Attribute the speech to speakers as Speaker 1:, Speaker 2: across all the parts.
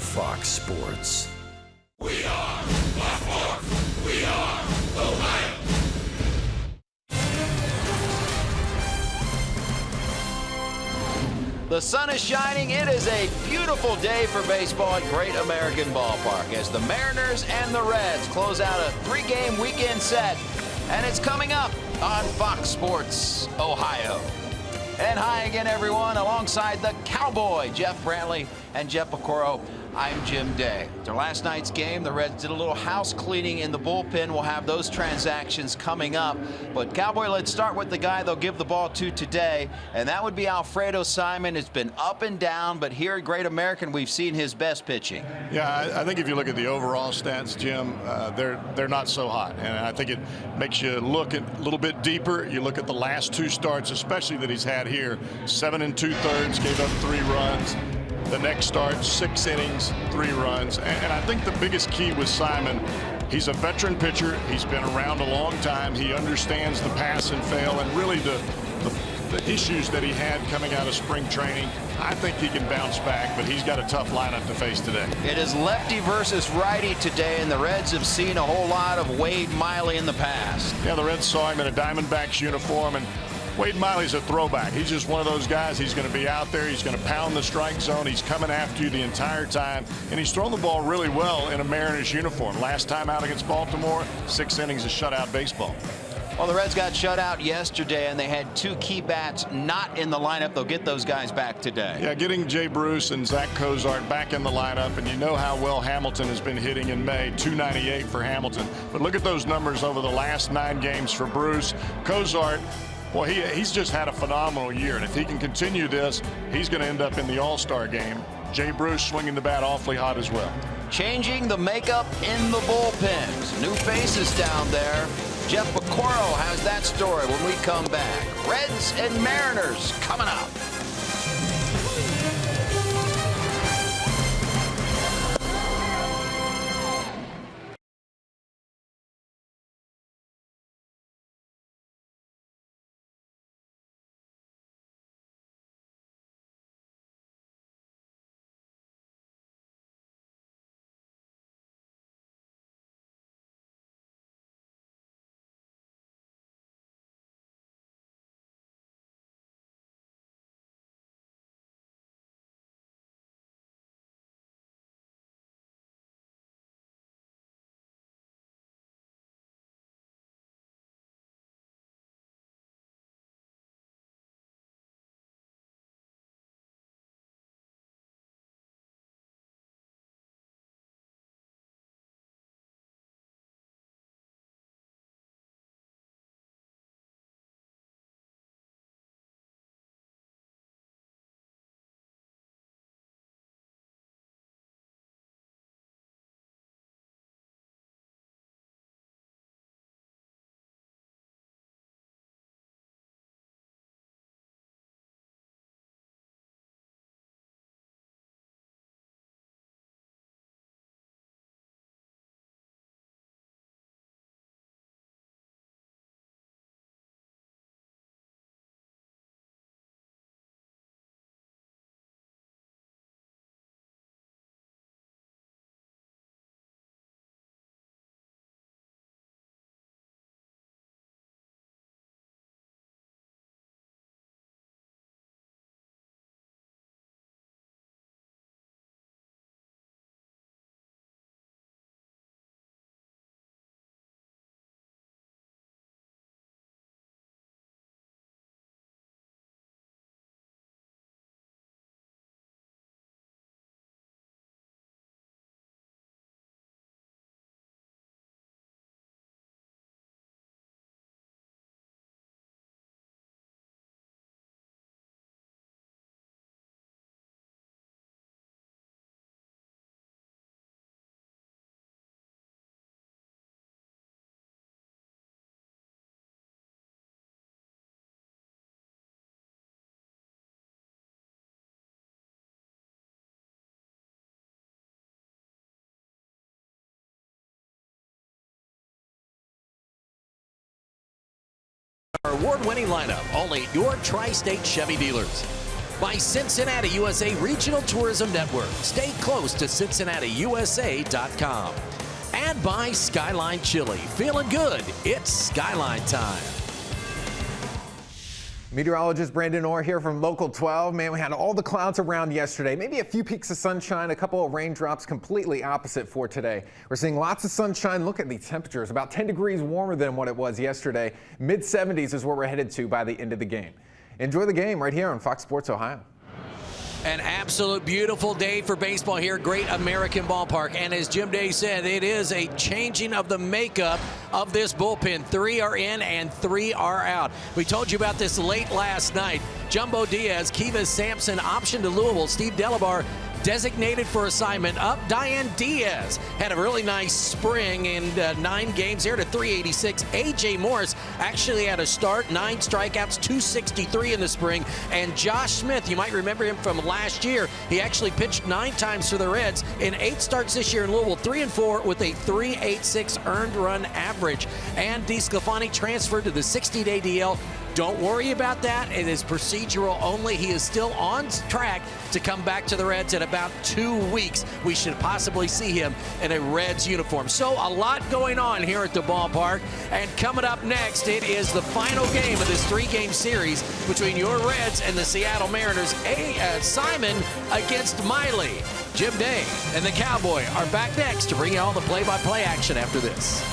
Speaker 1: Fox Sports.
Speaker 2: We are Fox Sports. We are Ohio.
Speaker 3: The sun is shining. It is a beautiful day for baseball at Great American Ballpark as the Mariners and the Reds close out a 3-game weekend set. And it's coming up on Fox Sports Ohio. And hi again, everyone. Alongside the Cowboy, Jeff Brantley and Jeff Piecoro, I'm Jim Day. After last night's game, the Reds did a little house cleaning in the bullpen. We'll have those transactions coming up. But Cowboy, let's start with the guy they'll give the ball to today, and that would be Alfredo Simon. It's been up and down, but here at Great American, we've seen his best pitching.
Speaker 4: Yeah, I think if you look at the overall stats, Jim, they're not so hot. And I think it makes you look a little bit deeper. You look at the last two starts, especially that he's had here. 7 2/3, gave up 3 runs. The next start, 6 innings, 3 runs. And I think the biggest key with Simon, he's a veteran pitcher. He's been around a long time. He understands the pass and fail and really the issues that he had coming out of spring training. I think he can bounce back, but he's got a tough lineup to face today.
Speaker 3: It is lefty versus righty today, and the Reds have seen a whole lot of Wade Miley in the past.
Speaker 4: Yeah, the Reds saw him in a Diamondbacks uniform, and Wade Miley's a throwback. He's just one of those guys. He's going to be out there. He's going to pound the strike zone. He's coming after you the entire time. And he's thrown the ball really well in a Mariners uniform. Last time out against Baltimore, 6 innings of shutout baseball.
Speaker 3: Well, the Reds got shut out yesterday, and they had 2 key bats not in the lineup. They'll get those guys back today.
Speaker 4: Yeah, getting Jay Bruce and Zach Cozart back in the lineup, and you know how well Hamilton has been hitting in May, 298 for Hamilton. But look at those numbers over the last 9 games for Bruce. Cozart, boy, he's just had a phenomenal year, and if he can continue this, he's going to end up in the All-Star game. Jay Bruce swinging the bat awfully hot as well.
Speaker 3: Changing the makeup in the bullpens. New faces down there. Jeff Piecoro has that story when we come back. Reds and Mariners coming up.
Speaker 5: Our award-winning lineup, only your Tri-State Chevy dealers.
Speaker 1: by Cincinnati USA Regional Tourism Network. Stay close to CincinnatiUSA.com. And by Skyline Chili. Feeling good? It's Skyline time.
Speaker 5: Meteorologist Brandon Orr here from Local 12. Man, we had all the clouds around yesterday. Maybe a few peaks of sunshine, a couple of raindrops, completely opposite for today. We're seeing lots of sunshine. Look at the temperatures, about 10 degrees warmer than what it was yesterday. Mid-70s is where we're headed to by the end of the game. Enjoy the game right here on Fox Sports Ohio.
Speaker 1: An absolute beautiful day for baseball here at Great American Ballpark. And as Jim Day said, it is a changing of the makeup of this bullpen. 3 are in and 3 are out. We told you about this late last night. Jumbo Diaz, Kivas Sampson optioned to Louisville. Steve Delabar designated for assignment up. Diane Diaz had a really nice spring in 9 games there to 386. A.J. Morris actually had a start, 9 strikeouts, 263 in the spring. And Josh Smith, you might remember him from last year. He actually pitched 9 times for the Reds in 8 starts this year in Louisville, 3-4 with a 3.86 earned run average. And DeSclafani transferred to the 60-day DL. Don't worry about that. It is procedural only. He is still on track to come back to the Reds in about 2 weeks. We should possibly see him in a Reds uniform. So a lot going on here at the ballpark. And coming up next, it is the final game of this 3-game series between your Reds and the Seattle Mariners. Simon against Miley. Jim Day and the Cowboy are back next to bring you all the play-by-play action after this.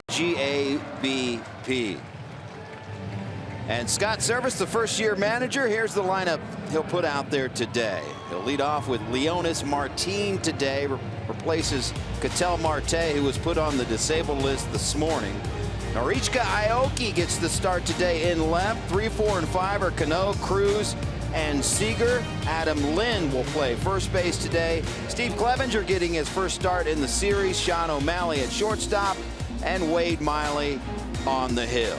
Speaker 3: GABP. And Scott Servais, the first-year manager, here's the lineup he'll put out there today. He'll lead off with Leonis Martin today, replaces Ketel Marte, who was put on the disabled list this morning. Norichika Aoki gets the start today in left. 3, 4, and 5 are Cano, Cruz, and Seager. Adam Lynn will play first base today. Steve Clevenger getting his first start in the series. Sean O'Malley at shortstop, and Wade Miley on the hill.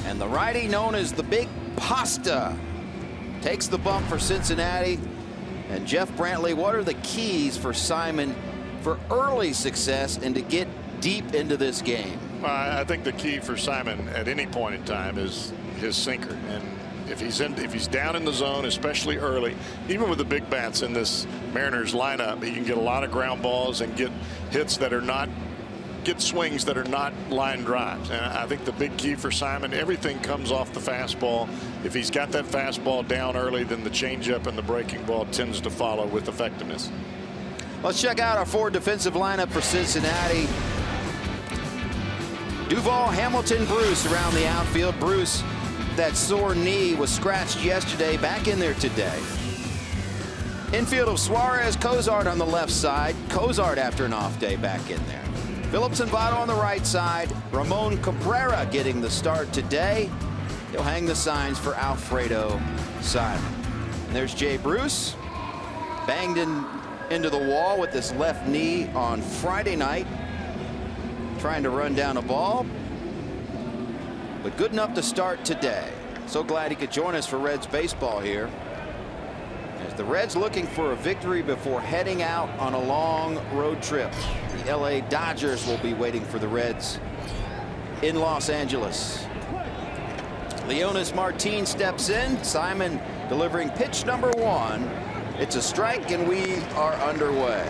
Speaker 3: And the righty known as the Big Pasta takes the bump for Cincinnati. And Jeff Brantley, what are the keys for Simon for early success and to get deep into this game?
Speaker 4: I think the key for Simon at any point in time is his sinker. And if he's down in the zone, especially early, even with the big bats in this Mariners lineup, he can get a lot of ground balls and get hits that are not get swings that are not line drives. And I think the big key for Simon, everything comes off the fastball. If he's got that fastball down early, then the changeup and the breaking ball tends to follow with effectiveness.
Speaker 3: Let's check out our forward defensive lineup for Cincinnati. Duvall, Hamilton, Bruce around the outfield. Bruce, that sore knee, was scratched yesterday, back in there today. Infield of Suarez, Cozart on the left side. Cozart after an off day back in there. Phillips and Votto on the right side. Ramon Cabrera getting the start today. He'll hang the signs for Alfredo Simon. And there's Jay Bruce, banged into the wall with this left knee on Friday night, trying to run down a ball, but good enough to start today. So glad he could join us for Reds baseball here, as the Reds looking for a victory before heading out on a long road trip. The LA Dodgers will be waiting for the Reds in Los Angeles. Leonys Martin steps in. Simon delivering pitch number 1. It's a strike, and we are underway.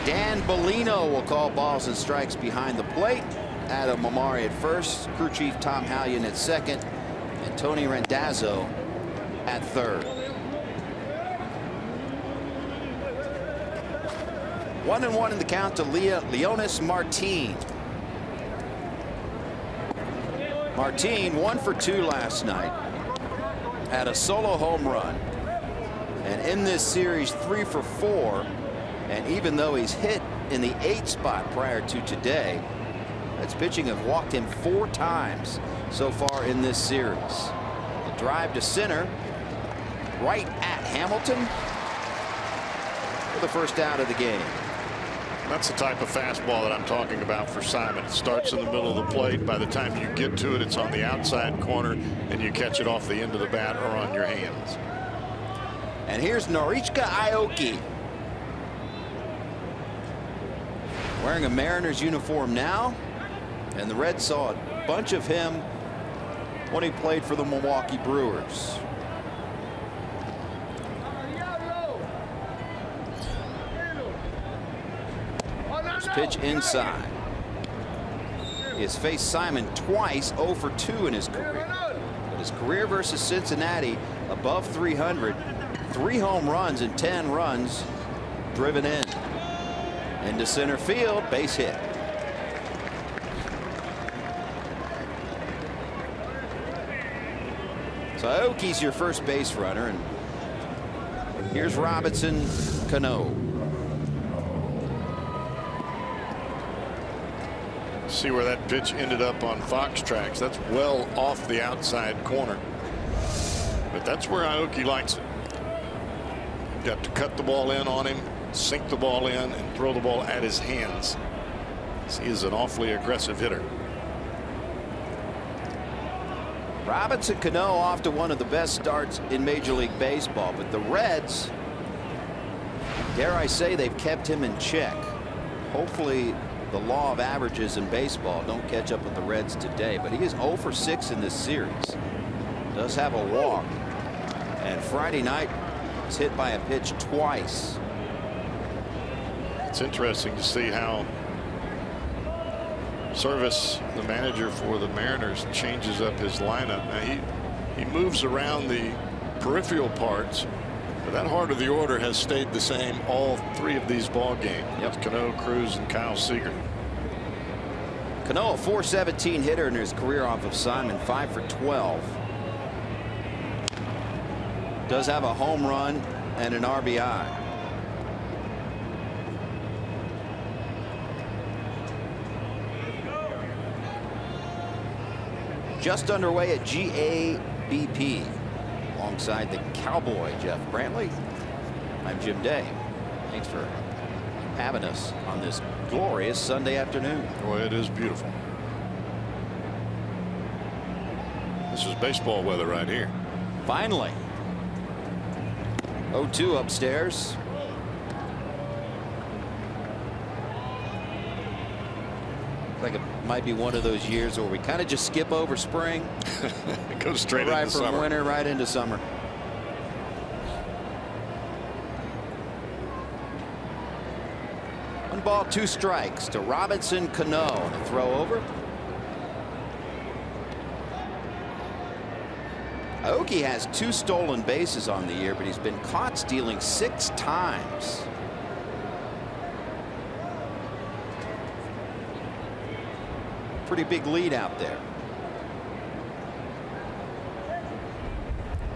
Speaker 3: Dan Bellino will call balls and strikes behind the plate. Adam Amari at first, crew chief Tom Hallion at second, and Tony Randazzo at third. 1-1 in the count to Leonys Martin. Martin 1 for 2 last night. Had a solo home run. And in this series 3 for 4. And even though he's hit in the 8th spot prior to today, that's pitching have walked him 4 times so far in this series. The drive to center, right at Hamilton for the first out of the game.
Speaker 4: That's the type of fastball that I'm talking about for Simon. It starts in the middle of the plate. By the time you get to it, it's on the outside corner, and you catch it off the end of the bat or on your hands.
Speaker 3: And here's Norichika Aoki, wearing a Mariners uniform now, and the Reds saw a bunch of him when he played for the Milwaukee Brewers. Pitch inside. He has faced Simon twice, 0 for 2 in his career. But his career versus Cincinnati above 300, 3 home runs and 10 runs driven in. Into center field, base hit. So Aoki's your first base runner, and here's Robinson Cano.
Speaker 4: See where that pitch ended up on Fox Tracks. That's well off the outside corner. But that's where Aoki likes it. Got to cut the ball in on him, sink the ball in, and throw the ball at his hands. He is an awfully aggressive hitter.
Speaker 3: Robinson Cano off to one of the best starts in Major League Baseball, but the Reds, dare I say, they've kept him in check. Hopefully the law of averages in baseball don't catch up with the Reds today, but he is 0 for 6 in this series. Does have a walk, and Friday night was hit by a pitch twice.
Speaker 4: It's interesting to see how Service, the manager for the Mariners, changes up his lineup. Now he moves around the peripheral parts, but that heart of the order has stayed the same all 3 of these ball games. Yep. Cano, Cruz, and Kyle Seager.
Speaker 3: Cano, a .417 hitter in his career off of Simon, 5 for 12. Does have a home run and an RBI. Just underway at GABP. Alongside the Cowboy, Jeff Brantley. I'm Jim Day. Thanks for having us on this glorious Sunday afternoon.
Speaker 4: Boy, it is beautiful. This is baseball weather right here.
Speaker 3: Finally. 0-2 upstairs. Like it might be one of those years where we kind of just skip over spring.
Speaker 4: It goes straight
Speaker 3: right
Speaker 4: into
Speaker 3: from
Speaker 4: summer.
Speaker 3: Winter right into summer. ball, 2 strikes to Robinson Cano. The throw over. Aoki has 2 stolen bases on the year, but he's been caught stealing 6 times. Pretty big lead out there.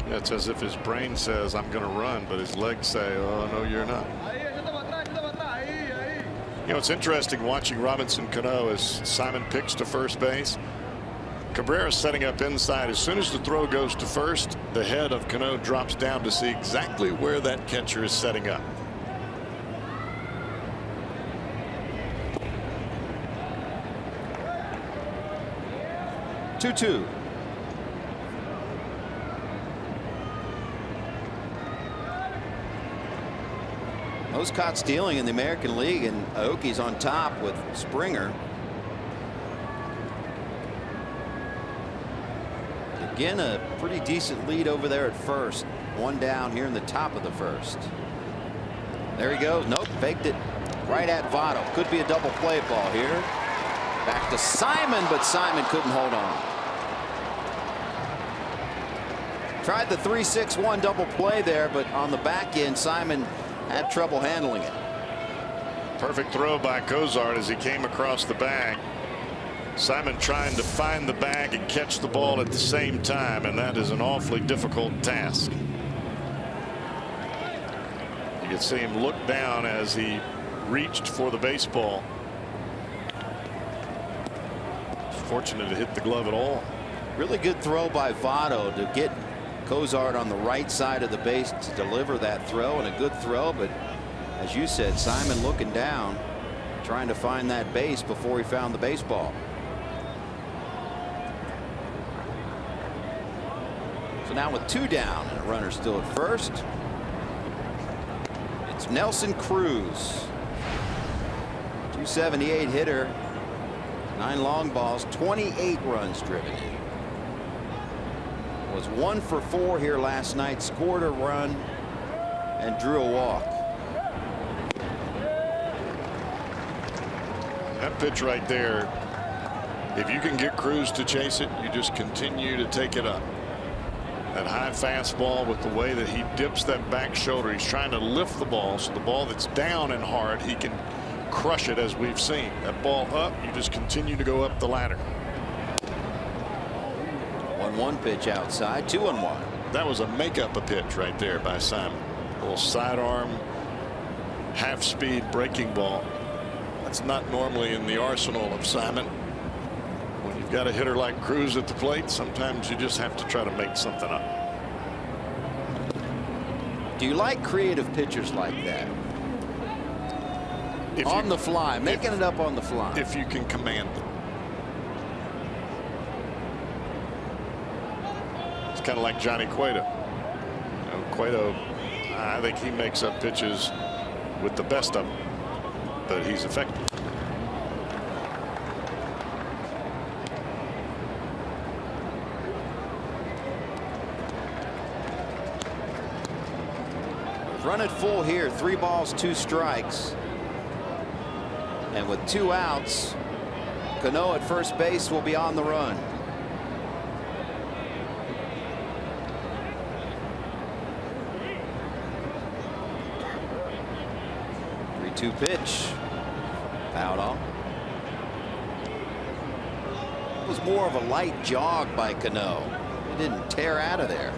Speaker 4: It's as if his brain says, I'm going to run, but his legs say, oh, no, you're not. You know, it's interesting watching Robinson Cano as Simon picks to first base. Cabrera setting up inside. As soon as the throw goes to first, the head of Cano drops down to see exactly where that catcher is setting up.
Speaker 3: Two. Most caught stealing in the American League, and Aoki's on top with Springer. Again, a pretty decent lead over there at first. 1 down here in the top of the first. There he goes. Nope, faked it right at Votto. Could be a double play ball here. Back to Simon, but Simon couldn't hold on. Tried the 3-6-1 double play there, but on the back end, Simon had trouble handling it.
Speaker 4: Perfect throw by Cozart as he came across the bag. Simon trying to find the bag and catch the ball at the same time, and that is an awfully difficult task. You can see him look down as he reached for the baseball. Fortunate to hit the glove at all.
Speaker 3: Really good throw by Votto to get Cozart on the right side of the base to deliver that throw, and a good throw, but as you said, Simon looking down, trying to find that base before he found the baseball. So now with 2 down and a runner still at first, it's Nelson Cruz. 278 hitter, 9 long balls, 28 runs driven in. Was 1 for 4 here last night, scored a run and drew a walk.
Speaker 4: That pitch right there, if you can get Cruz to chase it, you just continue to take it up. That high fastball with the way that he dips that back shoulder, he's trying to lift the ball, so the ball that's down and hard, he can crush it as we've seen. That ball up, you just continue to go up the ladder.
Speaker 3: 1-1 pitch outside, 2-1.
Speaker 4: That was a makeup a pitch right there by Simon. A little sidearm, half speed breaking ball. That's not normally in the arsenal of Simon. When you've got a hitter like Cruz at the plate, sometimes you just have to try to make something up.
Speaker 3: Do you like creative pitchers like that? On the fly, making it up on the fly.
Speaker 4: If you can command them. Kind of like Johnny Cueto. You know, Cueto, I think he makes up pitches with the best of them, but he's effective.
Speaker 3: Run it full here, 3 balls, 2 strikes, and with 2 outs, Cano at first base will be on the run. 3-2 pitch. Fouled off. It was more of a light jog by Cano. He didn't tear out of there.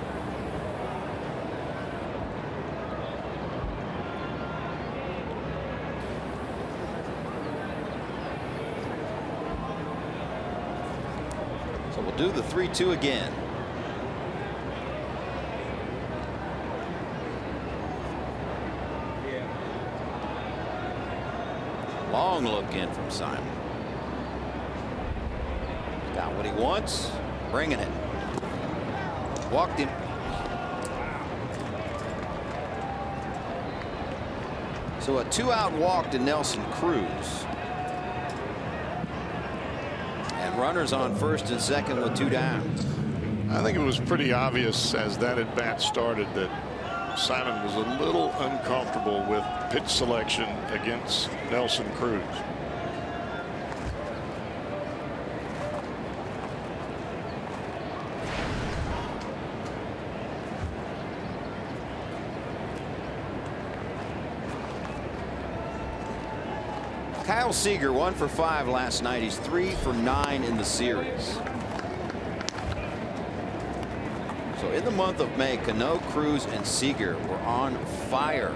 Speaker 3: So we'll do the 3-2 again. Long look in from Simon. Got what he wants, bringing it. Walked him. So a 2-out walk to Nelson Cruz. And runners on first and second with 2 down.
Speaker 4: I think it was pretty obvious as that at bat started that Simon was a little uncomfortable with pitch selection against Nelson Cruz.
Speaker 3: Kyle Seager 1 for 5 last night. He's 3 for 9 in the series. So in the month of May, Cano, Cruz, and Seager were on fire.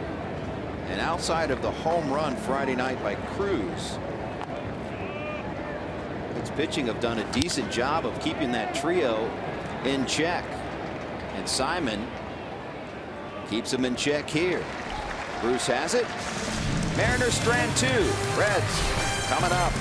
Speaker 3: And outside of the home run Friday night by Cruz, its pitching have done a decent job of keeping that trio in check. And Simon keeps him in check here. Bruce has it. Mariners strand 2. Reds coming up.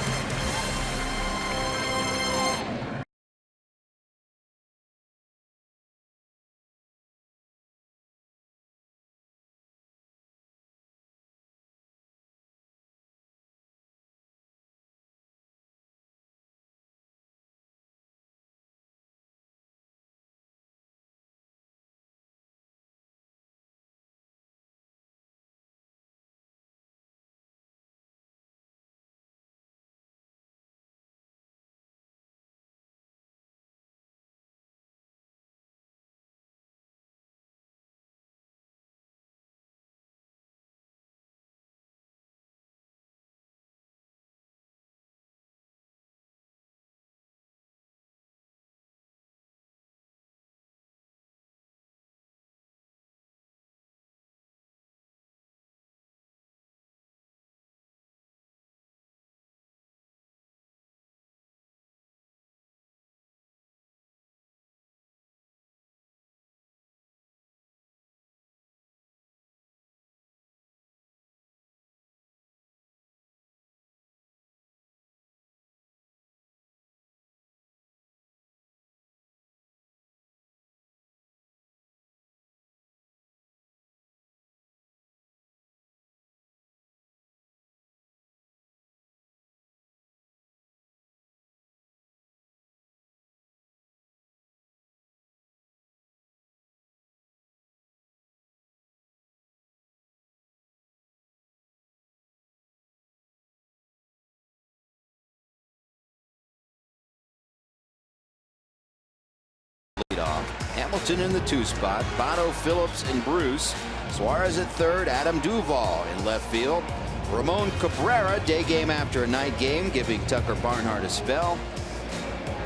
Speaker 3: Hamilton in the 2 spot. Bono, Phillips, and Bruce. Suarez at 3rd. Adam Duvall in left field. Ramon Cabrera, day game after a night game, giving Tucker Barnhart a spell.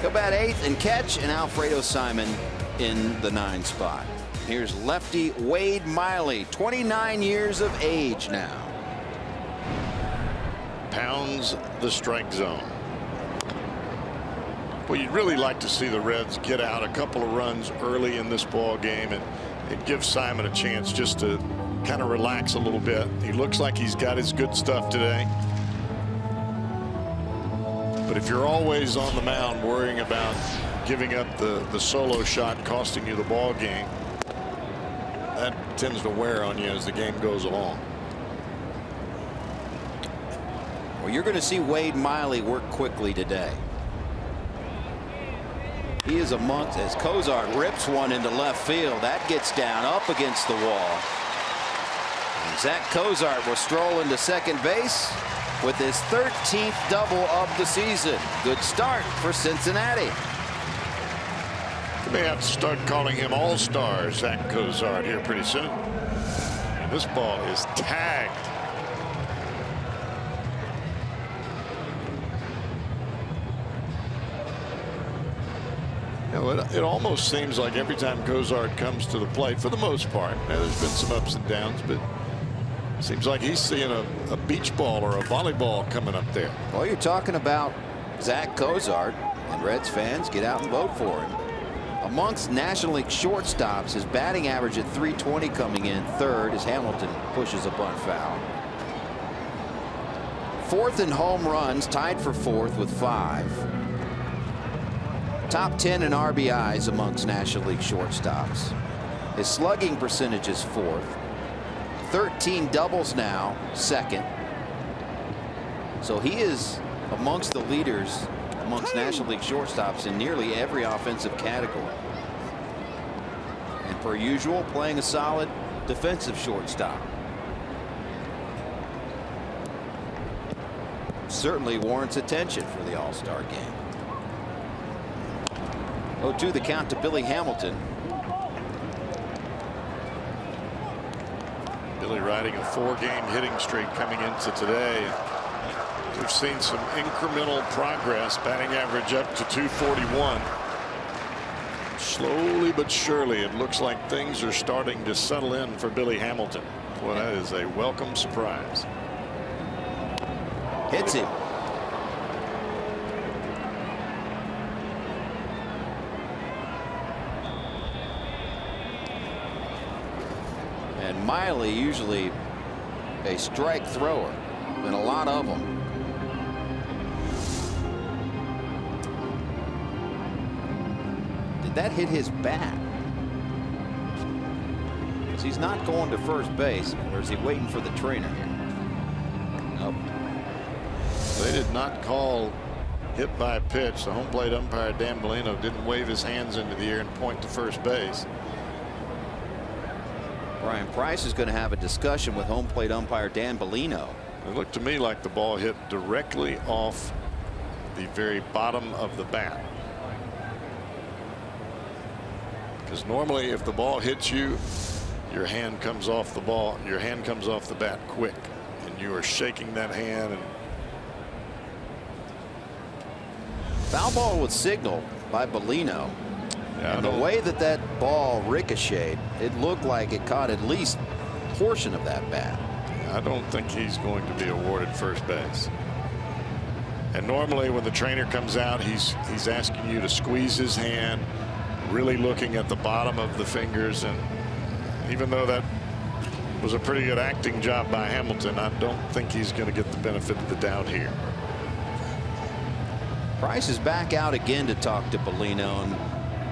Speaker 3: He'll bat 8th and catch, and Alfredo Simon in the 9 spot. Here's lefty Wade Miley, 29 years of age now.
Speaker 4: Pounds the strike zone. Well, you'd really like to see the Reds get out a couple of runs early in this ball game, and it gives Simon a chance just to kind of relax a little bit. He looks like he's got his good stuff today. But if you're always on the mound worrying about giving up the solo shot costing you the ball game, that tends to wear on you as the game goes along.
Speaker 3: Well, you're going to see Wade Miley work quickly today. He is amongst, as Cozart rips one into left field. That gets down up against the wall. And Zach Cozart will stroll into second base with his 13th double of the season. Good start for Cincinnati.
Speaker 4: You may have to start calling him All-Star Zach Cozart here pretty soon. And this ball is tagged. You know, it almost seems like every time Cozart comes to the plate, for the most part, now there's been some ups and downs, but it seems like he's seeing a beach ball or a volleyball coming up there.
Speaker 3: Well, you're talking about Zach Cozart, and Reds fans, get out and vote for him. Amongst National League shortstops, his batting average at .320 coming in 3rd as Hamilton pushes a bunt foul. 4th in home runs, tied for 4th with 5. Top 10 in RBIs amongst National League shortstops. His slugging percentage is 4th. 13 doubles now, 2nd. So he is amongst the leaders amongst National League shortstops in nearly every offensive category. And per usual, playing a solid defensive shortstop. Certainly warrants attention for the All-Star game. 0-2 the count to Billy Hamilton.
Speaker 4: Billy riding a 4-game hitting streak coming into today. We've seen some incremental progress, batting average up to 241. Slowly but surely, it looks like things are starting to settle in for Billy Hamilton. Well, that is a welcome surprise.
Speaker 3: Hits him. And Miley, usually a strike thrower, and a lot of them. Did that hit his bat? He's not going to first base, or is he waiting for the trainer? Nope.
Speaker 4: They did not call hit by pitch. The home plate umpire Dan Bellino didn't wave his hands into the air and point to first base.
Speaker 3: Brian Price is going to have a discussion with home plate umpire Dan Bellino.
Speaker 4: It looked to me like the ball hit directly off the very bottom of the bat. Because normally if the ball hits you, your hand comes off the ball, your hand comes off the bat quick, and you are shaking that hand. And
Speaker 3: foul ball was signaled by Bellino.
Speaker 4: yeah,
Speaker 3: And the way that that ball ricocheted, it looked like it caught at least a portion of that bat.
Speaker 4: I don't think he's going to be awarded first base. And normally when the trainer comes out, he's asking you to squeeze his hand, really looking at the bottom of the fingers. And even though that was a pretty good acting job by Hamilton, I don't think he's going to get the benefit of the doubt here.
Speaker 3: Price is back out again to talk to Bellino, and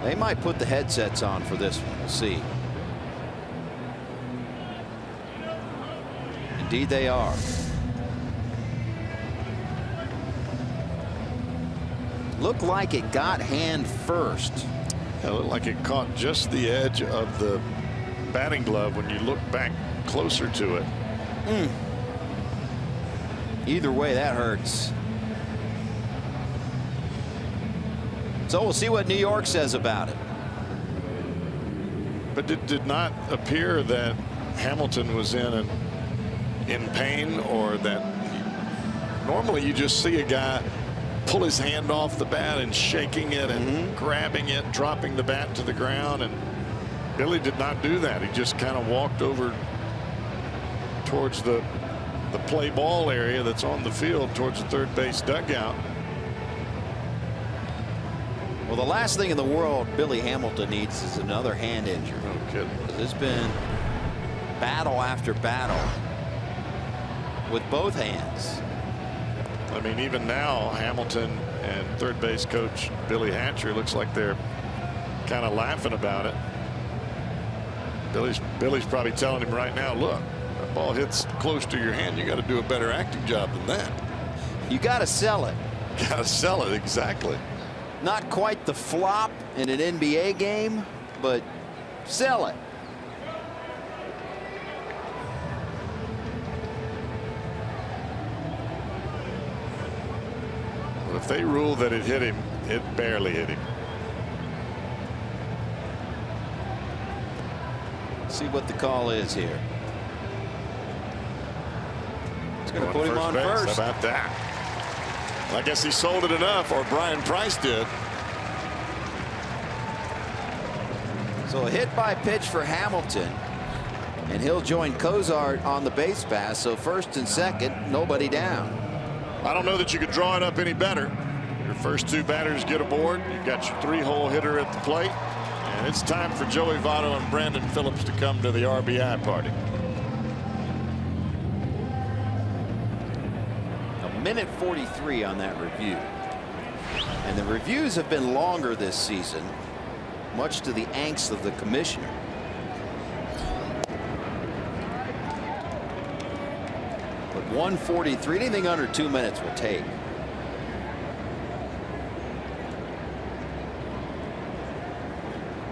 Speaker 3: they might put the headsets on for this one. We'll see. Indeed they are. Looked like it got hand first.
Speaker 4: It looked like it caught just the edge of the batting glove when you look back closer to it.
Speaker 3: Either way, that hurts. So we'll see what New York says about it.
Speaker 4: But it did not appear that Hamilton was in pain, or that normally you just see a guy pull his hand off the bat and shaking it and grabbing it, dropping the bat to the ground, and Billy did not do that. He just kind of walked over towards the play ball area that's on the field towards the third base dugout.
Speaker 3: Well, the last thing in the world Billy Hamilton needs is another hand injury.
Speaker 4: No kidding.
Speaker 3: There's been battle after battle with both hands.
Speaker 4: I mean, even now Hamilton and third base coach Billy Hatcher looks like they're kind of laughing about it. Billy's probably telling him right now, look, that ball hits close to your hand, you got to do a better acting job than that.
Speaker 3: You got to sell it.
Speaker 4: Got to sell it. Exactly.
Speaker 3: Not quite the flop in an NBA game, but sell it.
Speaker 4: Well, if they rule that it hit him, it barely hit him.
Speaker 3: See what the call is here. It's going to put him on
Speaker 4: base.
Speaker 3: first.
Speaker 4: How about that? I guess he sold it enough, or Brian Price did.
Speaker 3: So a hit by pitch for Hamilton, and he'll join Cozart on the base pass. So first and second, nobody down.
Speaker 4: I don't know that you could draw it up any better. Your first two batters get aboard. You've got your three-hole hitter at the plate, and it's time for Joey Votto and Brandon Phillips to come to the RBI party.
Speaker 3: Minute 43 on that review, and the reviews have been longer this season, much to the angst of the commissioner. But 143, anything under 2 minutes will take.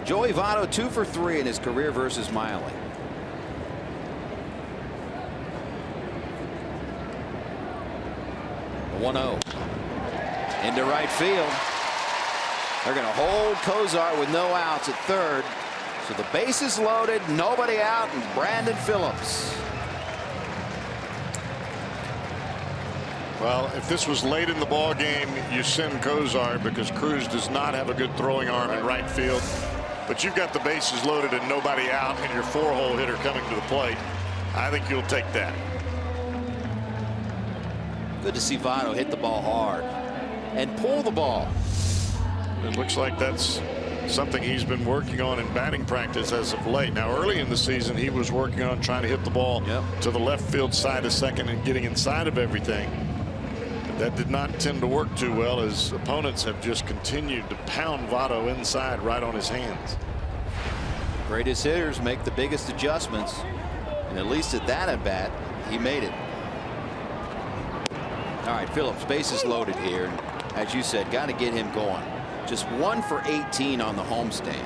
Speaker 3: Joey Votto 2 for 3 in his career versus Miley. 1-0 into right field. They're going to hold Cozart with no outs at third. So the base is loaded, nobody out, and Brandon Phillips.
Speaker 4: Well, if this was late in the ball game, you send Cozart because Cruz does not have a good throwing arm in right field. But you've got the bases loaded and nobody out, and your 4-hole hitter coming to the plate. I think you'll take that.
Speaker 3: Good to see Votto hit the ball hard and pull the ball.
Speaker 4: It looks like that's something he's been working on in batting practice as of late. Now, early in the season, he was working on trying to hit the ball to the left field side of second and getting inside of everything. But that did not tend to work too well, as opponents have just continued to pound Votto inside right on his hands.
Speaker 3: Greatest hitters make the biggest adjustments, and at least at that at bat, he made it. All right, Phillips, bases loaded here. And as you said, got to get him going. Just 1 for 18 on the homestand.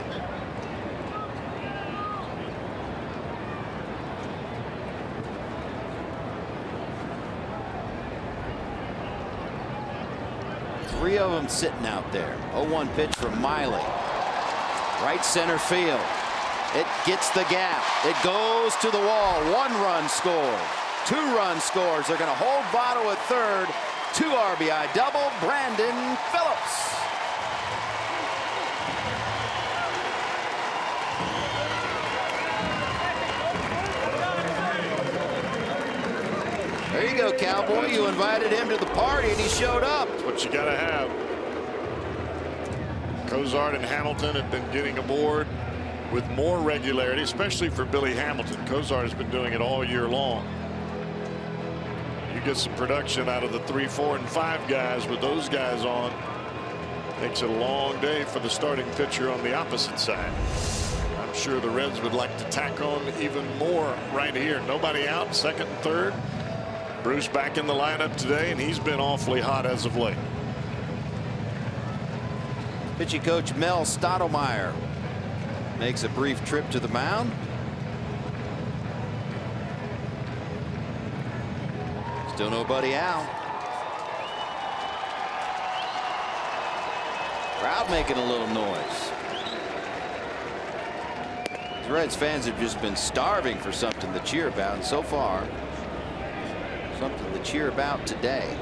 Speaker 3: Three of them sitting out there. 0-1 pitch from Miley. Right center field. It gets the gap. It goes to the wall. 1-run score. 2-run scores. They're going to hold Votto at third. 2 RBI double. Brandon Phillips. There you go, Cowboy. You invited him to the party and he showed up.
Speaker 4: That's what you got to have. Cozart and Hamilton have been getting aboard with more regularity, especially for Billy Hamilton. Cozart has been doing it all year long. You get some production out of the 3, 4, and 5 guys with those guys on. Makes it a long day for the starting pitcher on the opposite side. I'm sure the Reds would like to tack on even more right here. Nobody out, second and third. Bruce back in the lineup today, and he's been awfully hot as of late.
Speaker 3: Pitching coach Mel Stottlemyre makes a brief trip to the mound. Still nobody out. Crowd making a little noise. The Reds fans have just been starving for something to cheer about, and so far, something to cheer about today.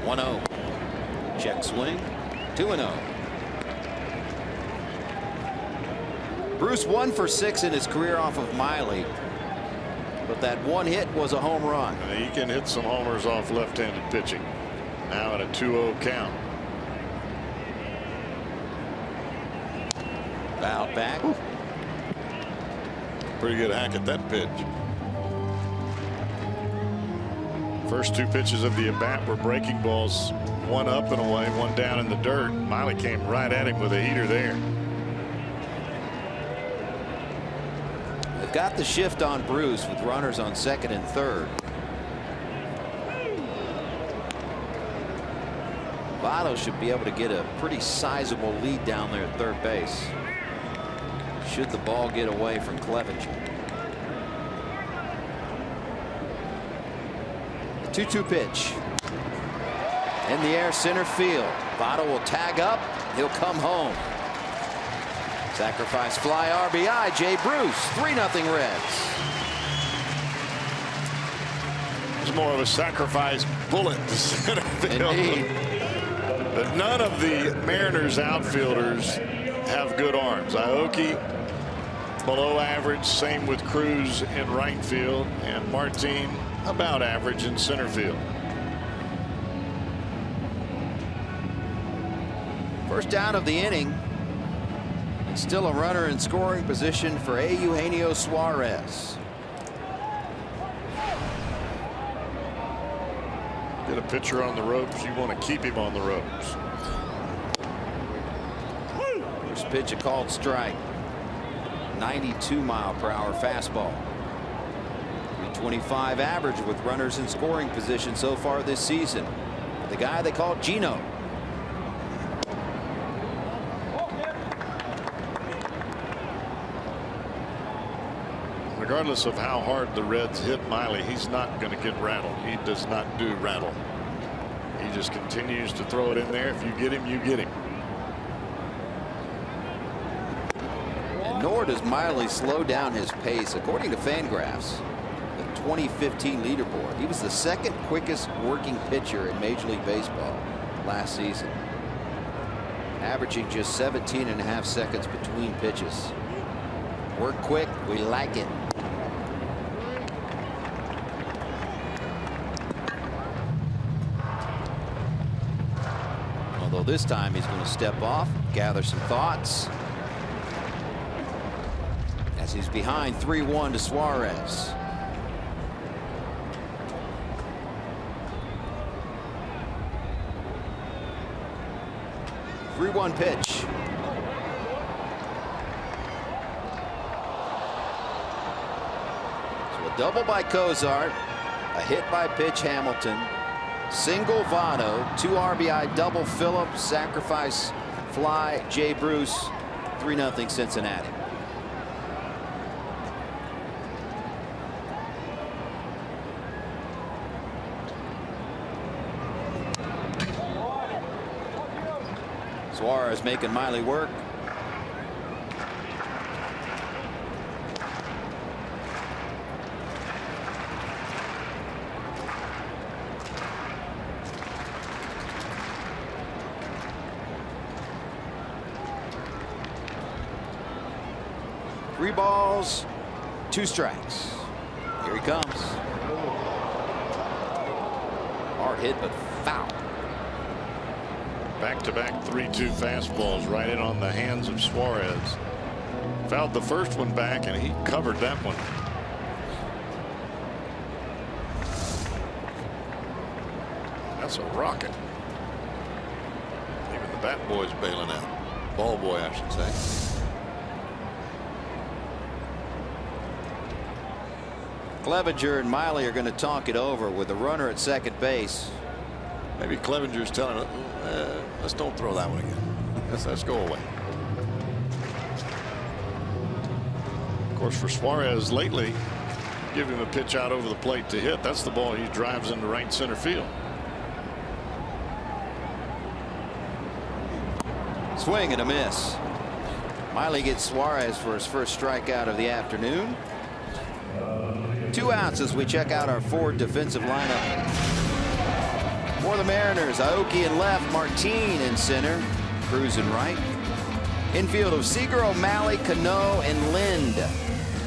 Speaker 3: (1-0) check swing. 2-0. Bruce 1 for 6 in his career off of Miley, but that one hit was a home run.
Speaker 4: He can hit some homers off left-handed pitching. Now at a 2-0 count.
Speaker 3: Foul back.
Speaker 4: Ooh. Pretty good hack at that pitch. First 2 pitches of the at-bat were breaking balls, one up and away, one down in the dirt. Miley came right at him with a heater there.
Speaker 3: They've got the shift on Bruce with runners on second and third. Votto should be able to get a pretty sizable lead down there at third base, should the ball get away from Clevenger. The 2-2 pitch. In the air, center field. Votto will tag up. He'll come home. Sacrifice fly RBI. Jay Bruce. 3-0 Reds.
Speaker 4: It's more of a sacrifice bullet to center field.
Speaker 3: Indeed.
Speaker 4: But none of the Mariners outfielders have good arms. Aoki below average, same with Cruz in right field, and Martin about average in center field.
Speaker 3: First down of the inning. And still a runner in scoring position for Eugenio Suarez.
Speaker 4: Get a pitcher on the ropes, you want to keep him on the ropes.
Speaker 3: First pitch a called strike. 92-mile-per-hour fastball. 325 average with runners in scoring position so far this season. The guy they call Gino.
Speaker 4: regardless of how hard the Reds hit Miley, he's not going to get rattled. He does not do rattle. He just continues to throw it in there. If you get him, you get him.
Speaker 6: And nor does Miley slow down his pace. According to Fangraphs, the 2015 leaderboard, he was the second quickest working pitcher in Major League Baseball last season, averaging just 17.5 seconds between pitches. Work quick, we like it. Although this time he's going to step off, gather some thoughts, as he's behind 3-1 to Suarez. Three-one pitch. Double by Cozart, a hit by pitch Hamilton, single Votto, 2 RBI double Phillips, sacrifice fly Jay Bruce, 3-0 Cincinnati. Suarez making Miley work. Three balls, 2 strikes. Here he comes. Hard hit, but foul.
Speaker 4: Back-to-back 3-2 fastballs right in on the hands of Suarez. Fouled the first one back, and he covered that one. That's a rocket. Even the bat boy's bailing out. Ball boy, I should say.
Speaker 6: Clevenger and Miley are going to talk it over with the runner at second base.
Speaker 4: Maybe Clevenger's telling him, let's don't throw that one again. Let's go away. Of course, for Suarez lately, give him a pitch out over the plate to hit. That's the ball he drives into right center field.
Speaker 6: Swing and a miss. Miley gets Suarez for his first strikeout of the afternoon. 2 outs as we check out our Ford defensive lineup. For the Mariners, Aoki in left, Martin in center, Cruz in right. Infield of Seager, O'Malley, Cano, and Lind.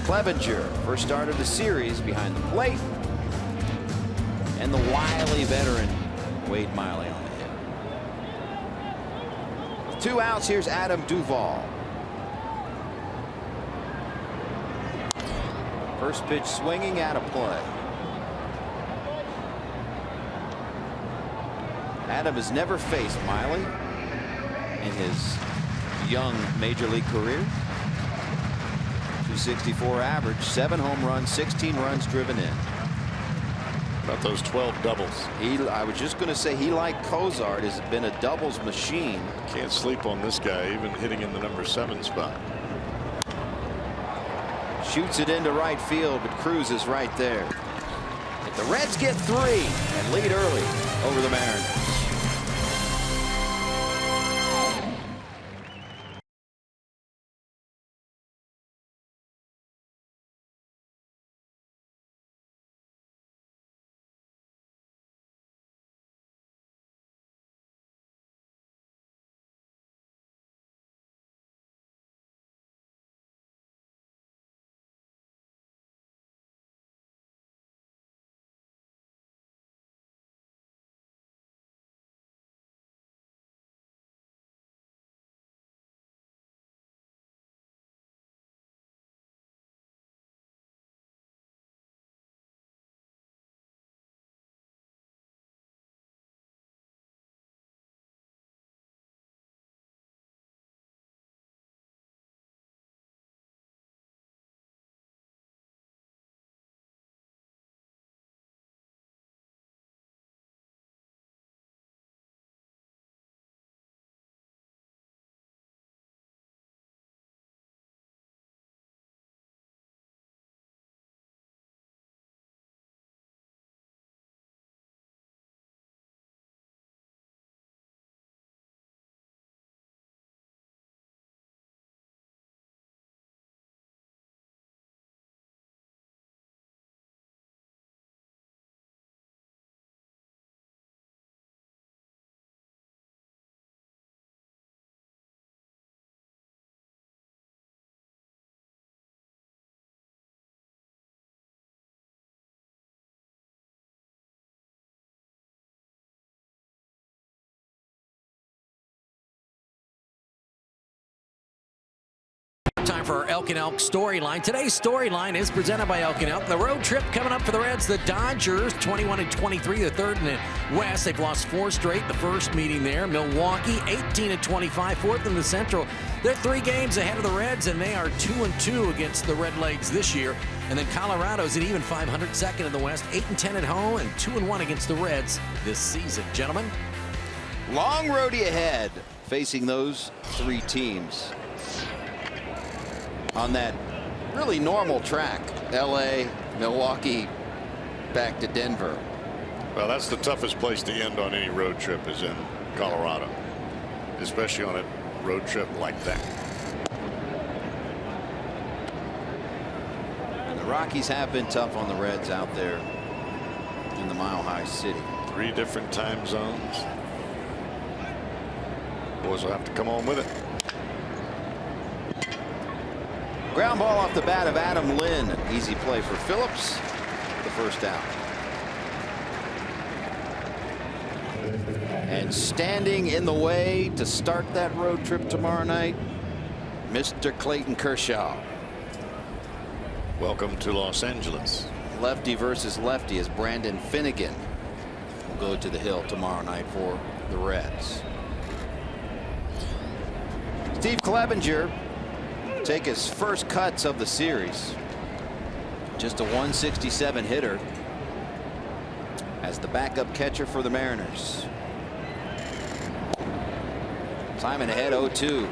Speaker 6: Clevenger, first start of the series, behind the plate. And the wily veteran, Wade Miley on the hit. With 2 outs, here's Adam Duvall. First pitch swinging out of play. Adam has never faced Miley in his young major league career. 264 average, 7 home runs, 16 runs driven in.
Speaker 4: About those 12 doubles.
Speaker 6: I was just going to say, he, like Cozart, has been a doubles machine.
Speaker 4: Can't sleep on this guy, even hitting in the number 7 spot.
Speaker 6: Shoots it into right field, but Cruz is right there. If the Reds get 3 and lead early over the Mariners.
Speaker 1: for our Elk and Elk storyline. Today's storyline is presented by Elk and Elk. The road trip coming up for the Reds. The Dodgers, 21-23, the third in the West. They've lost 4 straight. The first meeting there. Milwaukee, 18-25, fourth in the Central. They're 3 games ahead of the Reds, and they are 2-2 against the Redlegs this year. And then Colorado's at even 500, second in the West, 8-10 at home, and 2-1 against the Reds this season. Gentlemen,
Speaker 6: Long roadie ahead, facing those 3 teams on that really normal track. LA, Milwaukee, back to Denver.
Speaker 4: Well, that's the toughest place to end on any road trip, is in Colorado, especially on a road trip like that.
Speaker 6: And the Rockies have been tough on the Reds out there in the Mile High City.
Speaker 4: 3 different time zones. Boys will have to come on with it.
Speaker 6: Ground ball off the bat of Adam Lynn. Easy play for Phillips. The first out. And standing in the way to start that road trip tomorrow night, Mr. Clayton Kershaw.
Speaker 4: Welcome to Los Angeles.
Speaker 6: Lefty versus lefty as Brandon Finnegan will go to the hill tomorrow night for the Reds. Steve Clevenger take his first cuts of the series. Just a 167 hitter as the backup catcher for the Mariners. Simon ahead 0-2.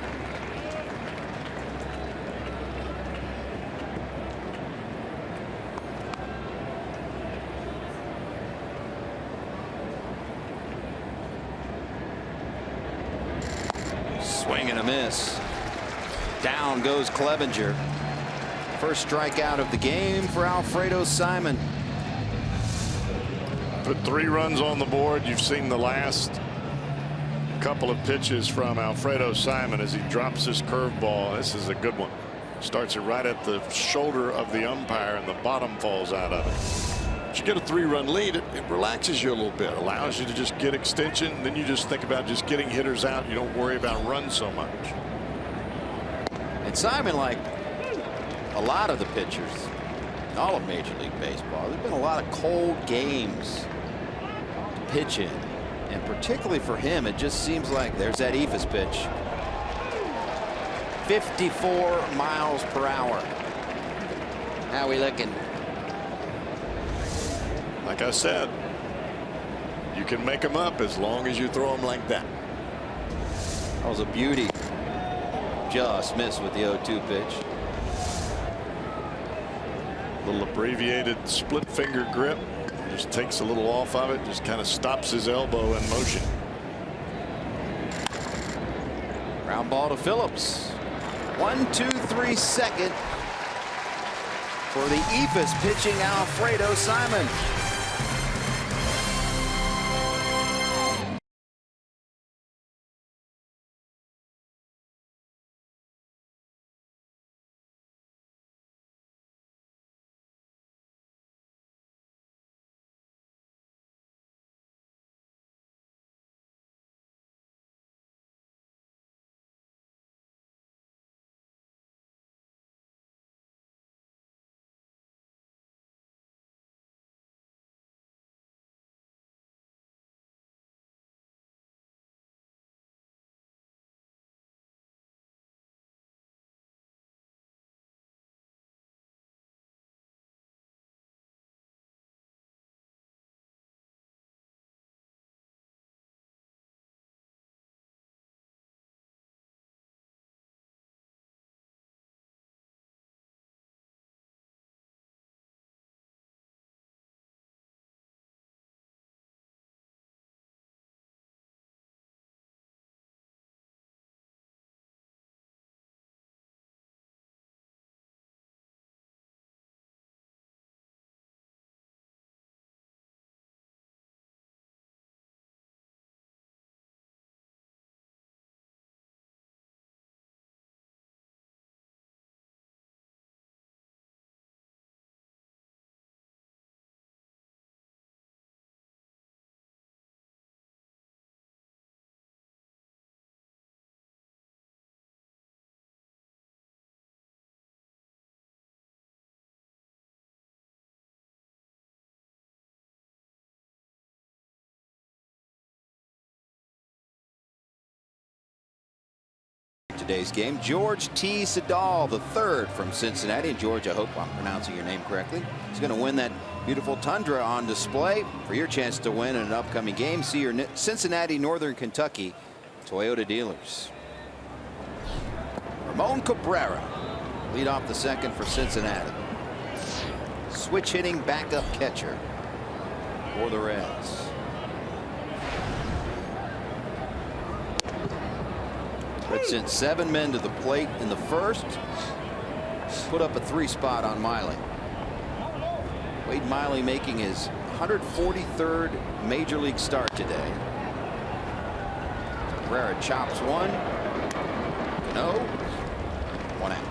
Speaker 6: Swing and a miss. Down goes Clevenger. First strikeout of the game for Alfredo Simon.
Speaker 4: Put 3 runs on the board. You've seen the last couple of pitches from Alfredo Simon as he drops his curveball. This is a good one. Starts it right at the shoulder of the umpire, and the bottom falls out of it. But you get a 3-run lead, it relaxes you a little bit, allows you to just get extension. Then you just think about just getting hitters out. You don't worry about runs so much.
Speaker 6: And Simon, like a lot of the pitchers in all of Major League Baseball, there's been a lot of cold games to pitch in. And particularly for him, it just seems like there's that Ephus pitch. 54 miles per hour. How we looking?
Speaker 4: Like I said, you can make them up as long as you throw them like that.
Speaker 6: That was a beauty. Just missed with the 0-2 pitch.
Speaker 4: Little abbreviated split finger grip. Just takes a little off of it. Just kind of stops his elbow in motion.
Speaker 6: Ground ball to Phillips. 1-2-3 second for the Ephus pitching Alfredo Simon. today's game. George T. Sedal, the third from Cincinnati. And George, I hope I'm pronouncing your name correctly. He's going to win that beautiful Tundra on display. For your chance to win in an upcoming game, see your Cincinnati, Northern Kentucky Toyota dealers. Ramon Cabrera lead off the second for Cincinnati. Switch hitting backup catcher for the Reds. Reds sent 7 men to the plate in the first. Put up a 3 spot on Miley. Wade Miley making his 143rd major league start today. Cabrera chops one. No. 1 out.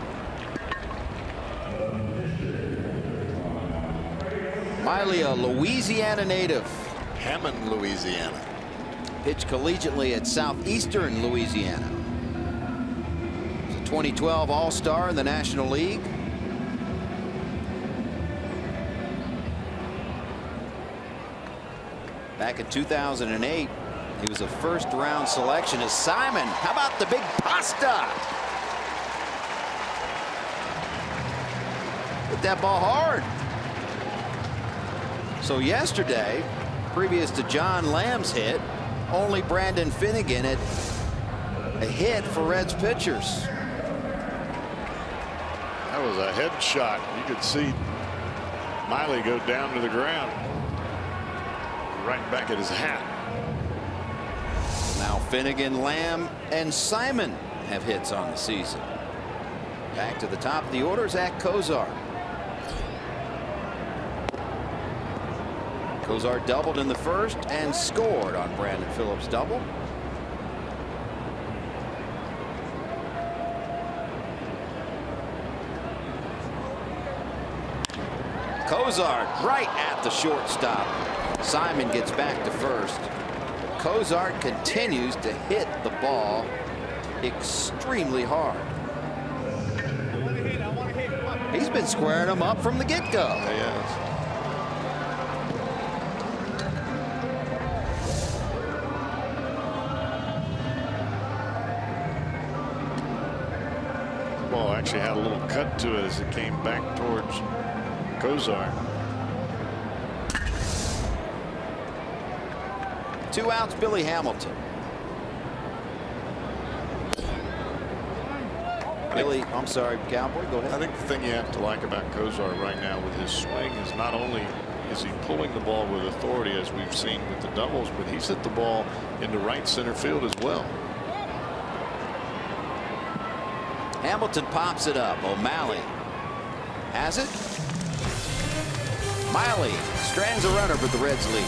Speaker 6: Miley, a Louisiana native.
Speaker 4: Hammond, Louisiana.
Speaker 6: Pitched collegiately at Southeastern Louisiana. He's a 2012 All-Star in the National League. Back in 2008, he was a first-round selection as Simon. How about the big pasta? Hit that ball hard. So yesterday, previous to John Lamb's hit, only Brandon Finnegan had a hit for Reds pitchers.
Speaker 4: That was a headshot. You could see Miley go down to the ground. Right back at his hat.
Speaker 6: Now Finnegan, Lamb, and Simon have hits on the season. Back to the top of the order, Zach Cozart. Cozart doubled in the first and scored on Brandon Phillips' double. Cozart right at the shortstop. Simon gets back to first. Cozart continues to hit the ball extremely hard. He's been squaring them up from the get-go.
Speaker 4: Yes. The ball actually had a little cut to it as it came back towards Cozart.
Speaker 6: 2 outs, Billy Hamilton. Billy, I'm sorry, Cowboy, go ahead.
Speaker 4: I think the thing you have to like about Cozart right now with his swing is not only is he pulling the ball with authority, as we've seen with the doubles, but he's hit the ball into right center field as well.
Speaker 6: Hamilton pops it up. O'Malley has it. Miley strands a runner for the Reds lead.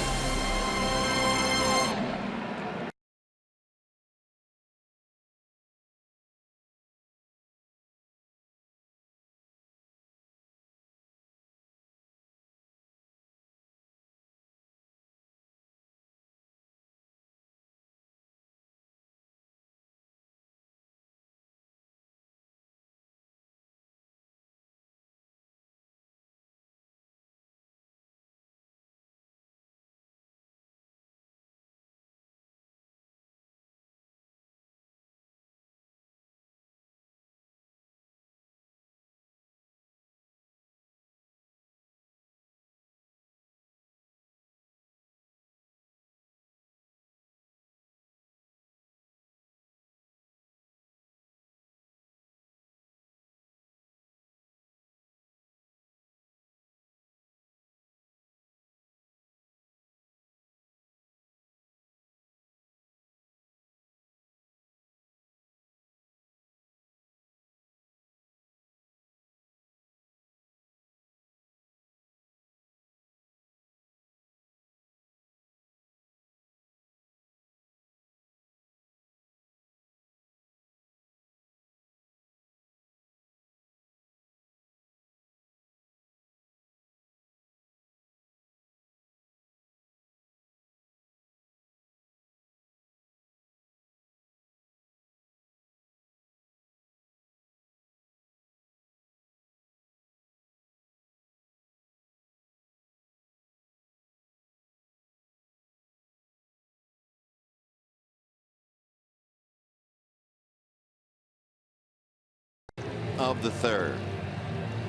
Speaker 6: of the third.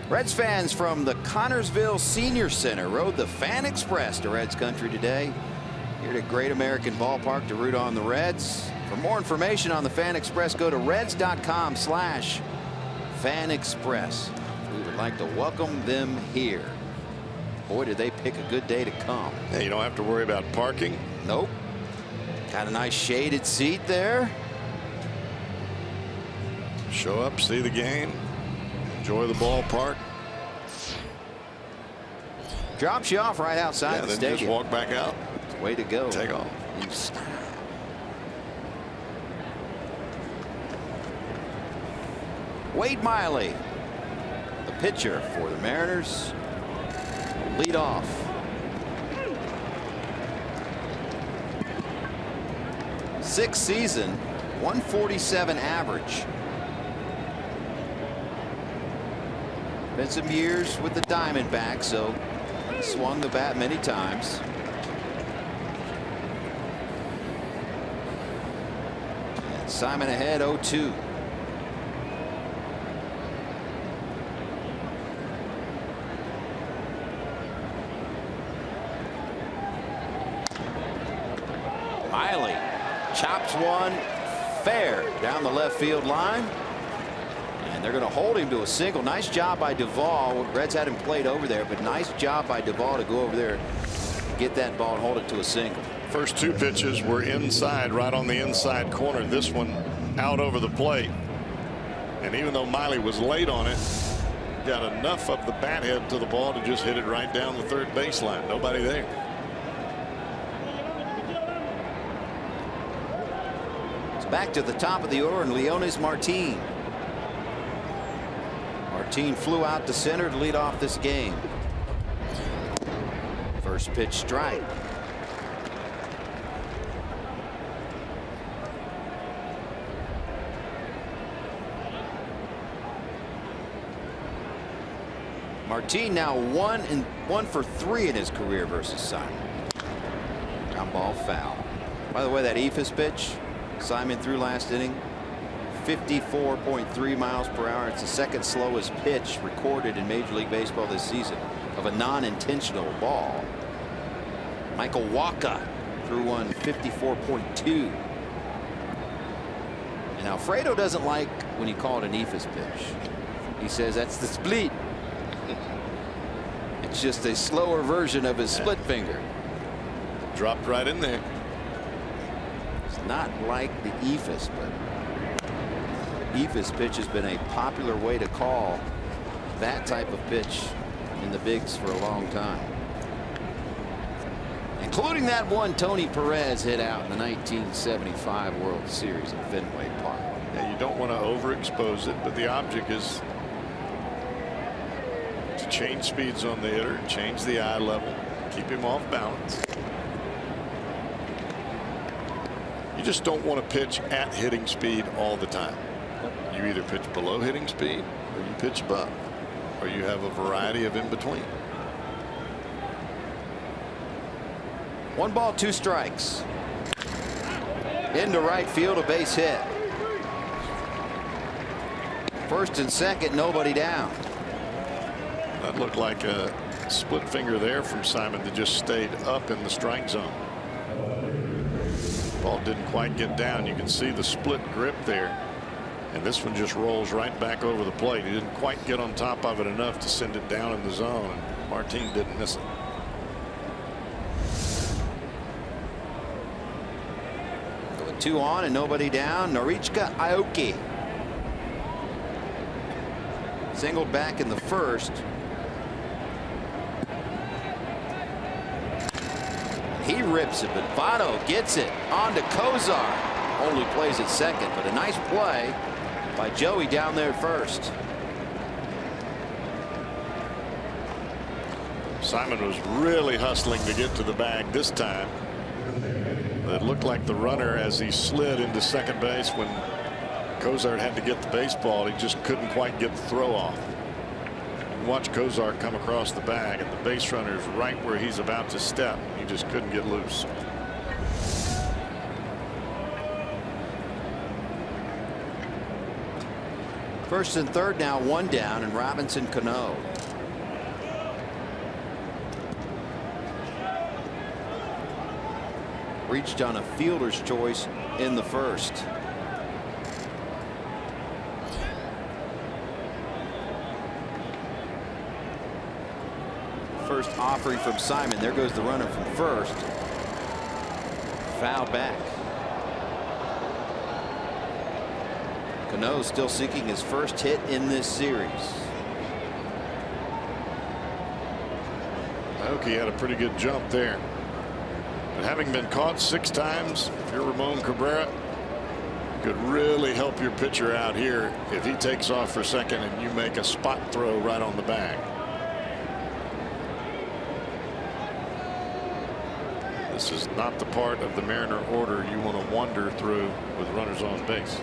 Speaker 6: Reds fans from the Connorsville Senior Center rode the Fan Express to Reds country today. Here at Great American Ballpark to root on the Reds. For more information on the Fan Express, go to reds.com/Fan Express. We would like to welcome them here. Boy, did they pick a good day to come.
Speaker 4: Yeah, you don't have to worry about parking.
Speaker 6: Nope. Got a nice shaded seat there.
Speaker 4: Show up, see the game, enjoy the ballpark.
Speaker 6: Drops you off right outside the
Speaker 4: then
Speaker 6: stadium.
Speaker 4: just walk back out.
Speaker 6: Way to go.
Speaker 4: Take off.
Speaker 6: In style. Wade Miley, the pitcher for the Mariners, lead off. Sixth season, 147 average. Been some years with the Diamondbacks, so swung the bat many times. And Simon ahead 0-2. Miley chops one fair down the left field line. And they're going to hold him to a single. Nice job by Duvall. Reds had him played over there, but nice job by Duvall to go over there, get that ball and hold it to a single.
Speaker 4: First two pitches were inside, right on the inside corner. This one out over the plate. And even though Miley was late on it, got enough of the bat head to the ball to just hit it right down the third baseline. Nobody there.
Speaker 6: It's back to the top of the order, and Leones Martin. Martin flew out to center to lead off this game. First pitch strike. Martin now 1 for 3 in his career versus Simon. Ground ball foul. By the way, that Ephus pitch Simon threw last inning, 54.3 miles per hour. It's the second slowest pitch recorded in Major League Baseball this season of a non-intentional ball. Michael Wacha threw one 54.2. And Alfredo doesn't like when you call it an Ephus pitch. He says that's the split. It's just a slower version of his split finger.
Speaker 4: Dropped right in there.
Speaker 6: It's not like the Ephus, but Ephus pitch has been a popular way to call that type of pitch in the bigs for a long time, including that one Tony Perez hit out in the 1975 World Series at Fenway Park.
Speaker 4: Yeah, you don't want to overexpose it, but the object is to change speeds on the hitter, change the eye level, keep him off balance. You just don't want to pitch at hitting speed all the time. You either pitch below hitting speed or you pitch above, or you have a variety of in between.
Speaker 6: 1 ball, 2 strikes. Into right field, a base hit. First and second, nobody down.
Speaker 4: That looked like a split finger there from Simon that just stayed up in the strike zone. Ball didn't quite get down. You can see the split grip there. And this one just rolls right back over the plate. He didn't quite get on top of it enough to send it down in the zone. And Martin didn't miss it.
Speaker 6: With 2 on and nobody down, Norichika Aoki singled back in the first. He rips it, but Votto gets it on to Kozar. Only plays at second, but a nice play by Joey down there at first.
Speaker 4: Simon was really hustling to get to the bag this time. It looked like the runner, as he slid into second base when Kozar had to get the baseball, he just couldn't quite get the throw off. Watch Kozar come across the bag, and the base runner is right where he's about to step. He just couldn't get loose.
Speaker 6: First and third now, 1 down, and Robinson Cano. Reached on a fielder's choice in the first. First offering from Simon. There goes the runner from first. Foul back. Cano still seeking his first hit in this series.
Speaker 4: Aoki had a pretty good jump there. But having been caught 6 times, if you're Ramon Cabrera, could really help your pitcher out here if he takes off for second and you make a spot throw right on the bag. This is not the part of the Mariner order you want to wander through with runners on base.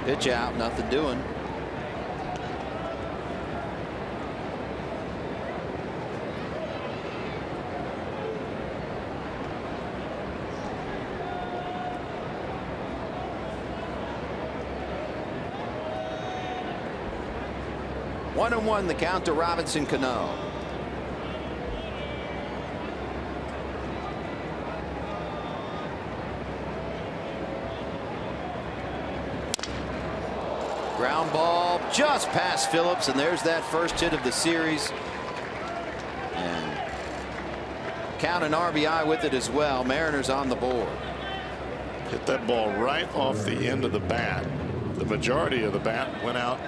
Speaker 6: Pitch out, nothing doing. One and one, the count to Robinson Cano. Ground ball just past Phillips, and there's that first hit of the series. And count an RBI with it as well. Mariners on the board.
Speaker 4: Hit that ball right off the end of the bat. The majority of the bat went out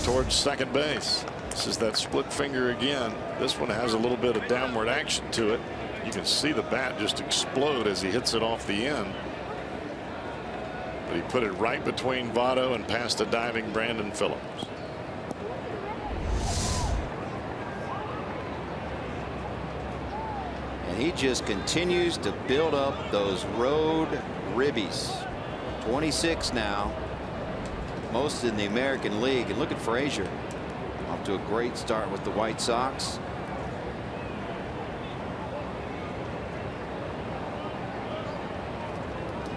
Speaker 4: towards second base. This is that split finger again. This one has a little bit of downward action to it. You can see the bat just explode as he hits it off the end. But he put it right between Votto and past a diving Brandon Phillips.
Speaker 6: And he just continues to build up those road ribbies. 26 now. Most in the American League. And look at Frazier. Off to a great start with the White Sox.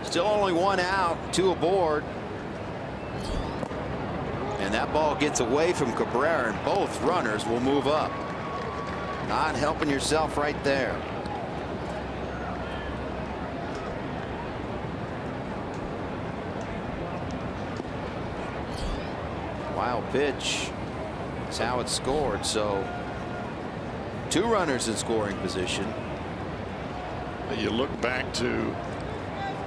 Speaker 6: Still only 1 out, 2 aboard. And that ball gets away from Cabrera, and both runners will move up. Not helping yourself right there. Wild pitch. That's how it scored. So 2 runners in scoring position.
Speaker 4: You look back to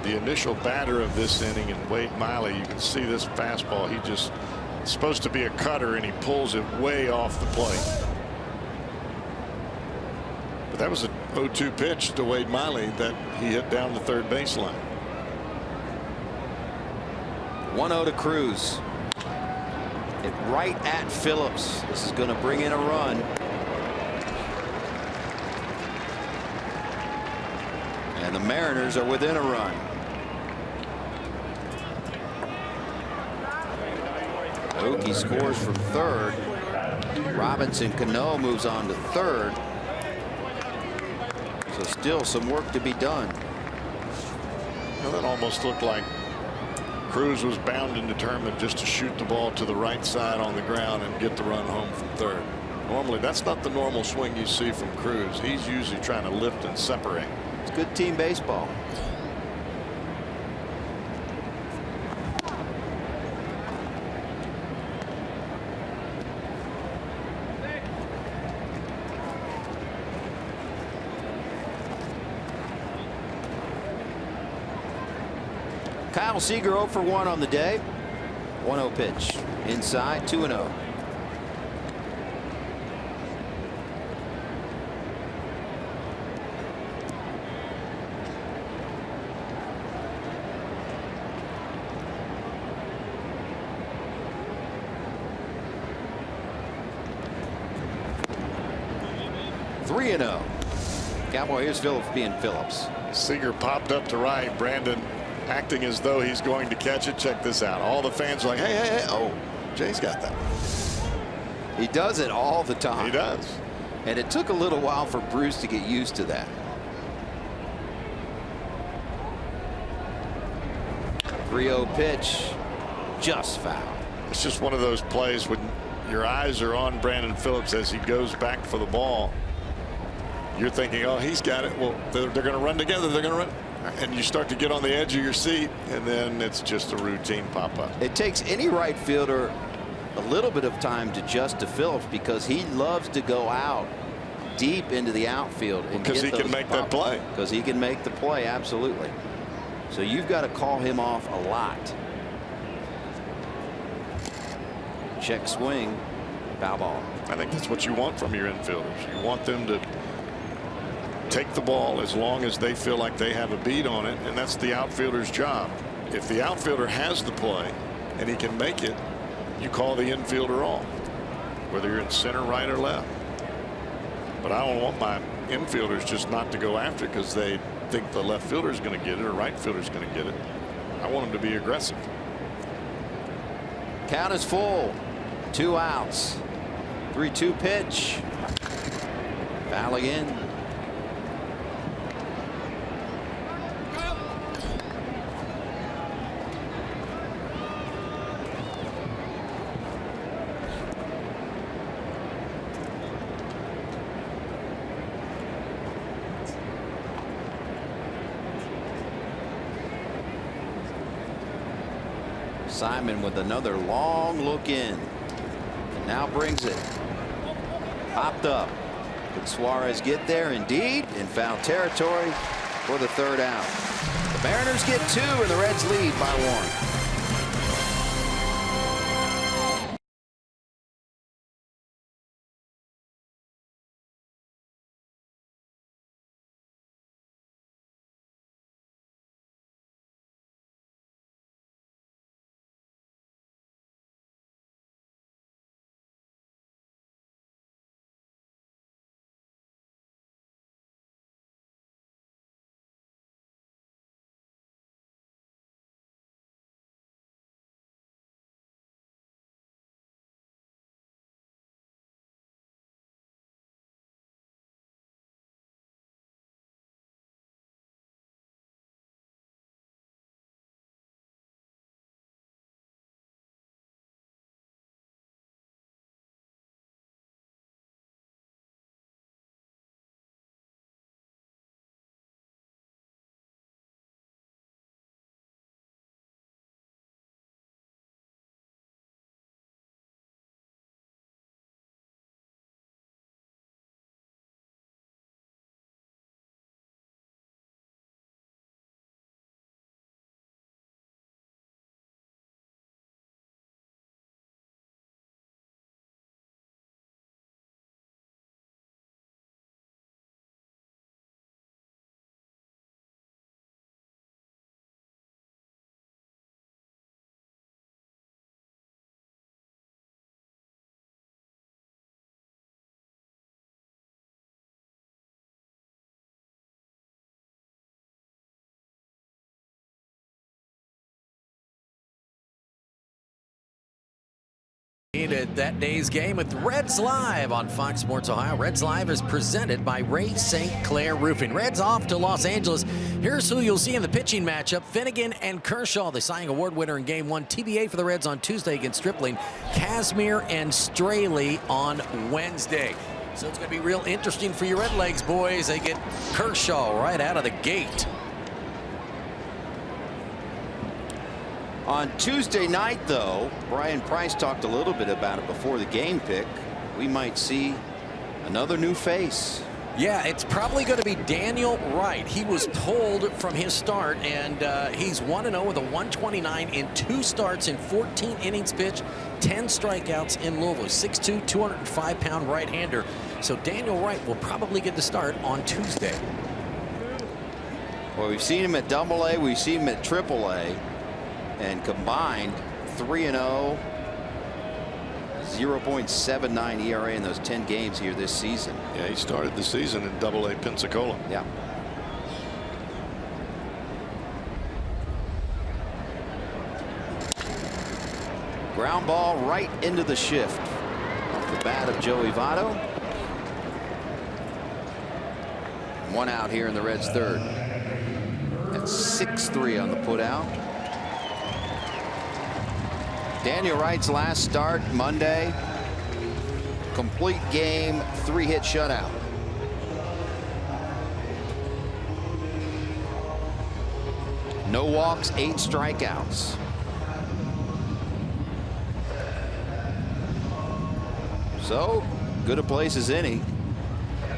Speaker 4: the initial batter of this inning and Wade Miley. You can see this fastball. He just it's supposed to be a cutter and he pulls it way off the plate. But that was a 0-2 pitch to Wade Miley that he hit down the third baseline.
Speaker 6: 1-0 to Cruz. Hit right at Phillips. This is going to bring in a run. And the Mariners are within a run. Aoki scores from third. Robinson Cano moves on to third. So still some work to be done.
Speaker 4: Well, that almost looked like Cruz was bound and determined just to shoot the ball to the right side on the ground and get the run home from third. Normally that's not the normal swing you see from Cruz. He's usually trying to lift and separate.
Speaker 6: It's good team baseball. Kyle Seager 0 for 1 on the day. 1-0 pitch inside, 2-0. Cowboy, here's Phillips being Phillips.
Speaker 4: Seager popped up to right. Brandon acting as though he's going to catch it. Check this out. All the fans are like, hey, hey, hey. Oh, Jay's got that.
Speaker 6: He does it all the time.
Speaker 4: He does.
Speaker 6: And it took a little while for Bruce to get used to that. 3-0 pitch, just foul.
Speaker 4: It's just one of those plays when your eyes are on Brandon Phillips as he goes back for the ball. You're thinking, oh, he's got it. Well, they're going to run together. They're going to run. And you start to get on the edge of your seat, and then it's just a routine pop-up.
Speaker 6: It takes any right fielder a little bit of time to adjust to Phillips because he loves to go out deep into the outfield.
Speaker 4: Because he can make that play.
Speaker 6: Because he can make the play, absolutely. So you've got to call him off a lot. Check swing, foul ball.
Speaker 4: I think that's what you want from your infielders. You want them to take the ball as long as they feel like they have a beat on it, and that's the outfielder's job. If the outfielder has the play and he can make it, you call the infielder off, whether you're in center, right, or left. But I don't want my infielders just not to go after it because they think the left fielder is going to get it or right fielder is going to get it. I want them to be aggressive.
Speaker 6: Count is full. 2 outs. 3-2 pitch. Foul again. Simon with another long look in. And now brings it. Popped up. Can Suarez get there? Indeed. In foul territory for the 3rd out. The Mariners get 2 and the Reds lead by 1.
Speaker 1: At that day's game with Reds Live on Fox Sports Ohio. Reds Live is presented by Ray St. Clair Roofing. Reds off to Los Angeles. Here's who you'll see in the pitching matchup. Finnegan and Kershaw, the Cy Young Award winner in Game 1. TBA for the Reds on Tuesday against Stripling. Kazmir and Straley on Wednesday. So it's going to be real interesting for your Redlegs, boys. They get Kershaw right out of the gate.
Speaker 6: On Tuesday night, though, Brian Price talked a little bit about it before the game pick. We might see another new face.
Speaker 1: Yeah, it's probably going to be Daniel Wright. He was pulled from his start, and he's 1-0 with a 129 in 2 starts in 14 innings pitched, 10 strikeouts in Louisville. 6'2", 205-pound right-hander. So Daniel Wright will probably get the start on Tuesday.
Speaker 6: Well, we've seen him at Double-A, we've seen him at Triple-A. And combined 3-0, 0.79 ERA in those 10 games here this season.
Speaker 4: Yeah, he started the season in Double-A Pensacola.
Speaker 6: Yeah. Ground ball right into the shift. Off the bat of Joey Votto. 1 out here in the Reds' 3rd. That's 6-3 on the put out. Daniel Wright's last start Monday. Complete game, 3-hit shutout. No walks, 8 strikeouts. So, good a place as any.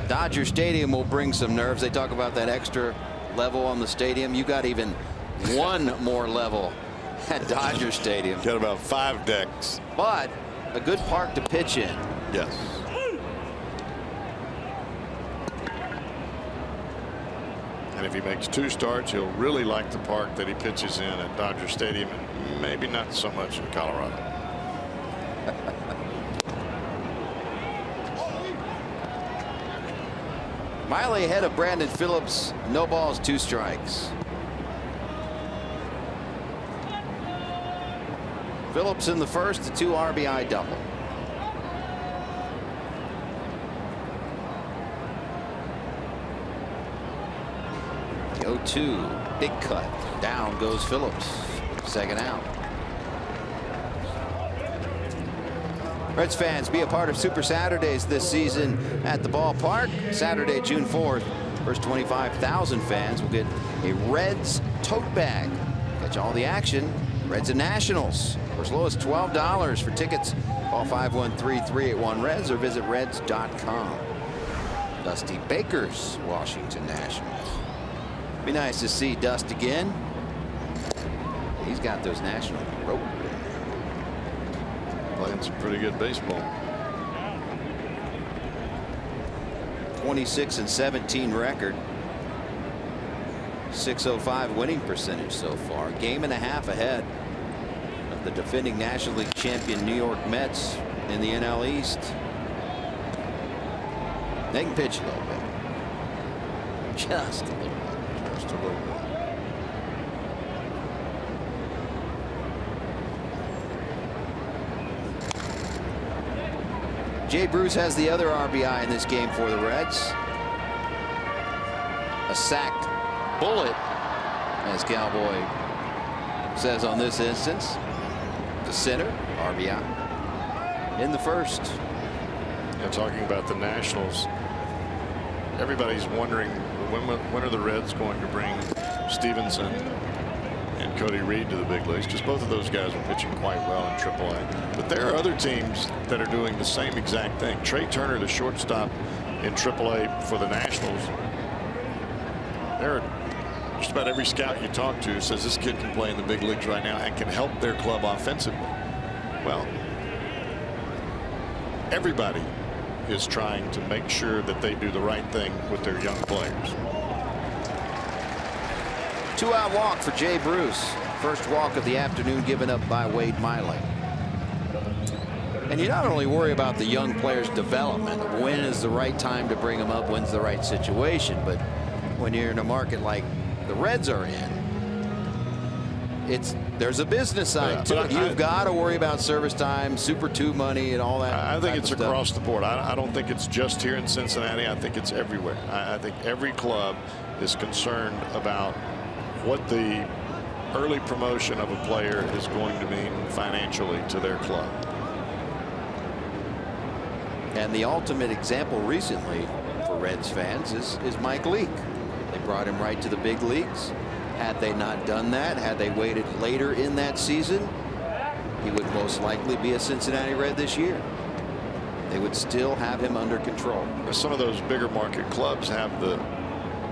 Speaker 6: Dodger Stadium will bring some nerves. They talk about that extra level on the stadium. You got even one more level at Dodger Stadium.
Speaker 4: Got about 5 decks.
Speaker 6: But a good park to pitch in.
Speaker 4: Yes. And if he makes 2 starts, he'll really like the park that he pitches in at Dodger Stadium, and maybe not so much in Colorado.
Speaker 6: Miley ahead of Brandon Phillips. No balls, 2 strikes. Phillips in the first, a 2 RBI double. The 0-2, big cut. Down goes Phillips. Second out. Reds fans, be a part of Super Saturdays this season at the ballpark. Saturday, June 4th. First 25,000 fans will get a Reds tote bag. Catch all the action. Reds and Nationals for as low as $12 for tickets. Call 513-381-REDS or visit reds.com. Dusty Baker's Washington Nationals. Be nice to see Dust again. He's got those Nationals roped in there.
Speaker 4: Playing some pretty good baseball.
Speaker 6: 26-17 record. .605 winning percentage so far. Game and a half ahead of the defending National League champion New York Mets in the NL East. They can pitch a little bit. Just a little bit.
Speaker 4: Just a little bit.
Speaker 6: Jay Bruce has the other RBI in this game for the Reds. A sacked bullet, as Cowboy says on this instance. The center, RBI in the first.
Speaker 4: Yeah, talking about the Nationals, everybody's wondering when are the Reds going to bring Stevenson and Cody Reed to the big leagues, because both of those guys are pitching quite well in AAA. But there are other teams that are doing the same exact thing. Trey Turner, the shortstop in AAA for the Nationals. There are just about every scout you talk to says this kid can play in the big leagues right now and can help their club offensively. Well, everybody is trying to make sure that they do the right thing with their young players.
Speaker 6: 2-out walk for Jay Bruce. First walk of the afternoon given up by Wade Miley. And you not only worry about the young players' development, when is the right time to bring them up, when's the right situation, but when you're in a market like the Reds are in, there's a business side to it. You've got to worry about service time, Super 2 money, and all that.
Speaker 4: I think it's across the board. I don't think it's just here in Cincinnati. I think it's everywhere. I think every club is concerned about what the early promotion of a player is going to mean financially to their club.
Speaker 6: And the ultimate example recently for Reds fans is Mike Leake. They brought him right to the big leagues. Had they not done that, had they waited later in that season, he would most likely be a Cincinnati Red this year. They would still have him under control.
Speaker 4: Some of those bigger market clubs have the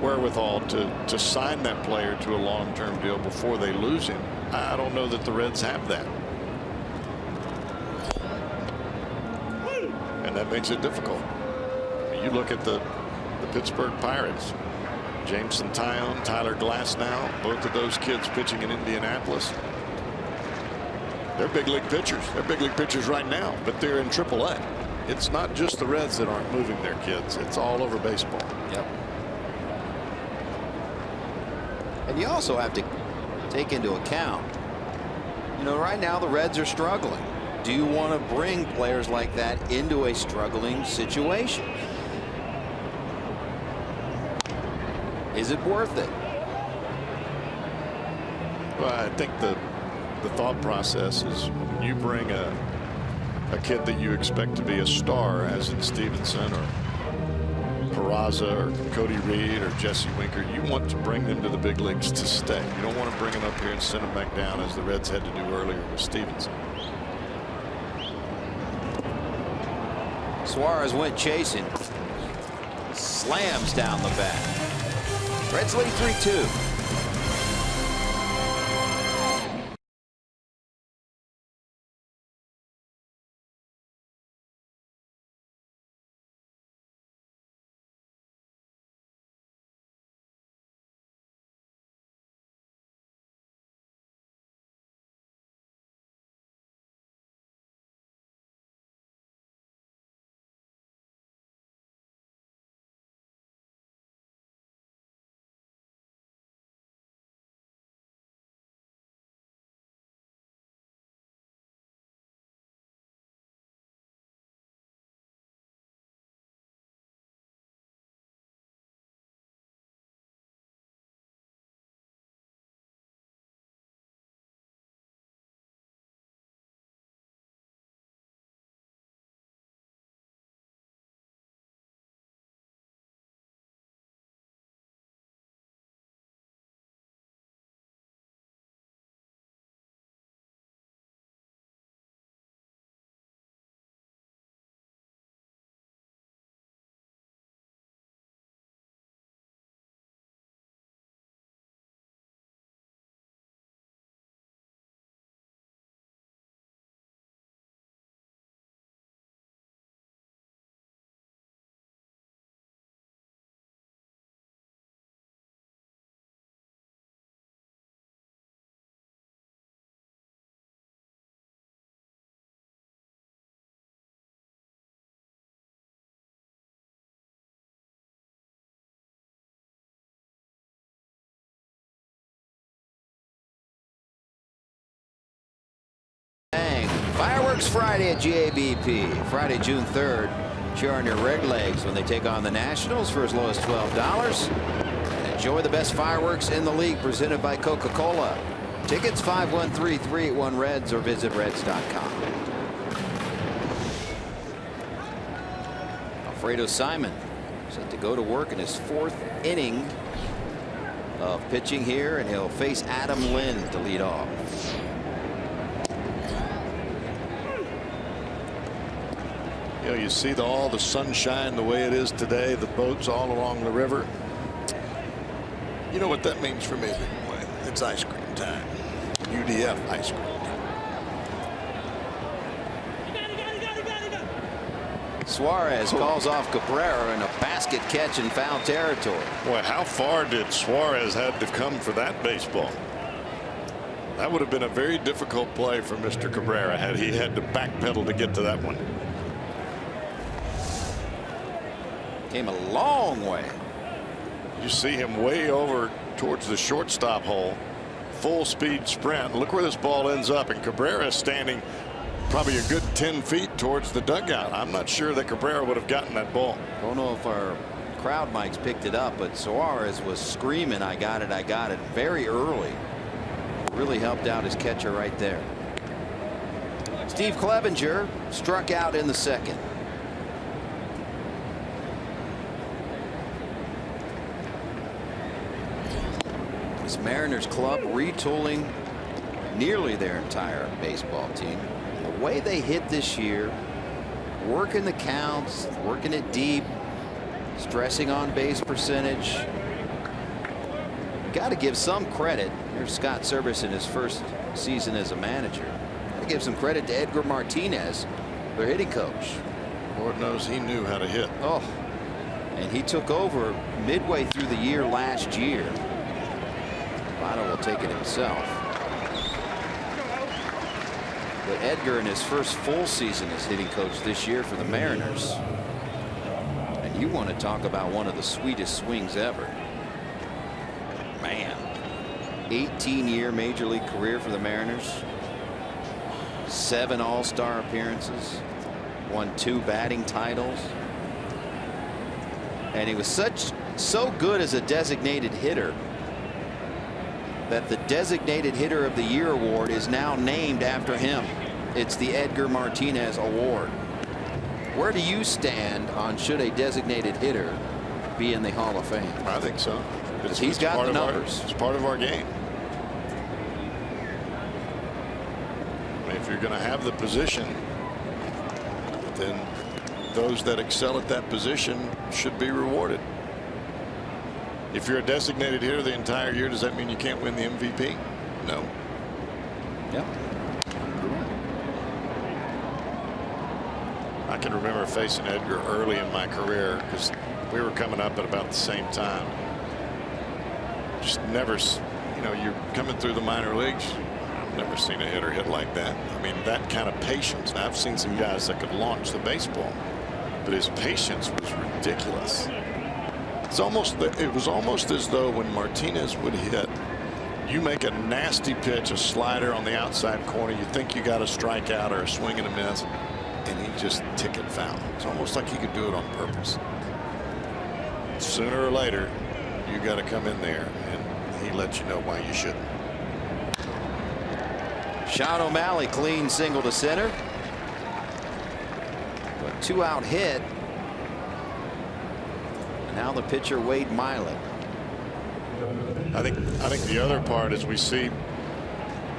Speaker 4: wherewithal to sign that player to a long-term deal before they lose him. I don't know that the Reds have that. And that makes it difficult. You look at the Pittsburgh Pirates. Jameson Taillon, Tyler Glasnow, both of those kids pitching in Indianapolis. They're big league pitchers. They're big league pitchers right now, but they're in AAA. It's not just the Reds that aren't moving their kids. It's all over baseball.
Speaker 6: Yep. And you also have to take into account, right now the Reds are struggling. Do you want to bring players like that into a struggling situation? Is it worth it?
Speaker 4: Well, I think the the thought process is when you bring a kid that you expect to be a star, as in Stevenson or Peraza or Cody Reed or Jesse Winker, you want to bring them to the big leagues to stay. You don't want to bring them up here and send them back down as the Reds had to do earlier with Stevenson.
Speaker 6: Suarez went chasing. Slams down the bat. Reds lead 3-2. Fireworks Friday at GABP. Friday, June 3rd. Cheer on your red legs when they take on the Nationals for as low as $12. And enjoy the best fireworks in the league presented by Coca-Cola. Tickets 513-381-REDS or visit reds.com. Alfredo Simon set to go to work in his 4th inning of pitching here, and he'll face Adam Lind to lead off.
Speaker 4: You know, you see all the sunshine the way it is today, the boats all along the river. You know what that means for me? It's ice cream time. UDF ice cream time.
Speaker 6: Suarez calls off Cabrera in a basket catch in foul territory.
Speaker 4: Boy, how far did Suarez have to come for that baseball? That would have been a very difficult play for Mr. Cabrera had he had to backpedal to get to that one.
Speaker 6: Came a long way.
Speaker 4: You see him way over towards the shortstop hole. Full speed sprint. Look where this ball ends up, and Cabrera is standing probably a good 10 feet towards the dugout. I'm not sure that Cabrera would have gotten that ball.
Speaker 6: Don't know if our crowd mics picked it up, but Suarez was screaming, I got it very early. Really helped out his catcher right there. Steve Clevenger struck out in the 2nd. This Mariners club retooling nearly their entire baseball team. The way they hit this year, working the counts, working it deep, stressing on base percentage. Got to give some credit. Here's Scott Service in his 1st season as a manager. Got to give some credit to Edgar Martinez, their hitting coach.
Speaker 4: Lord knows he knew how to hit.
Speaker 6: Oh, and he took over midway through the year last year. Votto will take it himself. But Edgar in his 1st full season as hitting coach this year for the Mariners. And you want to talk about one of the sweetest swings ever. Man, 18-year major league career for the Mariners. 7 all-star appearances. Won 2 batting titles. And he was so good as a designated hitter that the Designated Hitter of the Year award is now named after him. It's the Edgar Martinez Award. Where do you stand on should a designated hitter be in the Hall of Fame?
Speaker 4: I think so.
Speaker 6: He's got the numbers.
Speaker 4: It's part of our game. I mean, if you're going to have the position, then those that excel at that position should be rewarded. If you're a designated hitter the entire year, does that mean you can't win the MVP? No.
Speaker 6: Yep.
Speaker 4: I can remember facing Edgar early in my career because we were coming up at about the same time. Just never, you know, you're coming through the minor leagues. I've never seen a hitter hit like that. I mean, that kind of patience. Now, I've seen some guys that could launch the baseball, but his patience was ridiculous. It was almost as though when Martinez would hit, you make a nasty pitch, a slider on the outside corner, you think you got a strikeout or a swing and a miss, and he just ticket foul. It's almost like he could do it on purpose. Sooner or later, you got to come in there, and he lets you know why you shouldn't.
Speaker 6: Sean O'Malley, clean single to center. A 2-out hit. Now the pitcher Wade Miley.
Speaker 4: I think the other part is we see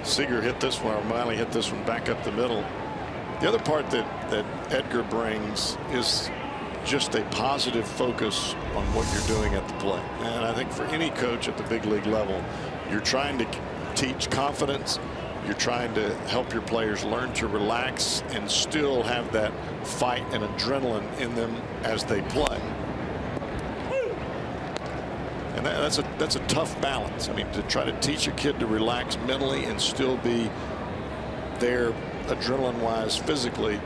Speaker 4: Seager hit this one, or Miley hit this one back up the middle. The other part that Edgar brings is just a positive focus on what you're doing at the plate. And I think for any coach at the big league level, you're trying to teach confidence. You're trying to help your players learn to relax and still have that fight and adrenaline in them as they play. And that's a tough balance. I mean, to try to teach a kid to relax mentally and still be there adrenaline-wise physically,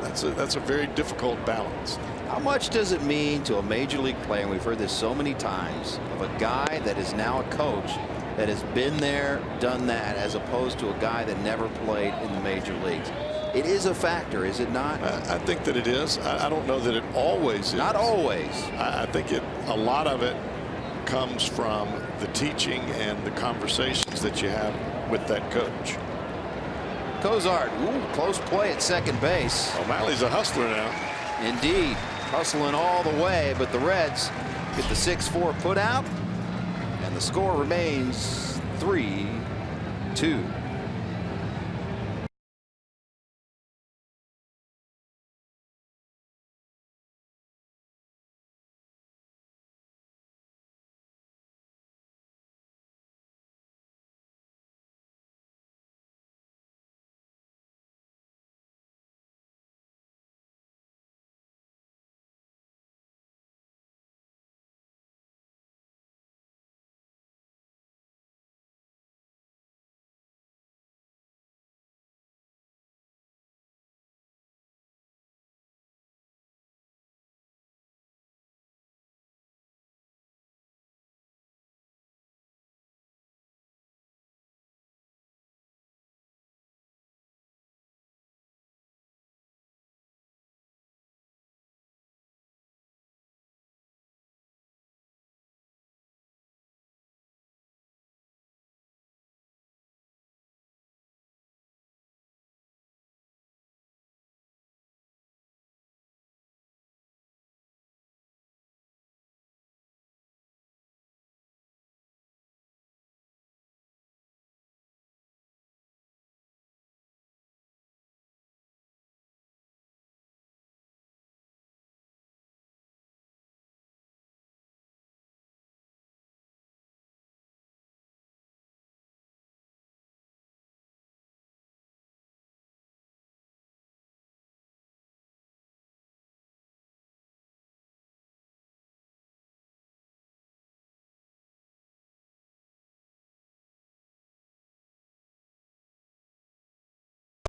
Speaker 4: that's a very difficult balance.
Speaker 6: How much does it mean to a major league player, and we've heard this so many times, of a guy that is now a coach that has been there, done that, as opposed to a guy that never played in the major leagues? It is a factor, is it not?
Speaker 4: I think that it is. I don't know that it always is.
Speaker 6: Not always.
Speaker 4: I think a lot of it comes from the teaching and the conversations that you have with that coach.
Speaker 6: Cozart, close play at second base.
Speaker 4: O'Malley's a hustler now.
Speaker 6: Indeed, hustling all the way, but the Reds get the 6-4 put out, and the score remains 3-2.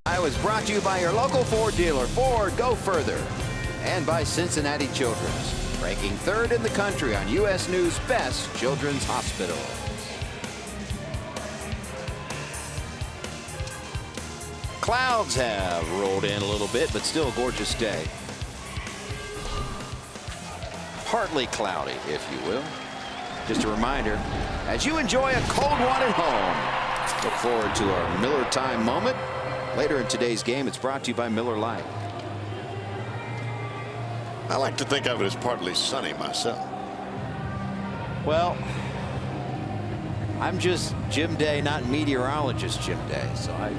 Speaker 6: I was brought to you by your local Ford dealer, Ford Go Further, and by Cincinnati Children's, ranking 3rd in the country on U.S. News Best Children's Hospital. Clouds have rolled in a little bit, but still a gorgeous day. Partly cloudy, if you will. Just a reminder, as you enjoy a cold one at home, look forward to our Miller Time moment. Later in today's game, it's brought to you by Miller Lite.
Speaker 4: I like to think of it as partly sunny myself.
Speaker 6: Well, I'm just Jim Day, not meteorologist Jim Day, so I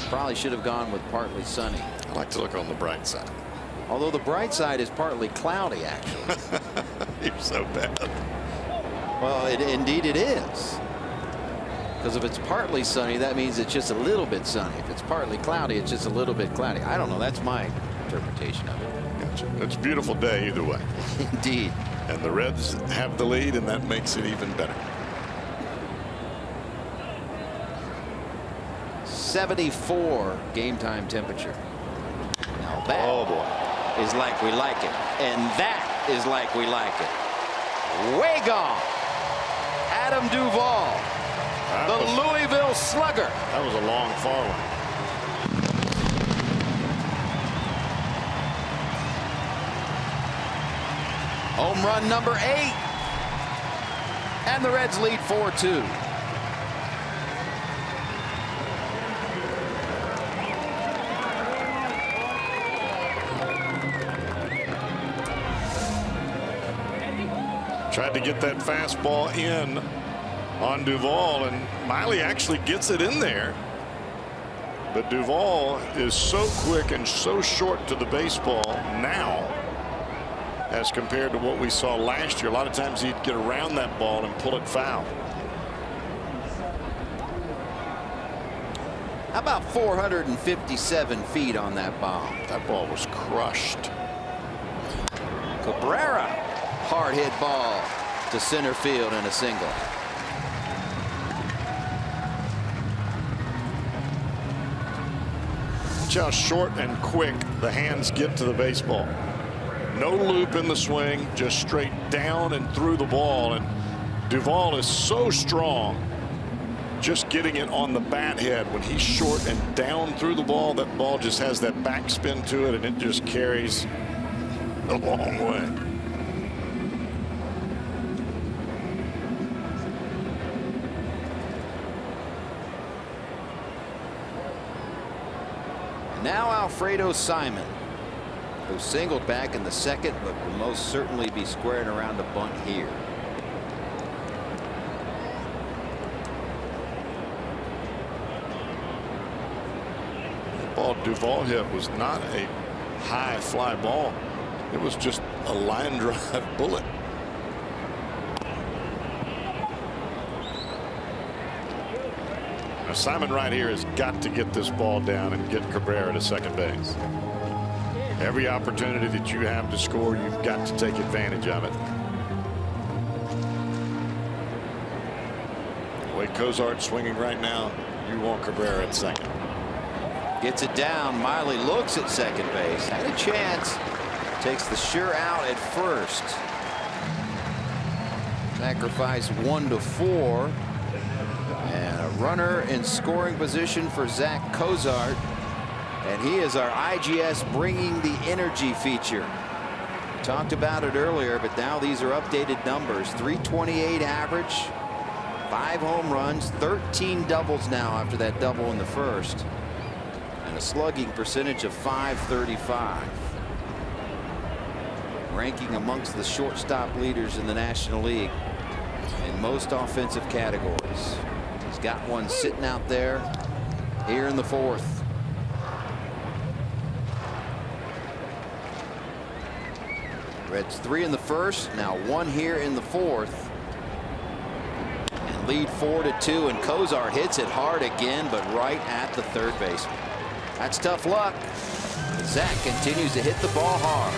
Speaker 6: probably should have gone with partly sunny.
Speaker 4: I like to look on the bright side.
Speaker 6: Although the bright side is partly cloudy, actually.
Speaker 4: You're so bad.
Speaker 6: Well, indeed it is. Because if it's partly sunny, that means it's just a little bit sunny. If it's partly cloudy, it's just a little bit cloudy. I don't know. That's my interpretation of it.
Speaker 4: Gotcha. It's a beautiful day either way.
Speaker 6: Indeed.
Speaker 4: And the Reds have the lead, and that makes it even better.
Speaker 6: 74 game time temperature. Now that
Speaker 4: Oh, boy.
Speaker 6: is like we like it. And that is like we like it. Way gone. Adam Duvall, the Louisville Slugger.
Speaker 4: That was a long far one.
Speaker 6: Home run number 8. And the Reds lead 4-2.
Speaker 4: Tried to get that fastball in on Duvall, and Miley actually gets it in there. But Duvall is so quick and so short to the baseball now as compared to what we saw last year. A lot of times he'd get around that ball and pull it foul.
Speaker 6: How about 457 feet on that bomb?
Speaker 4: That ball was crushed.
Speaker 6: Cabrera, hard hit ball to center field and a single.
Speaker 4: Watch how short and quick the hands get to the baseball. No loop in the swing, just straight down and through the ball. And Duvall is so strong, just getting it on the bat head. When he's short and down through the ball, that ball just has that backspin to it, and it just carries a long way.
Speaker 6: Now Alfredo Simon, who singled back in the second, but will most certainly be squaring around a bunt here.
Speaker 4: The ball Duvall hit was not a high fly ball. It was just a line drive bullet. Now Simon right here has got to get this ball down and get Cabrera to second base. Every opportunity that you have to score, you've got to take advantage of it. The way Cozart's swinging right now, you want Cabrera at second.
Speaker 6: Gets it down. Miley looks at second base. Had a chance. Takes the sure out at first. Sacrifice 1-4. And a runner in scoring position for Zach Cozart. And he is our IGS bringing the energy feature. Talked about it earlier, but now these are updated numbers. 328 average, 5 home runs, 13 doubles now after that double in the first, and a slugging percentage of .535. Ranking amongst the shortstop leaders in the National League in most offensive categories. He's got one sitting out there here in the fourth. Reds 3 in the first, now 1 here in the fourth. And lead 4-2, and Cozart hits it hard again, but right at the third baseman. That's tough luck. Zach continues to hit the ball hard.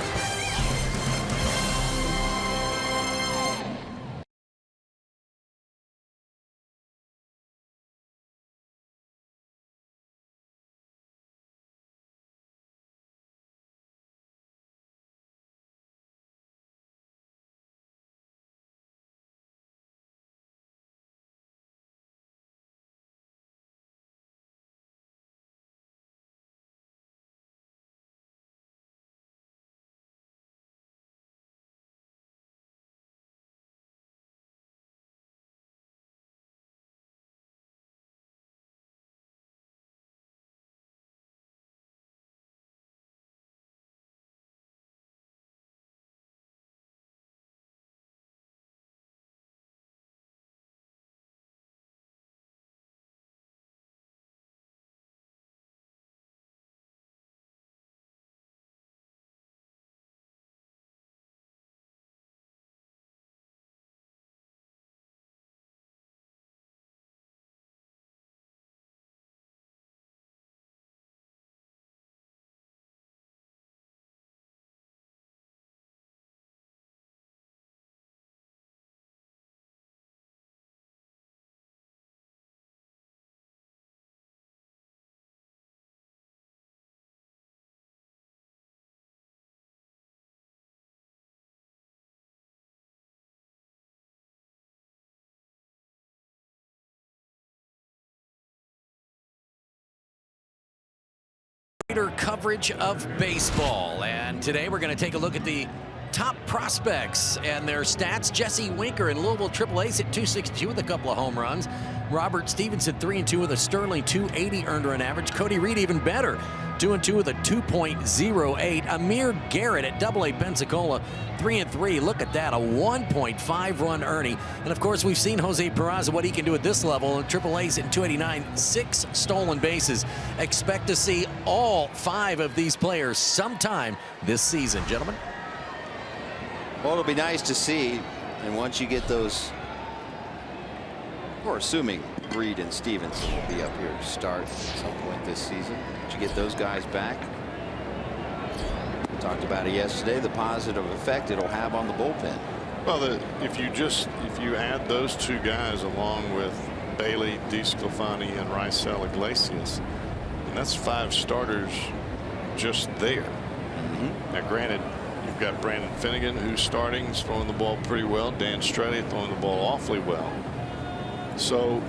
Speaker 1: Raider coverage of baseball. And today we're going to take a look at the top prospects and their stats. Jesse Winker in Louisville AAA at .262 with a couple of home runs. Robert Stevenson 3-2 with a sterling .280 earned run average. Cody Reed even better, 2-2 with a 2.08. Amir Garrett at AA Pensacola 3-3. Look at that, a 1.5 run earning. And of course we've seen Jose Peraza, what he can do at this level. AAA's at .289, 6 stolen bases. Expect to see all 5 of these players sometime this season, gentlemen.
Speaker 6: Well, it'll be nice to see, and once you get those, we're assuming Reed and Stevenson will be up here to start at some point this season. Once you get those guys back, we talked about it yesterday, the positive effect it'll have on the bullpen.
Speaker 4: Well, if you add those 2 guys along with Bailey, DeSclafani, and Raisel Iglesias, and that's 5 starters just there. Now, granted, you've got Brandon Finnegan, who's starting, he's throwing the ball pretty well. Dan Strelly throwing the ball awfully well. So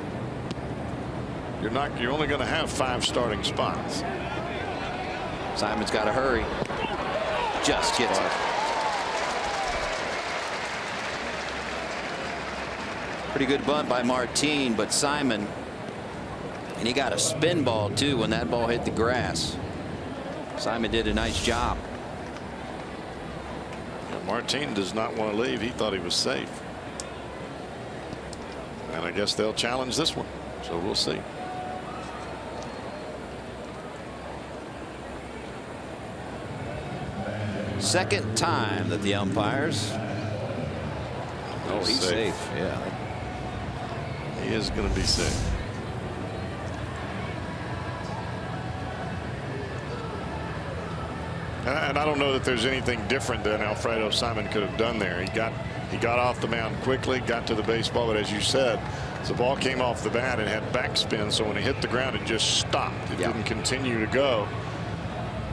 Speaker 4: you're only going to have 5 starting spots.
Speaker 6: Simon's got to hurry. Just gets it. Pretty good bunt by Martin, but Simon, and he got a spin ball too when that ball hit the grass. Simon did a nice job.
Speaker 4: Martin does not want to leave. He thought he was safe. And I guess they'll challenge this one. So we'll see.
Speaker 6: Second time that the umpires. Oh, he's safe. Yeah.
Speaker 4: He is going to be safe. And I don't know that there's anything different than Alfredo Simon could have done there. He got off the mound quickly, got to the baseball, but as you said, the ball came off the bat and had backspin, so when it hit the ground it just stopped. It didn't continue to go.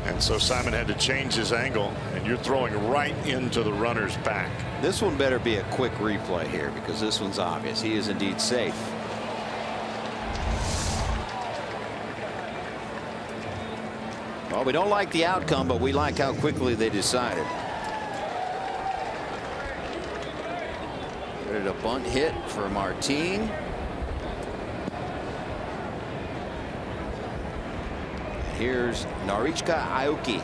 Speaker 4: And so Simon had to change his angle, and you're throwing right into the runner's back.
Speaker 6: This one better be a quick replay here, because this one's obvious. He is indeed safe. Well, we don't like the outcome, but we like how quickly they decided. Ready to bunt hit for Martin. Here's Narichka Aoki.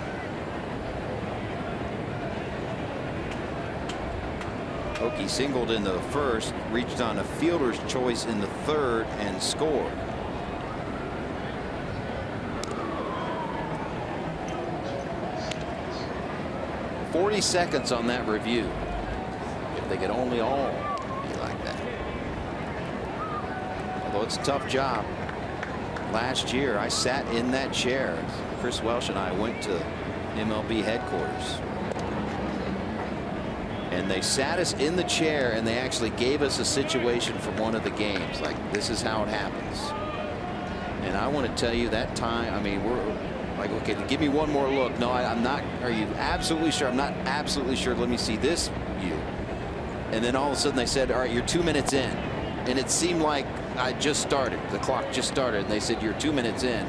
Speaker 6: Aoki singled in the first, reached on a fielder's choice in the third, and scored. "40 seconds on that review. If they could only all be like that. Although it's a tough job. Last year I sat in that chair. Chris Welsh and I went to MLB headquarters. And they sat us in the chair and they actually gave us a situation from one of the games. Like, this is how it happens. And I want to tell you that time, I mean, we're like, okay, give me one more look. No, I'm not. Are you absolutely sure? I'm not absolutely sure. Let me see this view. And then all of a sudden they said, all right, you're 2 minutes in. And it seemed like I just started. The clock just started. And they said, you're 2 minutes in.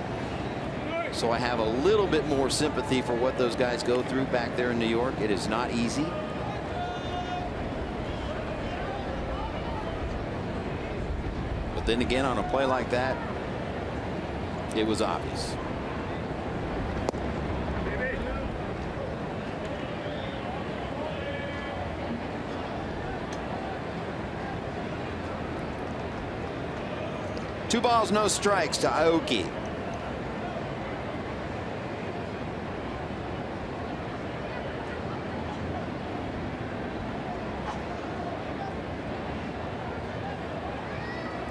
Speaker 6: So I have a little bit more sympathy for what those guys go through back there in New York. It is not easy. But then again, on a play like that, it was obvious. Two balls, no strikes to Aoki.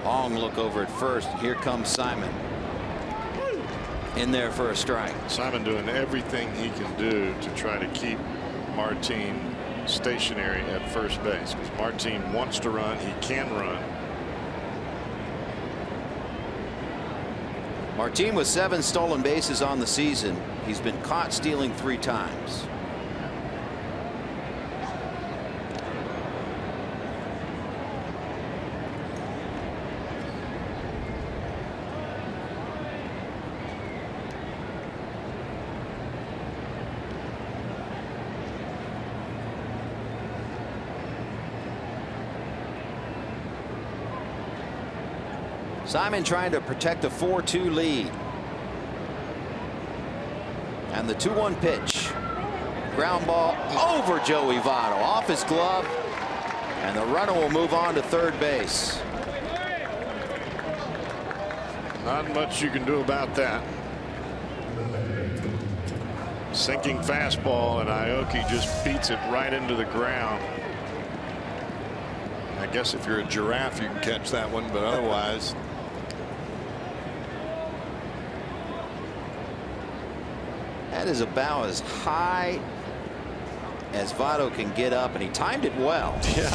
Speaker 6: Long look over at first. Here comes Simon. In there for a strike.
Speaker 4: Simon doing everything he can do to try to keep Martin stationary at first base, because Martin wants to run. He can run.
Speaker 6: Martin with 7 stolen bases on the season. He's been caught stealing 3 times. Simon trying to protect a 4-2 lead. And the 2-1 pitch. Ground ball over Joey Votto, off his glove, and the runner will move on to third base.
Speaker 4: Not much you can do about that. Sinking fastball, and Aoki just beats it right into the ground. I guess if you're a giraffe, you can catch that one, but otherwise.
Speaker 6: That is about as high as Votto can get up, and he timed it well.
Speaker 4: Yeah.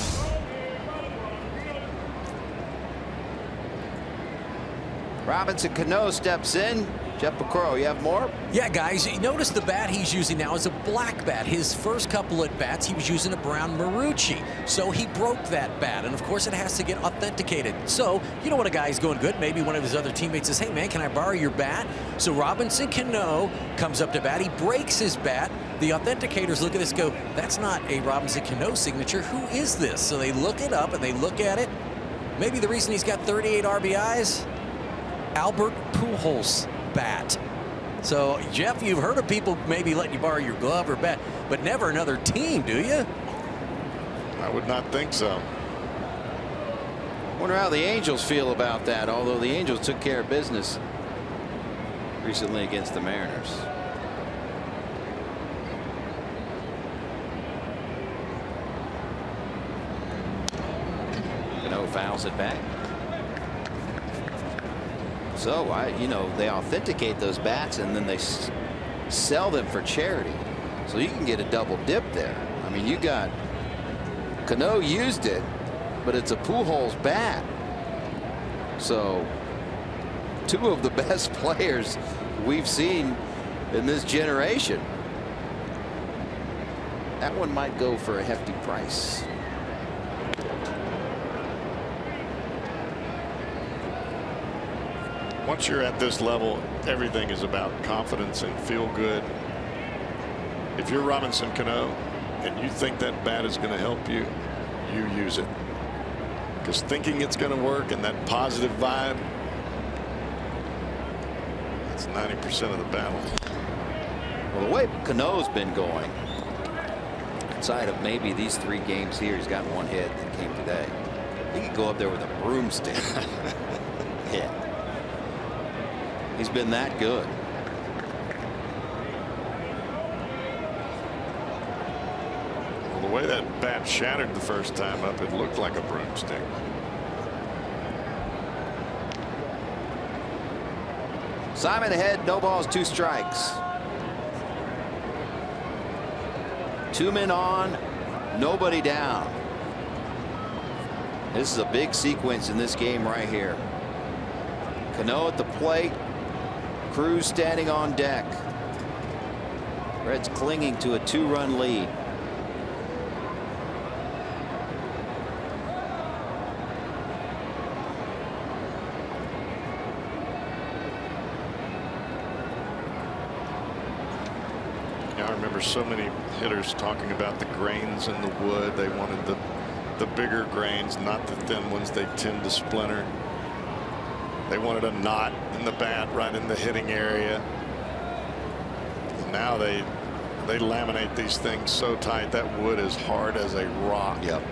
Speaker 6: Robinson Cano steps in. Jeff Piecoro, you have more?
Speaker 1: Yeah, guys, notice the bat he's using now is a black bat. His first couple at bats, he was using a brown Marucci. So he broke that bat, and of course it has to get authenticated. So, you know, when a guy's going good, maybe one of his other teammates says, hey, man, can I borrow your bat? So Robinson Cano comes up to bat. He breaks his bat. The authenticators look at this and go, that's not a Robinson Cano signature. Who is this? So they look it up, and they look at it. Maybe the reason he's got 38 RBIs, Albert Pujols bat. So, Jeff, you've heard of people maybe letting you borrow your glove or bat, but never another team, do you?
Speaker 4: I would not think so.
Speaker 6: Wonder how the Angels feel about that, although the Angels took care of business recently against the Mariners. Cano fouls it back. So, you know, they authenticate those bats and then they sell them for charity. So you can get a double dip there. I mean, you got Cano used it, but it's a Pujols bat. So two of the best players we've seen in this generation. That one might go for a hefty price.
Speaker 4: Once you're at this level, everything is about confidence and feel good. If you're Robinson Cano and you think that bat is going to help you, you use it. Because thinking it's going to work and that positive vibe, that's 90% of the battle.
Speaker 6: Well, the way Cano's been going, outside of maybe these 3 games here, he's gotten 1 hit that came today. He could go up there with a broomstick. Yeah. He's been that good.
Speaker 4: Well, the way that bat shattered the first time up, it looked like a broomstick.
Speaker 6: Simon ahead, no balls, 2 strikes. 2 men on, nobody down. This is a big sequence in this game right here. Cano at the plate. Cruz standing on deck. Reds clinging to a 2-run lead.
Speaker 4: Yeah, I remember so many hitters talking about the grains in the wood. They wanted the bigger grains, not the thin ones. They tend to splinter. They wanted a knot in the bat right in the hitting area. And now they laminate these things so tight that wood is hard as a rock.
Speaker 6: Yep.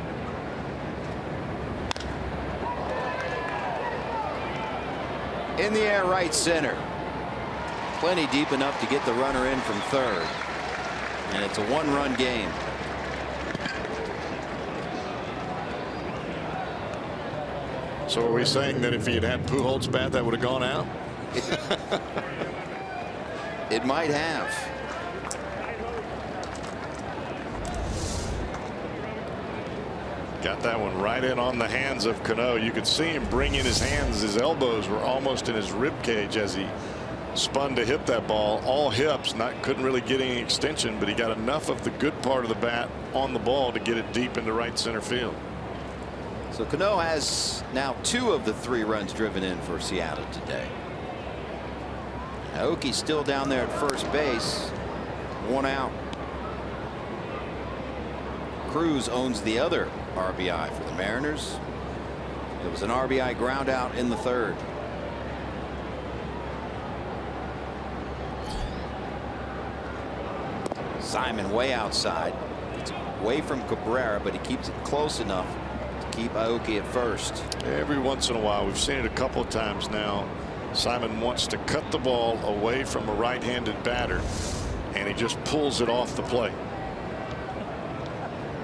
Speaker 6: In the air, right center. Plenty deep enough to get the runner in from third. And it's a 1-run game.
Speaker 4: So are we saying that if he had had Pujols' bat, that would have gone out?
Speaker 6: It might have.
Speaker 4: Got that one right in on the hands of Cano. You could see him bring in his hands. His elbows were almost in his rib cage as he spun to hit that ball. All hips, couldn't really get any extension, but he got enough of the good part of the bat on the ball to get it deep into right center field.
Speaker 6: So Cano has now 2 of the 3 runs driven in for Seattle today. Aoki's still down there at first base. 1 out. Cruz owns the other RBI for the Mariners. It was an RBI ground out in the 3rd. Simon way outside. It's away from Cabrera, but he keeps it close enough to keep Aoki at first.
Speaker 4: Every once in a while, we've seen it a couple of times now. Simon wants to cut the ball away from a right-handed batter, and he just pulls it off the plate.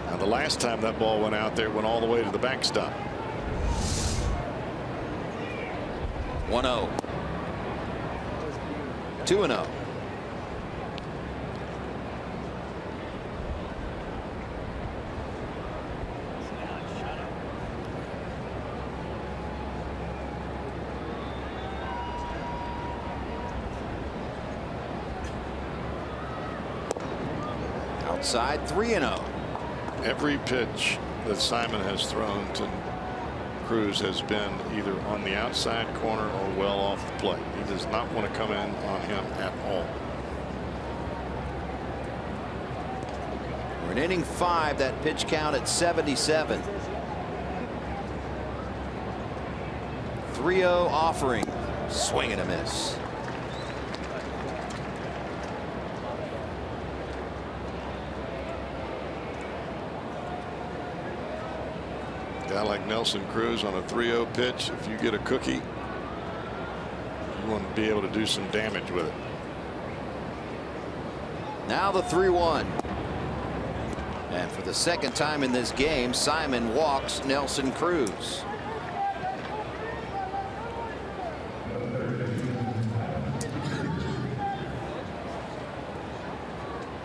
Speaker 4: Now, the last time that ball went out there, it went all the way to the backstop.
Speaker 6: 1-0. 2-0. Outside, 3-0.
Speaker 4: Every pitch that Simon has thrown to Cruz has been either on the outside corner or well off the plate. He does not want to come in on him at all.
Speaker 6: We're in inning 5. That pitch count at 77. 3-0 offering. Swing and a miss.
Speaker 4: A guy like Nelson Cruz on a 3-0 pitch, if you get a cookie, you want to be able to do some damage with it.
Speaker 6: Now the 3-1. And for the second time in this game, Simon walks Nelson Cruz.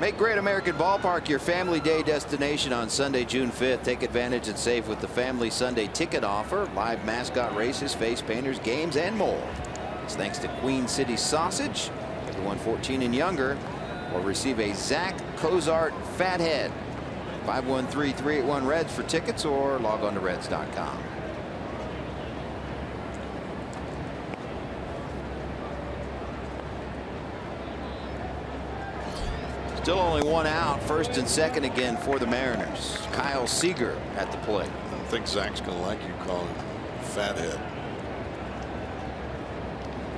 Speaker 6: Make Great American Ballpark your family day destination on Sunday, June 5th. Take advantage and save with the Family Sunday ticket offer. Live mascot races, face painters, games, and more. It's thanks to Queen City Sausage. Everyone 14 and younger will receive a Zach Cozart Fathead. 513-381-REDS for tickets or log on to Reds.com. Still only one out. First and second again for the Mariners. Kyle Seager at the plate.
Speaker 4: I don't think Zach's going to like you calling him fathead.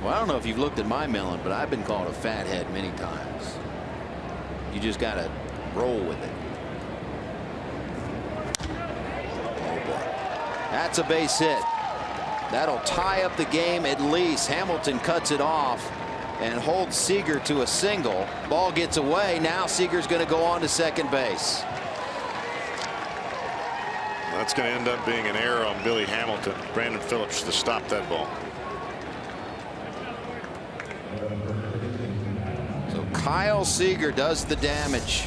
Speaker 6: Well, I don't know if you've looked at my melon, but I've been called a fathead many times. You just got to roll with it. Oh boy. That's a base hit. That'll tie up the game at least. Hamilton cuts it off and holds Seager to a single. Ball gets away. Now Seager's going to go on to second base.
Speaker 4: That's going to end up being an error on Billy Hamilton. Brandon Phillips to stop that ball.
Speaker 6: So Kyle Seager does the damage.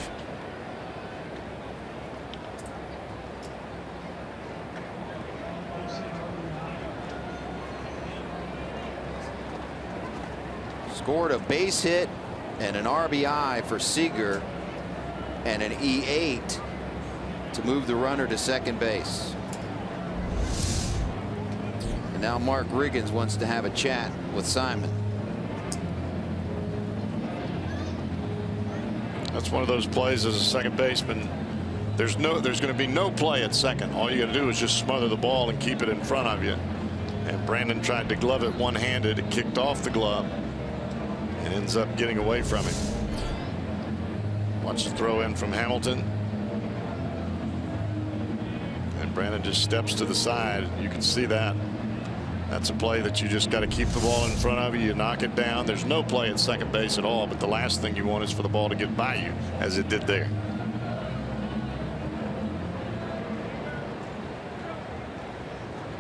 Speaker 6: Scored a base hit and an RBI for Seager and an E8 to move the runner to second base. And now Mark Riggins wants to have a chat with Simon.
Speaker 4: That's one of those plays as a second baseman. There's going to be no play at second. All you got to do is just smother the ball and keep it in front of you. And Brandon tried to glove it one-handed. It kicked off the glove and ends up getting away from him. Watch the throw in from Hamilton. And Brandon just steps to the side. You can see that. That's a play that you just got to keep the ball in front of you. You knock it down. There's no play at second base at all. But the last thing you want is for the ball to get by you, as it did there.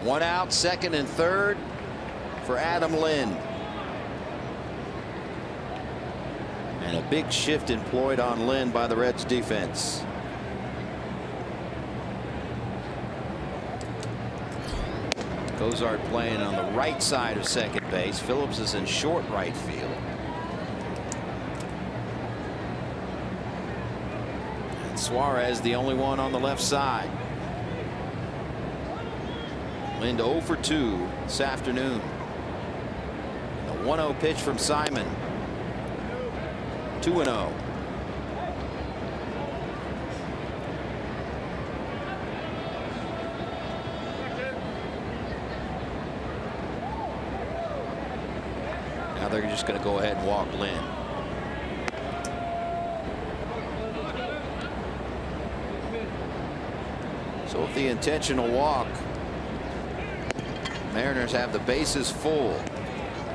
Speaker 6: One out, second and third for Adam Lind. And a big shift employed on Lind by the Reds defense. Cozart playing on the right side of second base. Phillips is in short right field. And Suarez the only one on the left side. Lind 0 for 2 this afternoon. A 1-0 pitch from Simon. 2-0. Now they're just going to go ahead and walk Lind. So with the intentional walk, Mariners have the bases full.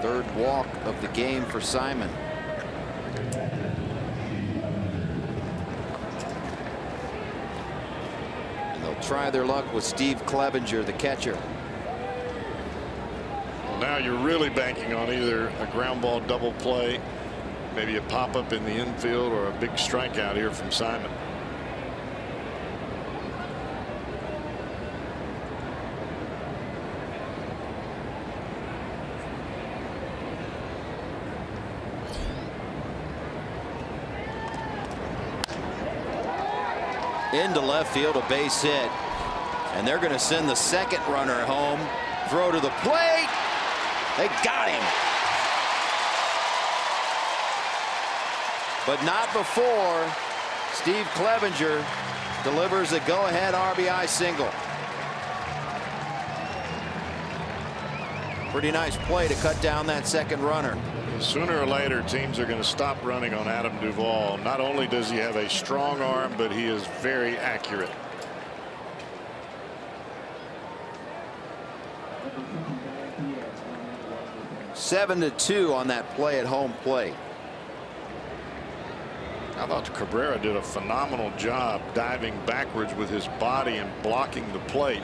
Speaker 6: Third walk of the game for Simon. And they'll try their luck with Steve Clevenger, the catcher.
Speaker 4: Well, now you're really banking on either a ground ball double play, maybe a pop-up in the infield, or a big strikeout here from Simon.
Speaker 6: Into left field, a base hit, and they're going to send the second runner home. Throw to the plate. They got him, but not before Steve Clevenger delivers a go-ahead RBI single. Pretty nice play to cut down that second runner.
Speaker 4: Sooner or later, teams are going to stop running on Adam Duvall. Not only does he have a strong arm, but he is very accurate.
Speaker 6: Seven to 2 on that play at home plate.
Speaker 4: I thought Cabrera did a phenomenal job diving backwards with his body and blocking the plate,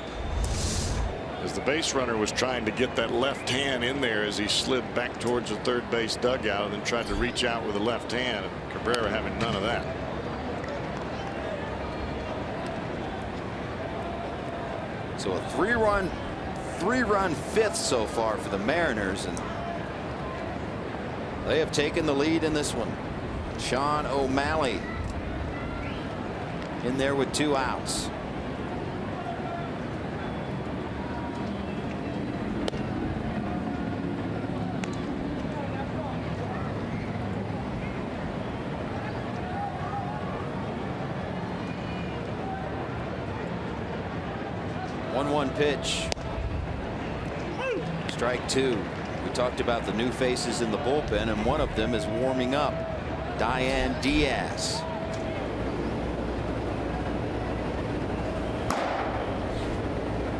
Speaker 4: as the base runner was trying to get that left hand in there as he slid back towards the third base dugout and then tried to reach out with the left hand, and Cabrera having none of that.
Speaker 6: So a three-run fifth so far for the Mariners, and they have taken the lead in this one. Sean O'Malley in there with 2 outs. One pitch. Strike 2. We talked about the new faces in the bullpen, and one of them is warming up. Diane Diaz.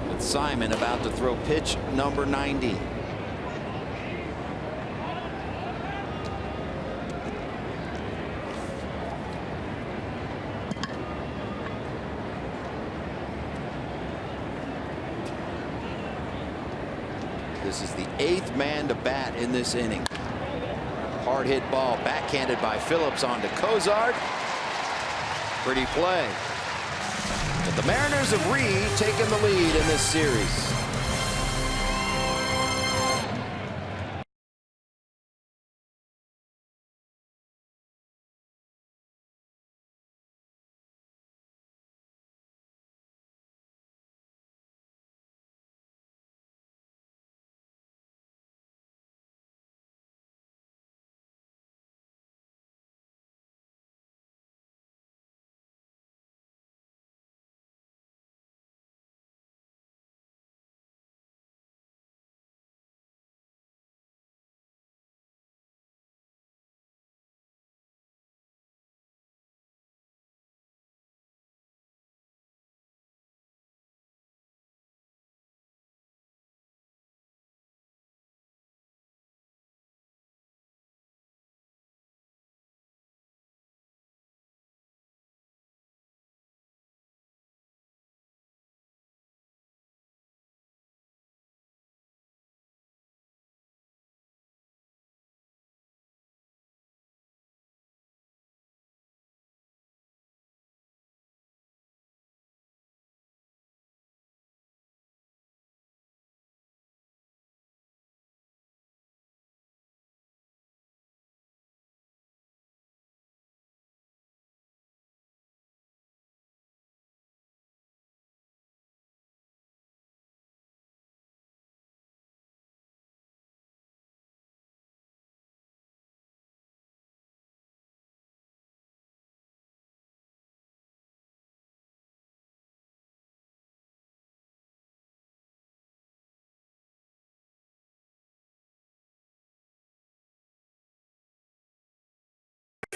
Speaker 6: With Simon about to throw pitch number 90. This is the 8th man to bat in this inning. Hard hit ball backhanded by Phillips onto Cozart. Pretty play. But the Mariners have retaken the lead in this series.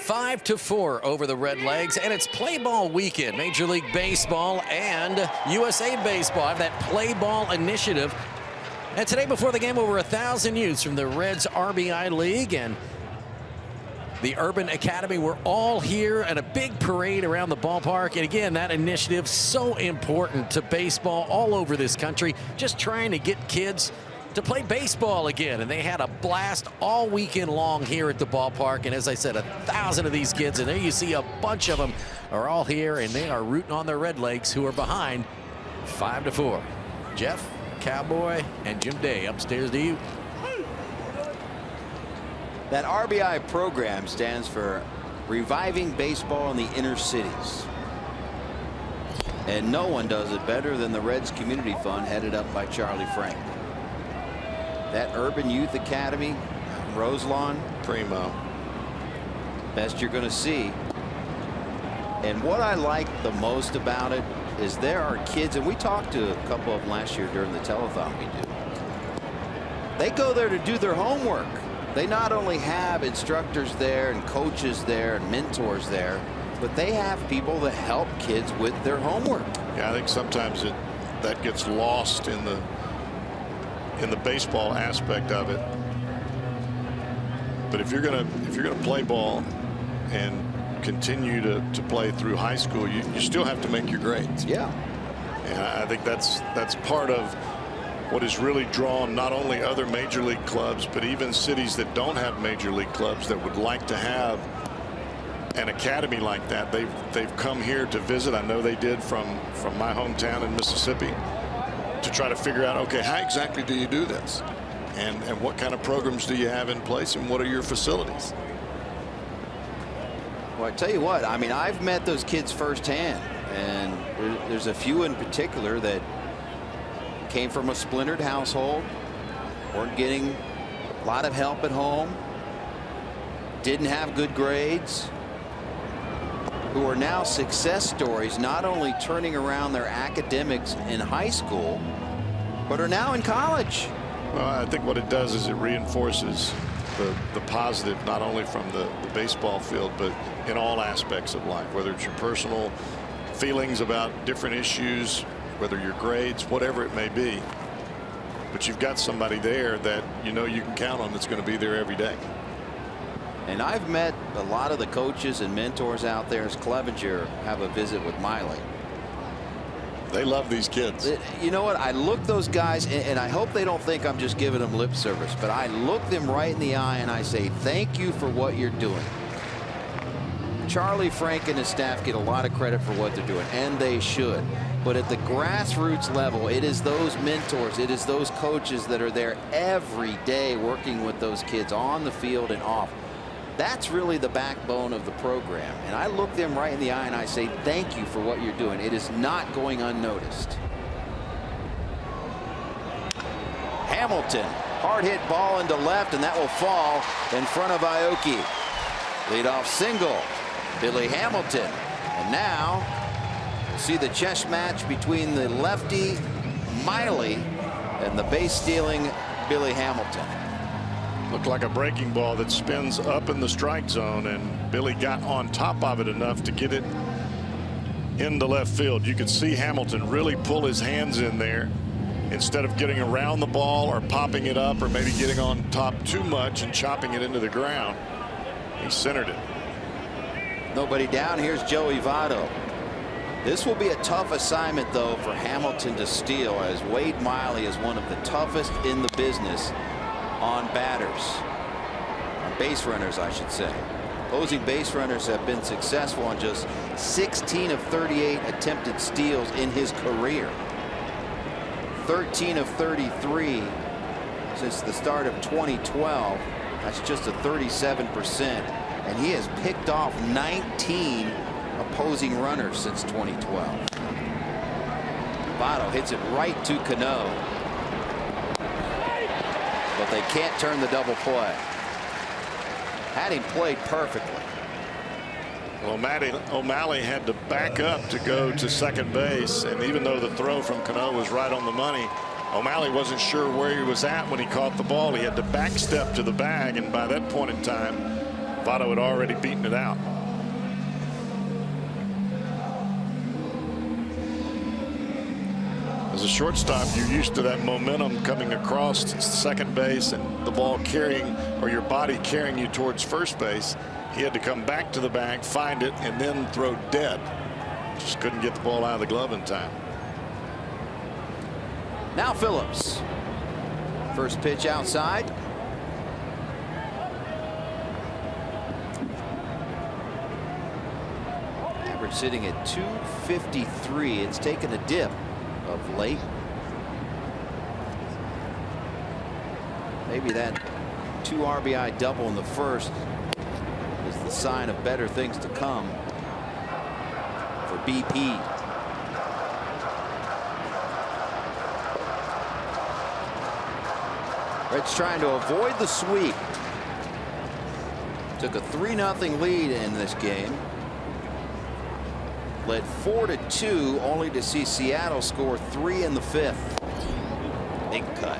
Speaker 1: 5-4 over the Redlegs, and it's play ball weekend. Major League Baseball and USA Baseball have that play ball initiative. And today before the game, over 1,000 youths from the Reds RBI League and the Urban Academy were all here at a big parade around the ballpark. And again, that initiative so important to baseball all over this country, just trying to get kids to play baseball again. And they had a blast all weekend long here at the ballpark. And as I said, 1,000 of these kids, and there you see a bunch of them are all here, and they are rooting on their Redlegs, who are behind 5-4. Jeff, Cowboy, and Jim Day upstairs to you.
Speaker 6: That RBI program stands for Reviving Baseball in the Inner Cities. And no one does it better than the Reds Community Fund, headed up by Charlie Frank. That Urban Youth Academy, Roselawn,
Speaker 4: Primo.
Speaker 6: best you're going to see. And what I like the most about it is there are kids, and we talked to a couple of them last year during the telethon we do. They go there to do their homework. They not only have instructors there and coaches there and mentors there, but they have people that help kids with their homework.
Speaker 4: Yeah, I think sometimes that gets lost in the baseball aspect of it. But if you're gonna play ball and continue to play through high school, you still have to make your grades.
Speaker 6: Yeah.
Speaker 4: And I think that's part of what has really drawn not only other major league clubs, but even cities that don't have major league clubs that would like to have an academy like that. They've come here to visit. I know they did from my hometown in Mississippi, to try to figure out, okay, how exactly do you do this, and what kind of programs do you have in place, and what are your facilities?
Speaker 6: Well, I tell you what, I mean, I've met those kids firsthand, and there's a few in particular that came from a splintered household, weren't getting a lot of help at home, didn't have good grades, who are now success stories, not only turning around their academics in high school, but are now in college.
Speaker 4: Well, I think what it does is it reinforces the positive, not only from the baseball field, but in all aspects of life, whether it's your personal feelings about different issues, whether your grades, whatever it may be. But you've got somebody there that you know you can count on that's going to be there every day.
Speaker 6: And I've met a lot of the coaches and mentors out there as Clevenger have a visit with Miley.
Speaker 4: They love these kids.
Speaker 6: You know what? I look those guys, and I hope they don't think I'm just giving them lip service, but I look them right in the eye and I say, thank you for what you're doing. Charlie Frank and his staff get a lot of credit for what they're doing, and they should. But at the grassroots level, it is those mentors, it is those coaches that are there every day working with those kids on the field and off. That's really the backbone of the program. And I look them right in the eye and I say, thank you for what you're doing. It is not going unnoticed. Hamilton, hard hit ball into left, and that will fall in front of Aoki. Leadoff single, Billy Hamilton. And now we'll see the chess match between the lefty Miley and the base stealing Billy Hamilton.
Speaker 4: Looked like a breaking ball that spins up in the strike zone, and Billy got on top of it enough to get it into left field. You could see Hamilton really pull his hands in there instead of getting around the ball or popping it up or maybe getting on top too much and chopping it into the ground. He centered it.
Speaker 6: Nobody down. Here's Joey Votto. This will be a tough assignment, though, for Hamilton to steal, as Wade Miley is one of the toughest in the business on batters, on base runners, I should say. Opposing base runners have been successful on just 16 of 38 attempted steals in his career. 13 of 33 since the start of 2012. That's just a 37%. And he has picked off 19 opposing runners since 2012. Votto hits it right to Cano. But they can't turn the double play. Had him played perfectly.
Speaker 4: Well, O'Malley had to back up to go to second base, and even though the throw from Cano was right on the money, O'Malley wasn't sure where he was at when he caught the ball. He had to back step to the bag, and by that point in time, Votto had already beaten it out. As a shortstop, you're used to that momentum coming across second base and the ball carrying, or your body carrying you towards first base. He had to come back to the bag, find it, and then throw dead. Just couldn't get the ball out of the glove in time.
Speaker 6: Now Phillips. First pitch outside. Average sitting at 253. It's taken a dip of late. Maybe that 2 RBI double in the first is the sign of better things to come for BP. Reds trying to avoid the sweep. Took a 3-0 lead in this game. Led 4-2, only to see Seattle score 3 in the 5th. Big cut.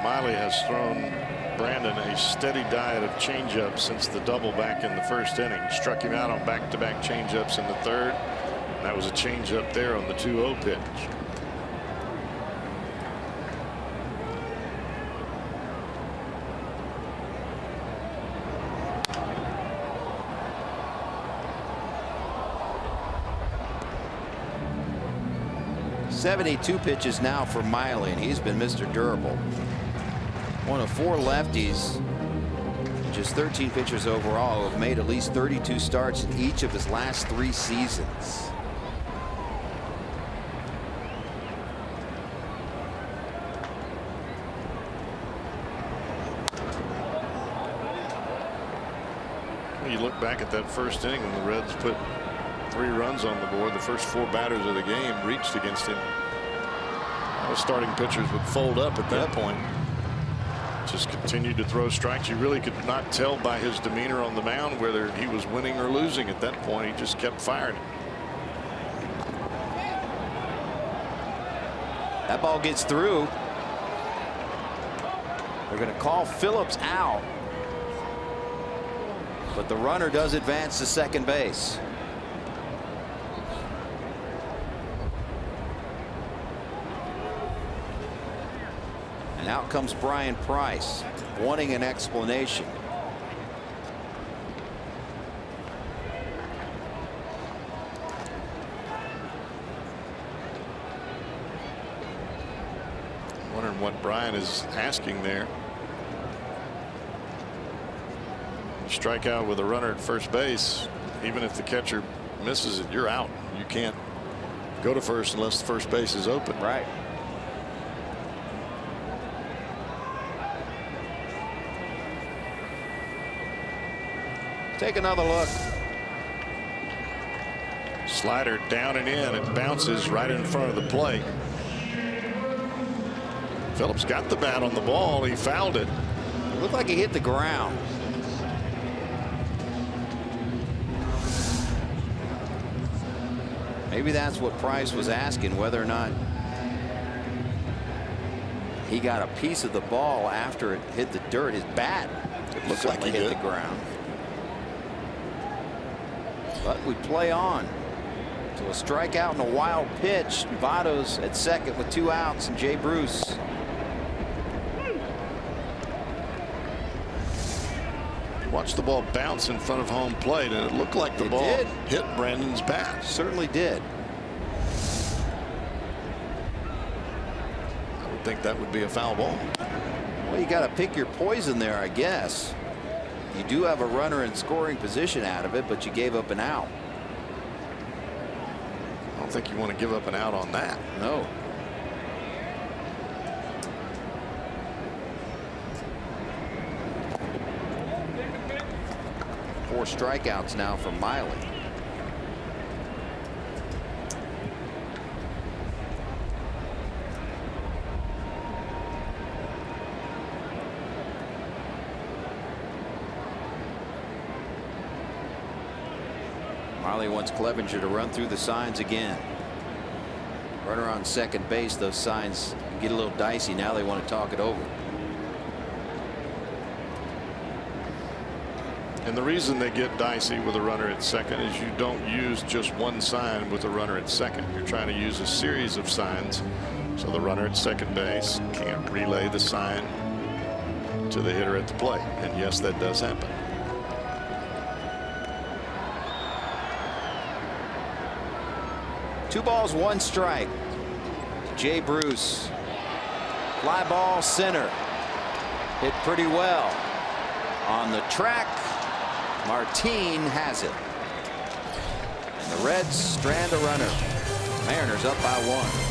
Speaker 4: Miley has thrown Brandon a steady diet of changeups since the double back in the first inning. Struck him out on back-to-back changeups in the third. And that was a changeup there on the 2-0 pitch.
Speaker 6: .72 pitches now for Miley, and he's been Mr. Durable. One of 4 lefties, just 13 pitchers overall, who have made at least 32 starts in each of his last 3 seasons.
Speaker 4: You look back at that first inning when the Reds put 3 runs on the board. The first 4 batters of the game reached against him. The starting pitchers would fold up at that point. Just continued to throw strikes. You really could not tell by his demeanor on the mound whether he was winning or losing at that point. He just kept firing.
Speaker 6: That ball gets through. They're going to call Phillips out, but the runner does advance to second base. And out comes Brian Price, wanting an explanation.
Speaker 4: Wondering what Brian is asking there. You strike out with a runner at first base, even if the catcher misses it, you're out. You can't go to first unless the first base is open.
Speaker 6: Right. Take another look.
Speaker 4: Slider down and in. It bounces right in front of the plate. Phillips got the bat on the ball. He fouled it.
Speaker 6: It looked like he hit the ground. Maybe that's what Price was asking, whether or not he got a piece of the ball after it hit the dirt. His bat looked like it hit the ground. But we play on to a strikeout and a wild pitch. Votto's at second with 2 outs, and Jay Bruce.
Speaker 4: Watch the ball bounce in front of home plate, and it looked like the ball hit Brandon's bat.
Speaker 6: Certainly did.
Speaker 4: I would think that would be a foul ball.
Speaker 6: Well, you got to pick your poison there, I guess. You do have a runner in scoring position out of it, but you gave up an out.
Speaker 4: I don't think you want to give up an out on that.
Speaker 6: No. Four strikeouts now from Miley. Miley wants Clevenger to run through the signs again. Runner on second base. Those signs get a little dicey. Now they want to talk it over.
Speaker 4: And the reason they get dicey with a runner at second is you don't use just one sign with a runner at second. You're trying to use a series of signs. So the runner at second base can't relay the sign to the hitter at the plate. And yes, that does happen.
Speaker 6: Two balls, one strike. Jay Bruce. Fly ball center. Hit pretty well. On the track, Martin has it. And the Reds strand a runner. Mariners up by 1.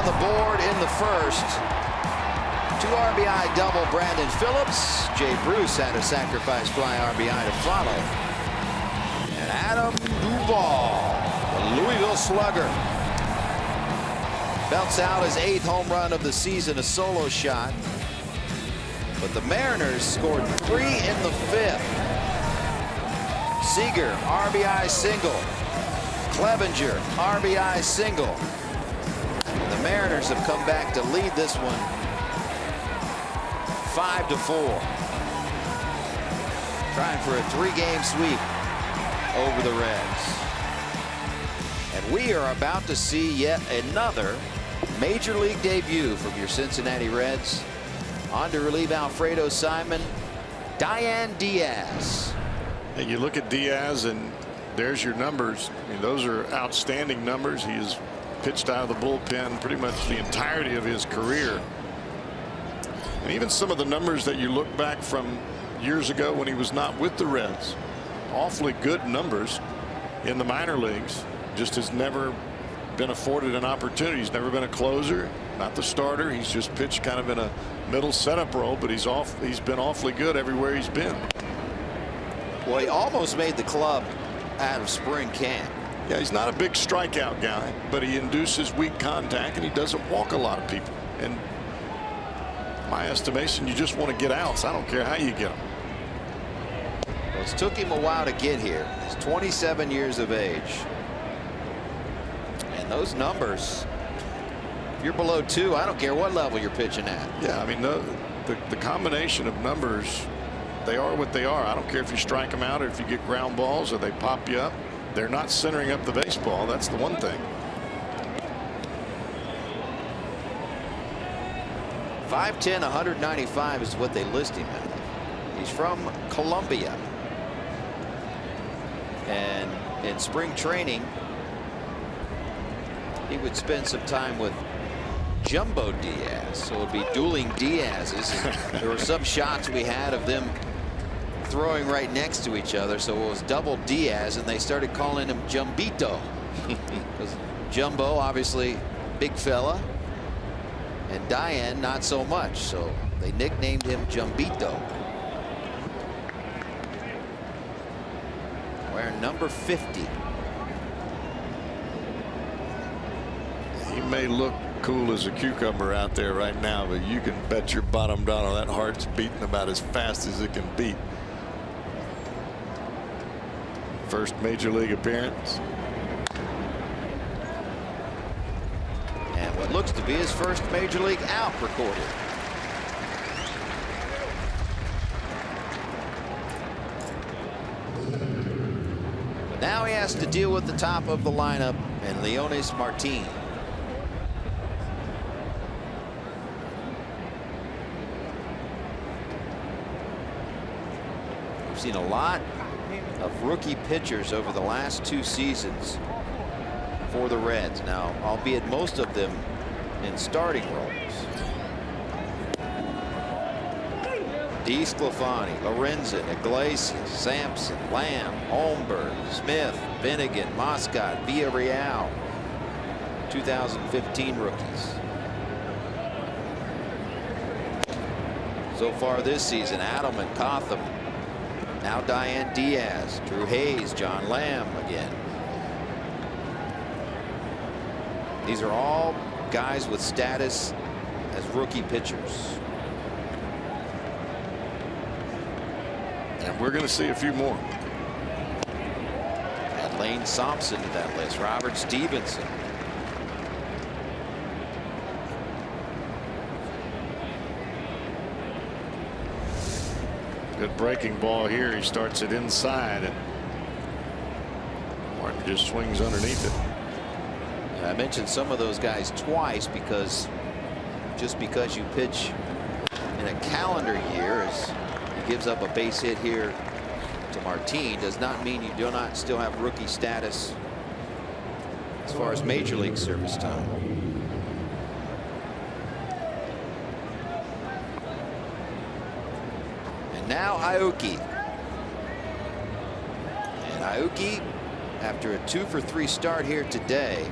Speaker 6: The board in the first. 2 RBI double Brandon Phillips. Jay Bruce had a sacrifice fly RBI to follow. And Adam Duvall, the Louisville Slugger, belts out his 8th home run of the season, a solo shot. But the Mariners scored 3 in the 5th. Seager, RBI single. Clevenger, RBI single. The Mariners have come back to lead this one 5-4. Trying for a 3-game sweep over the Reds. And we are about to see yet another major league debut from your Cincinnati Reds. On to relieve Alfredo Simon, Diane Diaz.
Speaker 4: And you look at Diaz and there's your numbers. I mean, those are outstanding numbers. He is pitched out of the bullpen pretty much the entirety of his career. And even some of the numbers that you look back from years ago when he was not with the Reds, awfully good numbers in the minor leagues, just has never been afforded an opportunity. He's never been a closer, not the starter. He's just pitched kind of in a middle setup role, but he's been awfully good everywhere he's been.
Speaker 6: Well, he almost made the club out of spring camp.
Speaker 4: Yeah, he's not a big strikeout guy, but he induces weak contact and he doesn't walk a lot of people. And my estimation, you just want to get outs. I don't care how you get them.
Speaker 6: Well, it took him a while to get here. He's 27 years of age. And those numbers, if you're below 2, I don't care what level you're pitching at.
Speaker 4: Yeah, I mean, the combination of numbers, they are what they are. I don't care if you strike them out or if you get ground balls or they pop you up. They're not centering up the baseball. That's the one thing.
Speaker 6: 5'10", 195 is what they list him at. He's from Colombia. And in spring training, he would spend some time with Jumbo Diaz. So it would be dueling Diaz's. And there were some shots we had of them throwing right next to each other, so it was double Diaz, and they started calling him Jumbito. Because Jumbo, obviously big fella, and Diane not so much, so they nicknamed him Jumbito. wearing number 50.
Speaker 4: He may look cool as a cucumber out there right now, but you can bet your bottom dollar that heart's beating about as fast as it can beat. First major league appearance.
Speaker 6: And what looks to be his first major league out recorded. But now he has to deal with the top of the lineup and Leonys Martin. We've seen a lot of rookie pitchers over the last 2 seasons for the Reds. Now, albeit most of them in starting roles. DeSclafani, Lorenzen, Iglesias, Sampson, Lamb, Holmberg, Smith, Finnegan, Moscot, Villarreal. 2015 rookies. So far this season, Adelman, Cotham, now Diane Diaz, Drew Hayes, John Lamb again. These are all guys with status as rookie pitchers.
Speaker 4: And we're going to see a few more.
Speaker 6: Add Lane Thompson to that list. Robert Stevenson.
Speaker 4: Good breaking ball here. He starts it inside, and Martin just swings underneath it.
Speaker 6: I mentioned some of those guys twice because just because you pitch in a calendar year, as he gives up a base hit here to Martin, does not mean you do not still have rookie status as far as major league service time. And now Aoki. And Aoki, after a 2-for-3 start here today,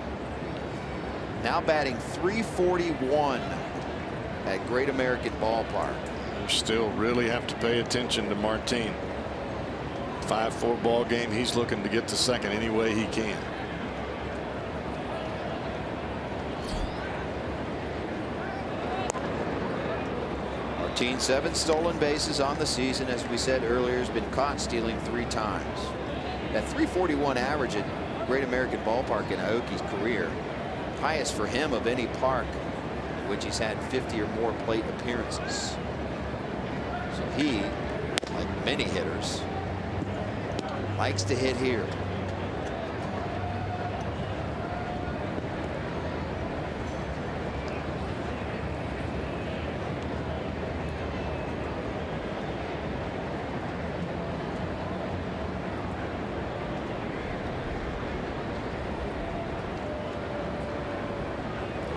Speaker 6: now batting .341 at Great American Ballpark.
Speaker 4: You still really have to pay attention to Martin. 5-4 ball game. He's looking to get to second any way he can.
Speaker 6: Martin, 7 stolen bases on the season. As we said earlier, has been caught stealing 3 times. That .341 average at Great American Ballpark in Aoki's career, highest for him of any park in which he's had 50 or more plate appearances. So he, like many hitters, likes to hit here.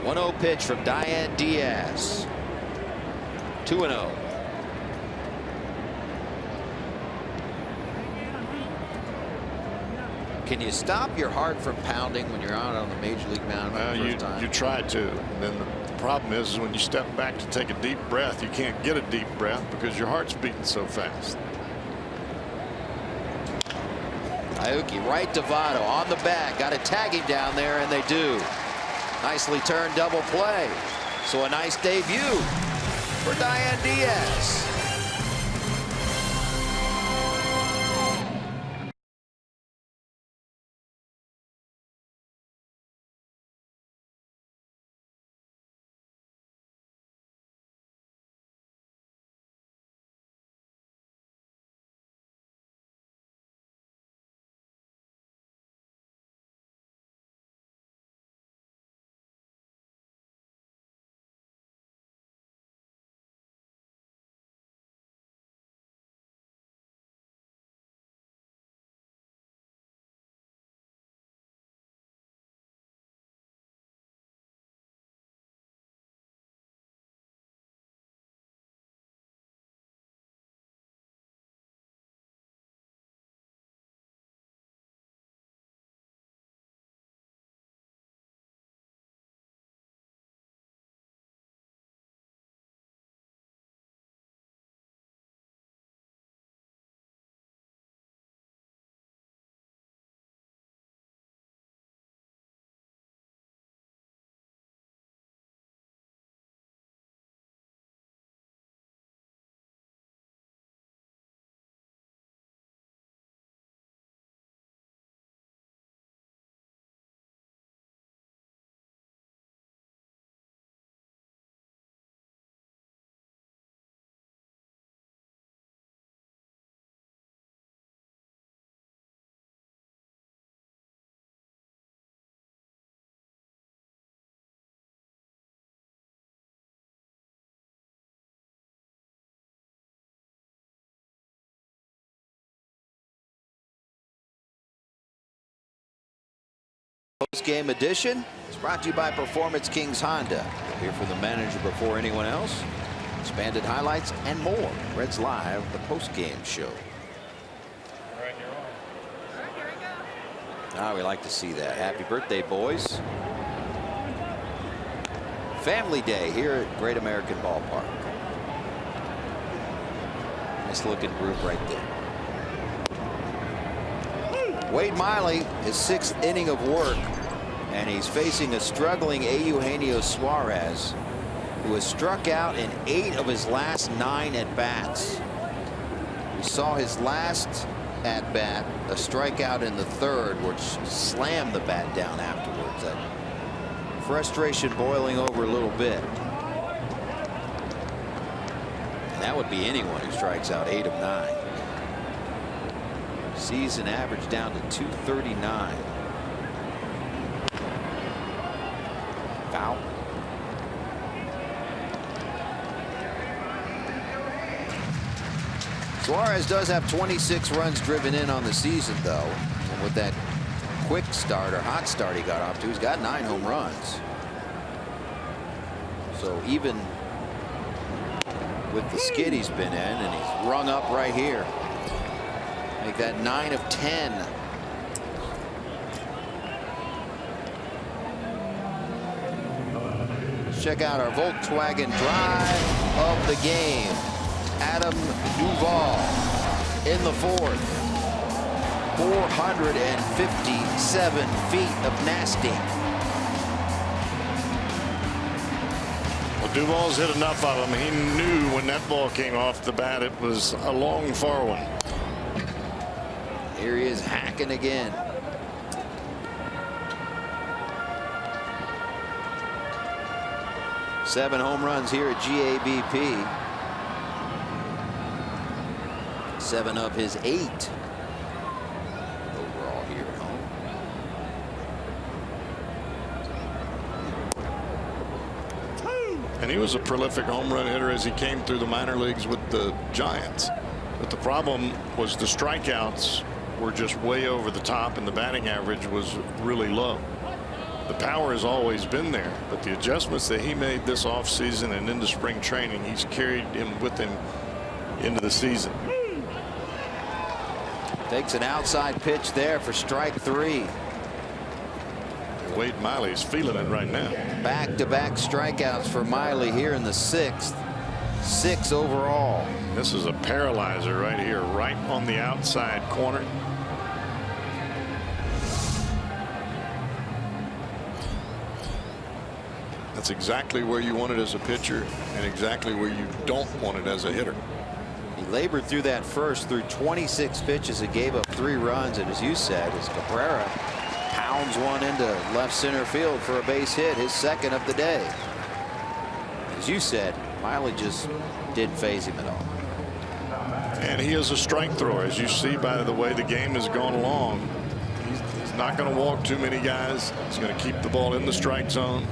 Speaker 6: The 1-0 pitch from Diane Diaz. 2-0. Can you stop your heart from pounding when you're out on the major league mound for the first time?
Speaker 4: You try to. And then the problem is when you step back to take a deep breath, you can't get a deep breath because your heart's beating so fast.
Speaker 6: Aoki right to Votto on the back. Got to tag him down there, and they do. Nicely turned double play. So a nice debut for Diane Diaz. Post-game edition is brought to you by Performance Kings Honda. We'll hear from the manager before anyone else. Expanded highlights and more. Reds Live, the post-game show. Ah, we like to see that. Happy birthday, boys. Family Day here at Great American Ballpark. Nice looking group right there. Wade Miley, his 6th inning of work, and he's facing a struggling Eugenio Suarez, who has struck out in 8 of his last 9 at-bats. We saw his last at-bat, a strikeout in the 3rd, which slammed the bat down afterwards. That frustration boiling over a little bit. And that would be anyone who strikes out 8 of 9. Season average down to 239. Foul. Suarez does have 26 runs driven in on the season, though. And with that quick start or hot start he got off to, he's got 9 home runs. So even with the skid he's been in, and he's rung up right here. Make that 9 of 10. Let's check out our Volkswagen drive of the game. Adam Duvall in the 4th. 457 feet of nasty.
Speaker 4: Well, Duvall's hit enough of them. He knew when that ball came off the bat it was a long, far one.
Speaker 6: Here he is hacking again. Seven home runs here at GABP. 7 of his 8 overall here at home.
Speaker 4: And he was a prolific home run hitter as he came through the minor leagues with the Giants. But the problem was the strikeouts were just way over the top and the batting average was really low. The power has always been there, but the adjustments that he made this offseason and into spring training, he's carried him with him into the season.
Speaker 6: Takes an outside pitch there for strike 3.
Speaker 4: Wade Miley's feeling it right now.
Speaker 6: Back-to-back strikeouts for Miley here in the 6th. 6 overall.
Speaker 4: This is a paralyzer right here, right on the outside corner. That's exactly where you want it as a pitcher and exactly where you don't want it as a hitter.
Speaker 6: He labored through that first, through 26 pitches. It gave up 3 runs, and as you said, as Cabrera pounds one into left center field for a base hit, his 2nd of the day. As you said, Miley just didn't phase him at all.
Speaker 4: And he is a strike thrower, as you see by the way the game has gone along. He's not going to walk too many guys. He's going to keep the ball in the strike zone.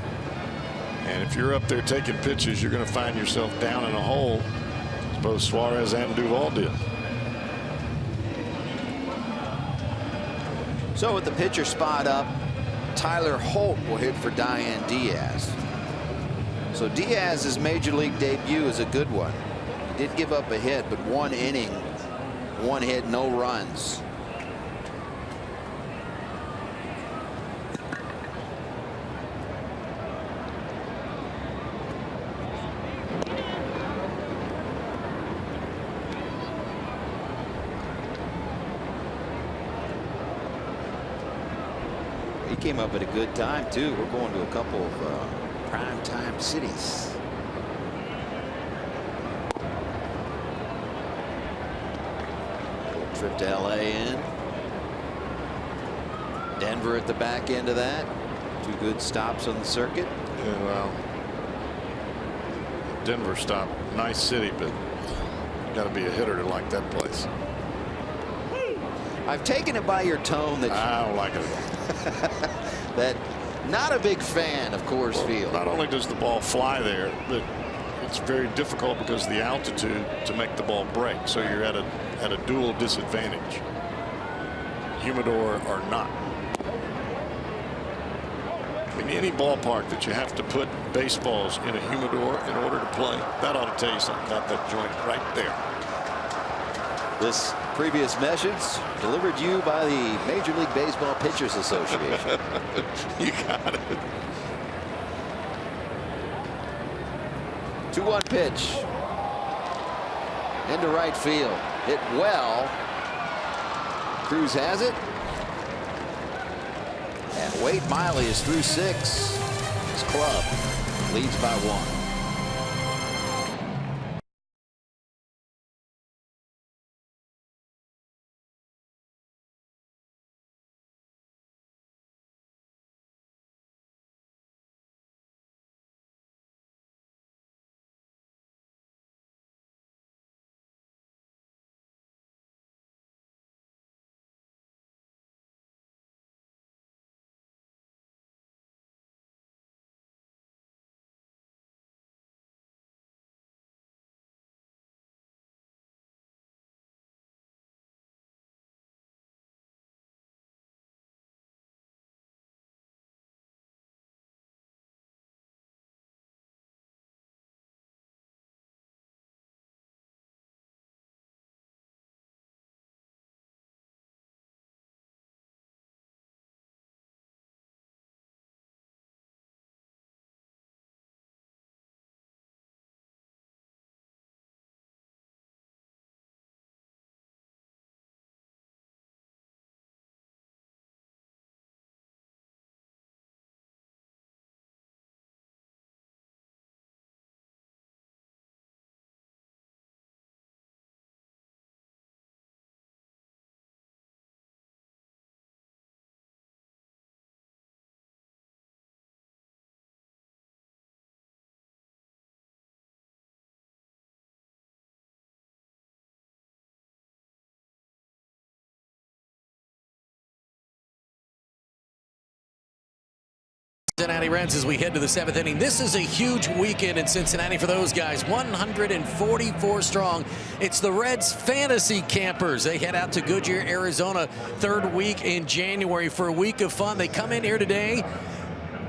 Speaker 4: And if you're up there taking pitches, you're going to find yourself down in a hole, as both Suarez and Duvall did.
Speaker 6: So with the pitcher spot up, Tyler Holt will hit for Diane Diaz. So Diaz's major league debut is a good one. He did give up a hit, but 1 inning, 1 hit, no runs. He came up at a good time too. We're going to a couple of prime time cities. Trip to LA in. Denver at the back end of that. 2 good stops on the circuit.
Speaker 4: Yeah, well, Denver stop, nice city, but you got to be a hitter to like that place.
Speaker 6: I've taken it by your tone that
Speaker 4: I don't like it at all.
Speaker 6: that not a big fan of Coors Field.
Speaker 4: Not only does the ball fly there, but it's very difficult because of the altitude to make the ball break. So you're at a dual disadvantage, humidor or not. I mean, any ballpark that you have to put baseballs in a humidor in order to play, that ought to tell you something about that joint right there.
Speaker 6: This previous message delivered to you by the Major League Baseball Pitchers Association.
Speaker 4: You got it.
Speaker 6: 2-1 pitch. Into right field. Hit well. Cruz has it. And Wade Miley is through 6. His club leads by 1.
Speaker 1: Cincinnati Reds as we head to the 7th inning. This is a huge weekend in Cincinnati for those guys. 144 strong. It's the Reds fantasy campers. They head out to Goodyear, Arizona, 3rd week in January for a week of fun. They come in here today.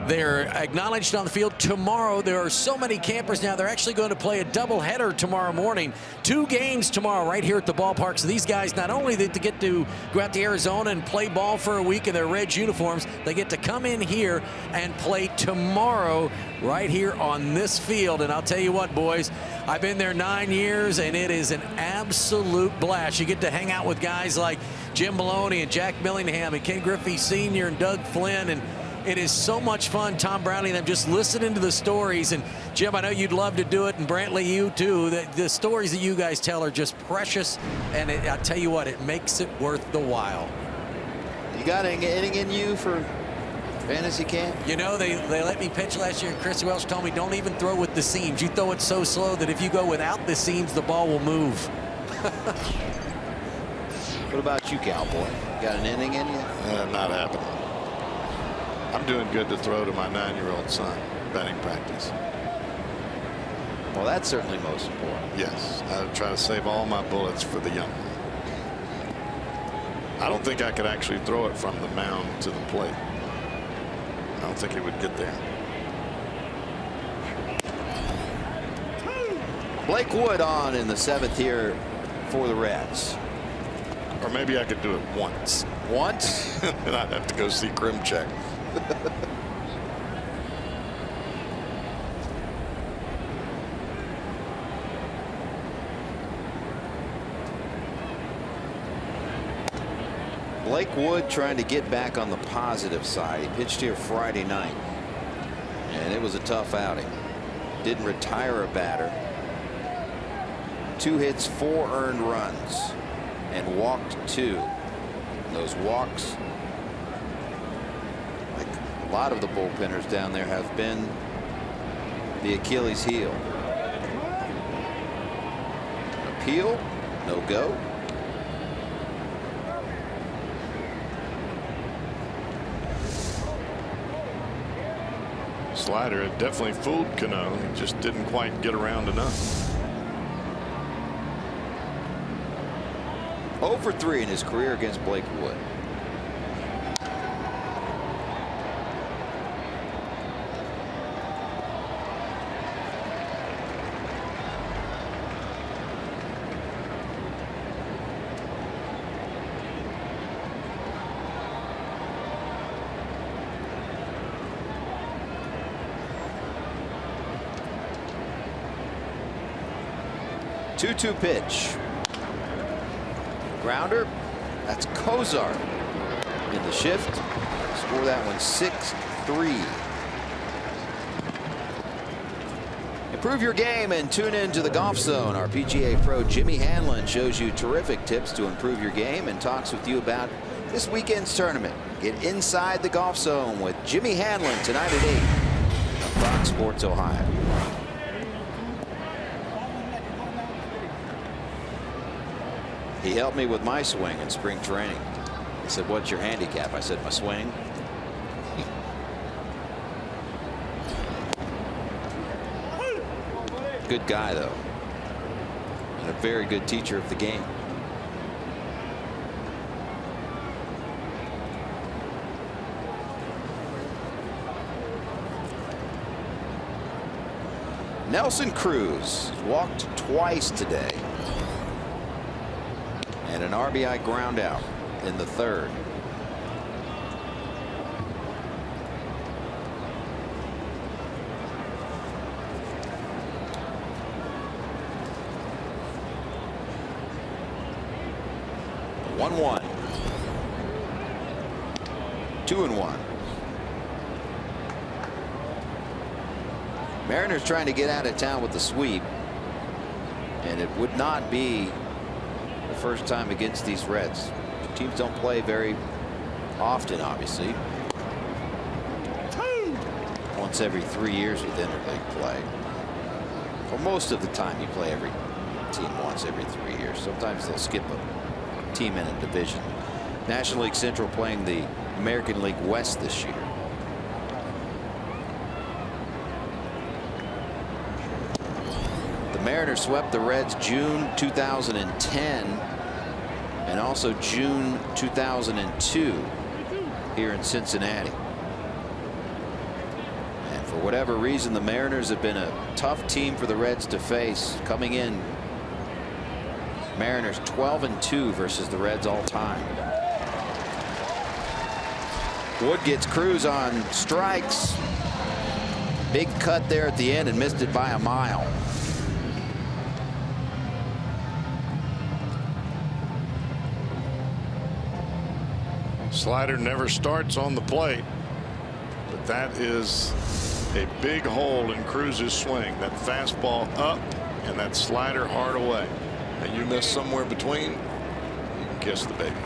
Speaker 1: They're acknowledged on the field tomorrow. There are so many campers now. They're actually going to play a doubleheader tomorrow morning. 2 games tomorrow right here at the ballpark. So these guys not only get to go out to Arizona and play ball for a week in their Reds uniforms, they get to come in here and play tomorrow right here on this field. And I'll tell you what, boys, I've been there 9 years, and it is an absolute blast. You get to hang out with guys like Jim Maloney and Jack Millingham and Ken Griffey Sr. and Doug Flynn, and it is so much fun. Tom Browning and them just listening to the stories. And Jim, I know you'd love to do it, and Brantley, you too. The stories that you guys tell are just precious, and I tell you what, it makes it worth the while.
Speaker 6: You got anything in you for fantasy camp?
Speaker 1: You know, they let me pitch last year, and Chris Welch told me, don't even throw with the seams. You throw it so slow that if you go without the seams, the ball will move.
Speaker 6: What about you, Cowboy? Got an inning in you?
Speaker 4: Not happening. I'm doing good to throw to my 9-year-old son, batting practice.
Speaker 6: Well, that's certainly most important.
Speaker 4: Yes, I try to save all my bullets for the young one. I don't think I could actually throw it from the mound to the plate. I don't think he would get there.
Speaker 6: Blake Wood on in the 7th here for the Reds.
Speaker 4: Or maybe I could do it once.
Speaker 6: Once?
Speaker 4: And I'd have to go see Krimchek.
Speaker 6: Blake Wood trying to get back on the positive side. He pitched here Friday night, and it was a tough outing. Didn't retire a batter. 2 hits, 4 earned runs, and walked 2. And those walks, like a lot of the bullpenners down there, have been the Achilles heel. Appeal, no go.
Speaker 4: Slider had definitely fooled Cano. He just didn't quite get around enough.
Speaker 6: 0 for 3 in his career against Blake Wood. 2-2 pitch. Grounder. That's Kozar in the shift. Score that one 6-3. Improve your game and tune in to the Golf Zone. Our PGA pro Jimmy Hanlon shows you terrific tips to improve your game and talks with you about this weekend's tournament. Get inside the Golf Zone with Jimmy Hanlon tonight at 8 on Fox Sports Ohio. He helped me with my swing in spring training. He said, "What's your handicap?" I said, "My swing." Good guy, though, and a very good teacher of the game. Nelson Cruz walked twice today, and an RBI ground out in the third. The 1-1. 2-1. Mariners trying to get out of town with the sweep, and it would not be the first time against these Reds. Teams don't play very often, obviously. Once every 3 years with interleague play. For most of the time, you play every team once every 3 years. Sometimes they'll skip a team in a division. National League Central playing the American League West this year. The Mariners swept the Reds June 2010 and also June 2002 here in Cincinnati. And for whatever reason, the Mariners have been a tough team for the Reds to face. Coming in, Mariners 12-2 versus the Reds all time. Wood gets Cruz on strikes. Big cut there at the end and missed it by a mile.
Speaker 4: Slider never starts on the plate, but that is a big hole in Cruz's swing. That fastball up and that slider hard away, and you miss somewhere between, you can kiss the baby.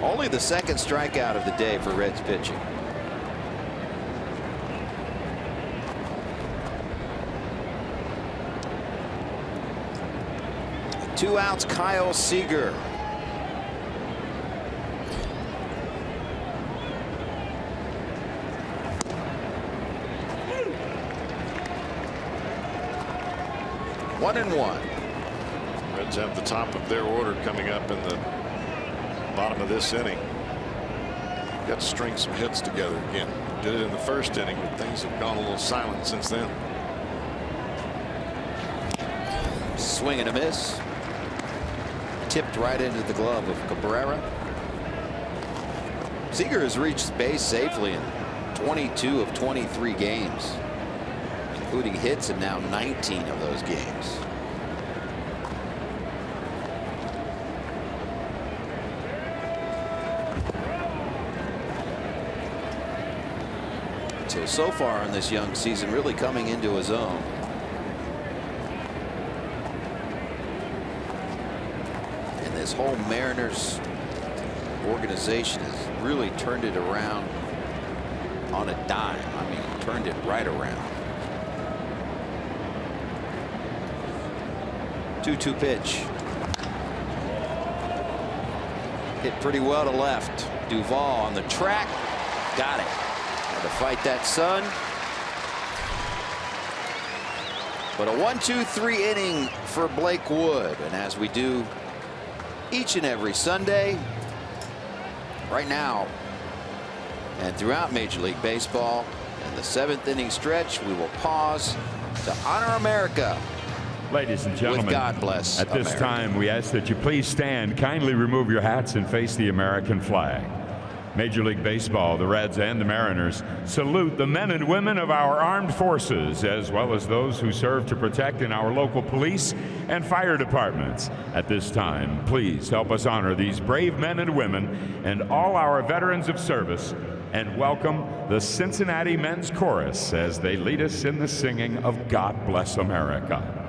Speaker 6: Only the second strikeout of the day for Reds pitching. Two outs, Kyle Seager. One and one.
Speaker 4: Reds have the top of their order coming up in the bottom of this inning. Got to string some hits together again. Did it in the first inning, but things have gone a little silent since then.
Speaker 6: Swing and a miss. Tipped right into the glove of Cabrera. Seager has reached base safely in 22 of 23 games, including hits in now 19 of those games. So far in this young season, really coming into his own. And this whole Mariners organization has really turned it around on a dime. I mean, turned it right around. 2-2 pitch. Hit pretty well to left. Duvall on the track. Got it. To fight that sun. But a 1-2-3 inning for Blake Wood, and as we do each and every Sunday right now and throughout Major League Baseball, in the 7th inning stretch, we will pause to honor America.
Speaker 7: Ladies and gentlemen,
Speaker 6: with God bless
Speaker 7: at this
Speaker 6: America.
Speaker 7: time we ask that you please stand, kindly remove your hats and face the American flag. Major League Baseball, the Reds and the Mariners salute the men and women of our armed forces, as well as those who serve to protect in our local police and fire departments. At this time, please help us honor these brave men and women and all our veterans of service, and welcome the Cincinnati Men's Chorus as they lead us in the singing of God Bless America.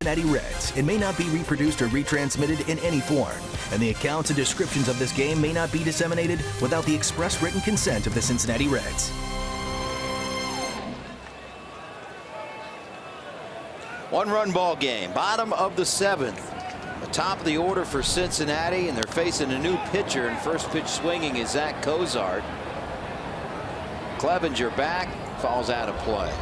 Speaker 8: Cincinnati Reds. It may not be reproduced or retransmitted in any form, and the accounts and descriptions of this game may not be disseminated without the express written consent of the Cincinnati Reds.
Speaker 6: One-run ball game, bottom of the 7th. The top of the order for Cincinnati, and they're facing a new pitcher, and first pitch swinging is Zach Cozart. Clevenger back, falls out of play.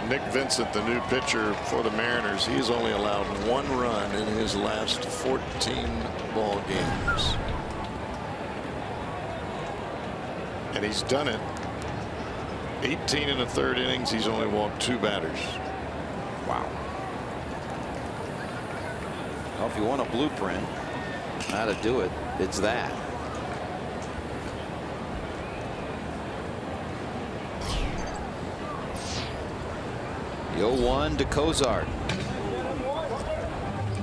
Speaker 4: Nick Vincent, the new pitcher for the Mariners, he's only allowed 1 run in his last 14 ball games. And he's done it 18 in the 3rd innings. He's only walked 2 batters.
Speaker 6: Wow. Well, if you want a blueprint how to do it, it's that. The 0-1 to Cozart.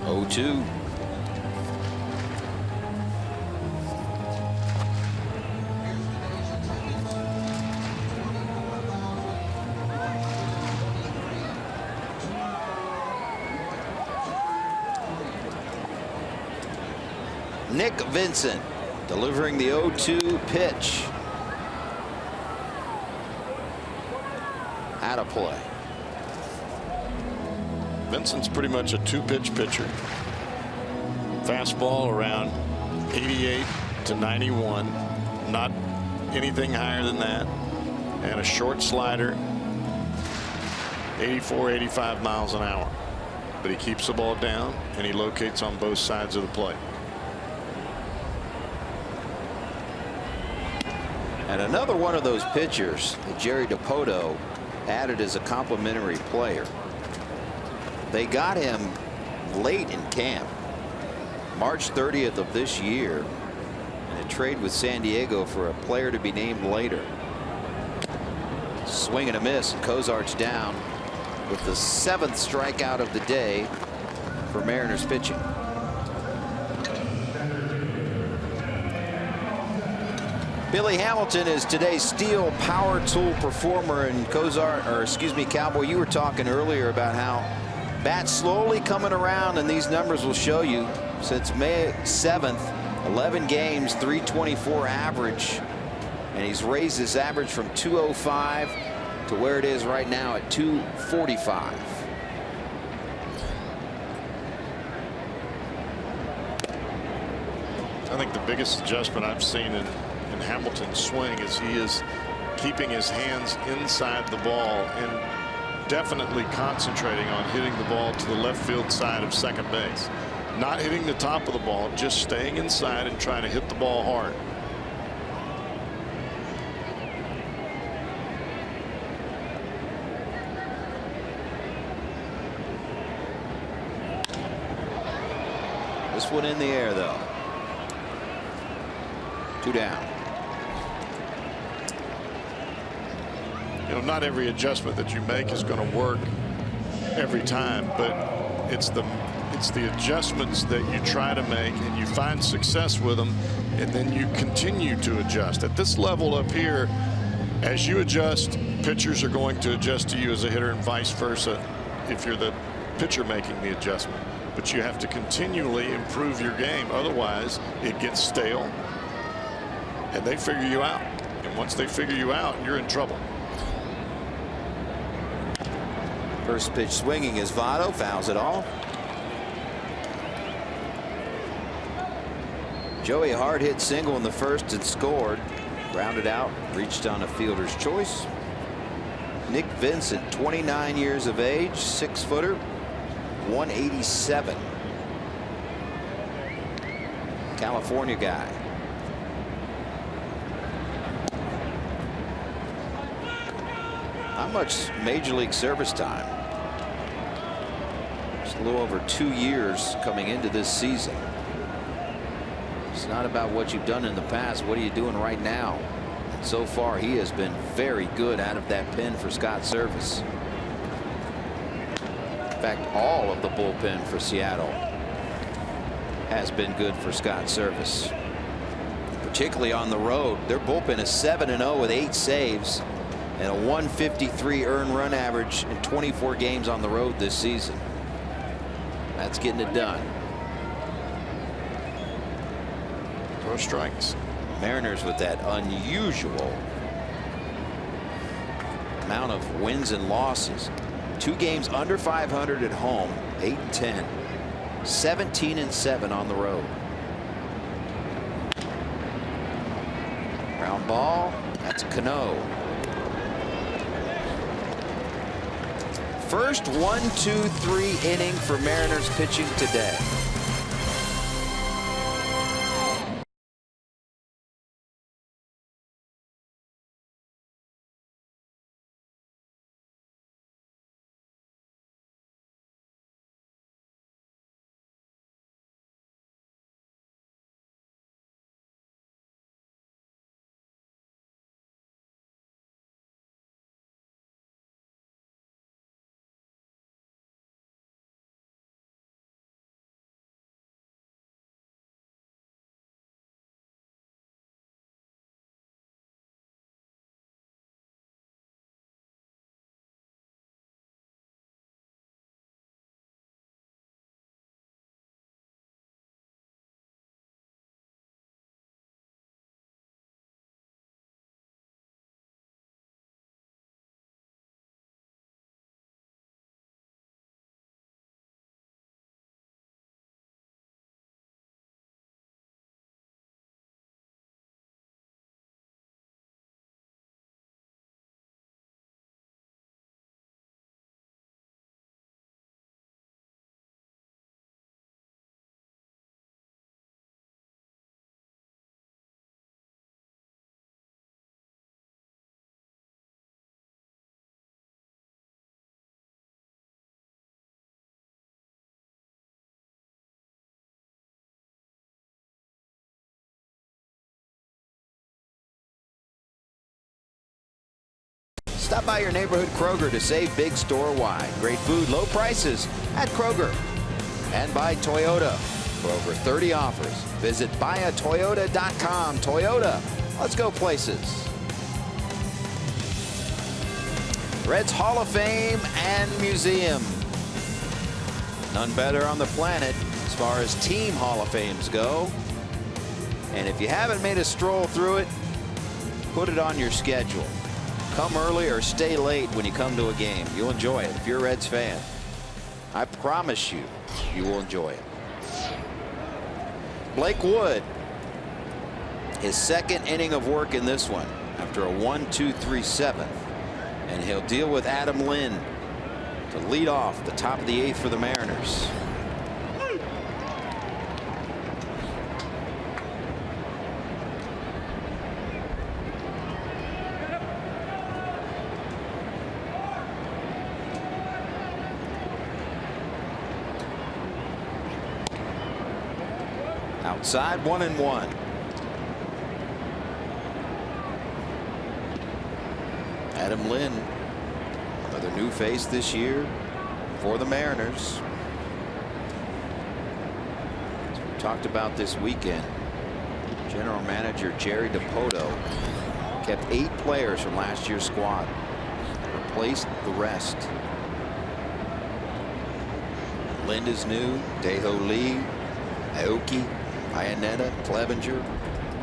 Speaker 6: 0-2. Nick Vincent delivering the 0-2 pitch. Out of play.
Speaker 4: Vincent's pretty much a two-pitch pitcher. Fastball around 88 to 91, not anything higher than that, and a short slider 84, 85 miles an hour. But he keeps the ball down and he locates on both sides of the plate.
Speaker 6: And another one of those pitchers that Jerry Dipoto added as a complimentary player. They got him late in camp, March 30th of this year, in a trade with San Diego for a player to be named later. Swing and a miss, and Cozart's down with the 7th strikeout of the day for Mariners pitching. Billy Hamilton is today's Steel Power Tool performer, and Cowboy, you were talking earlier about how bats slowly coming around, and these numbers will show you since May 7th, 11 games, 324 average, and he's raised his average from 205 to where it is right now at 245.
Speaker 4: I think the biggest adjustment I've seen in Hamilton's swing is he is keeping his hands inside the ball and definitely concentrating on hitting the ball to the left field side of second base. Not hitting the top of the ball, just staying inside and trying to hit the ball hard.
Speaker 6: This one in the air, though. 2 down.
Speaker 4: You know, not every adjustment that you make is going to work every time, but it's the adjustments that you try to make and you find success with them, and then you continue to adjust. At this level up here, as you adjust, pitchers are going to adjust to you as a hitter and vice versa if you're the pitcher making the adjustment. But you have to continually improve your game, otherwise it gets stale and they figure you out, and once they figure you out, you're in trouble.
Speaker 6: First pitch swinging is Votto, fouls it off. Joey Hart hit single in the first and scored. Grounded out, reached on a fielder's choice. Nick Vincent, 29 years of age, 6-footer, 187. California guy. Not much major league service time. Just a little over 2 years coming into this season. It's not about what you've done in the past. What are you doing right now? And so far, he has been very good out of that pen for Scott Service. In fact, all of the bullpen for Seattle has been good for Scott Service, particularly on the road. Their bullpen is 7-0 with 8 saves and a 153 earned run average in 24 games on the road this season. That's getting it done.
Speaker 4: Throw strikes.
Speaker 6: Mariners with that unusual amount of wins and losses. 2 games under 500 at home, 8-10, 17-7 on the road. Ground ball, that's Cano. First 1-2-3 inning for Mariners pitching today. Stop by your neighborhood Kroger to save big store-wide. Great food, low prices at Kroger. And by Toyota. For over 30 offers, visit buyatoyota.com. Toyota, let's go places. Reds Hall of Fame and Museum. None better on the planet as far as team Hall of Fames go. And if you haven't made a stroll through it, put it on your schedule. Come early or stay late when you come to a game. You'll enjoy it if you're a Reds fan. I promise you, you will enjoy it. Blake Wood, his second inning of work in this one after a 1-2-3 seventh. And he'll deal with Adam Lind to lead off the top of the 8th for the Mariners. Outside, 1-1. Adam Lind, another new face this year for the Mariners. As we talked about this weekend, General Manager Jerry Dipoto kept 8 players from last year's squad, replaced the rest. Lind is new, Daeho Lee, Aoki, Iannetta, Clevenger.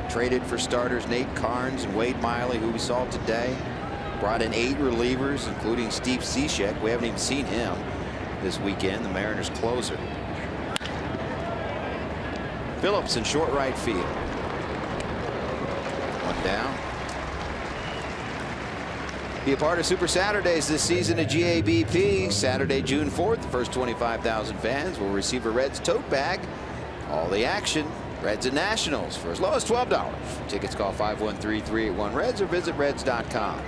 Speaker 6: Traded for starters Nate Carnes and Wade Miley, who we saw today. Brought in 8 relievers, including Steve Cishek. We haven't even seen him this weekend, the Mariners closer. Phillips in short right field. 1 down. Be a part of Super Saturdays this season at GABP. Saturday, June 4th, the first 25,000 fans will receive a Reds tote bag. All the action, Reds and Nationals, for as low as $12. Tickets, call 513-381-REDS or visit Reds.com.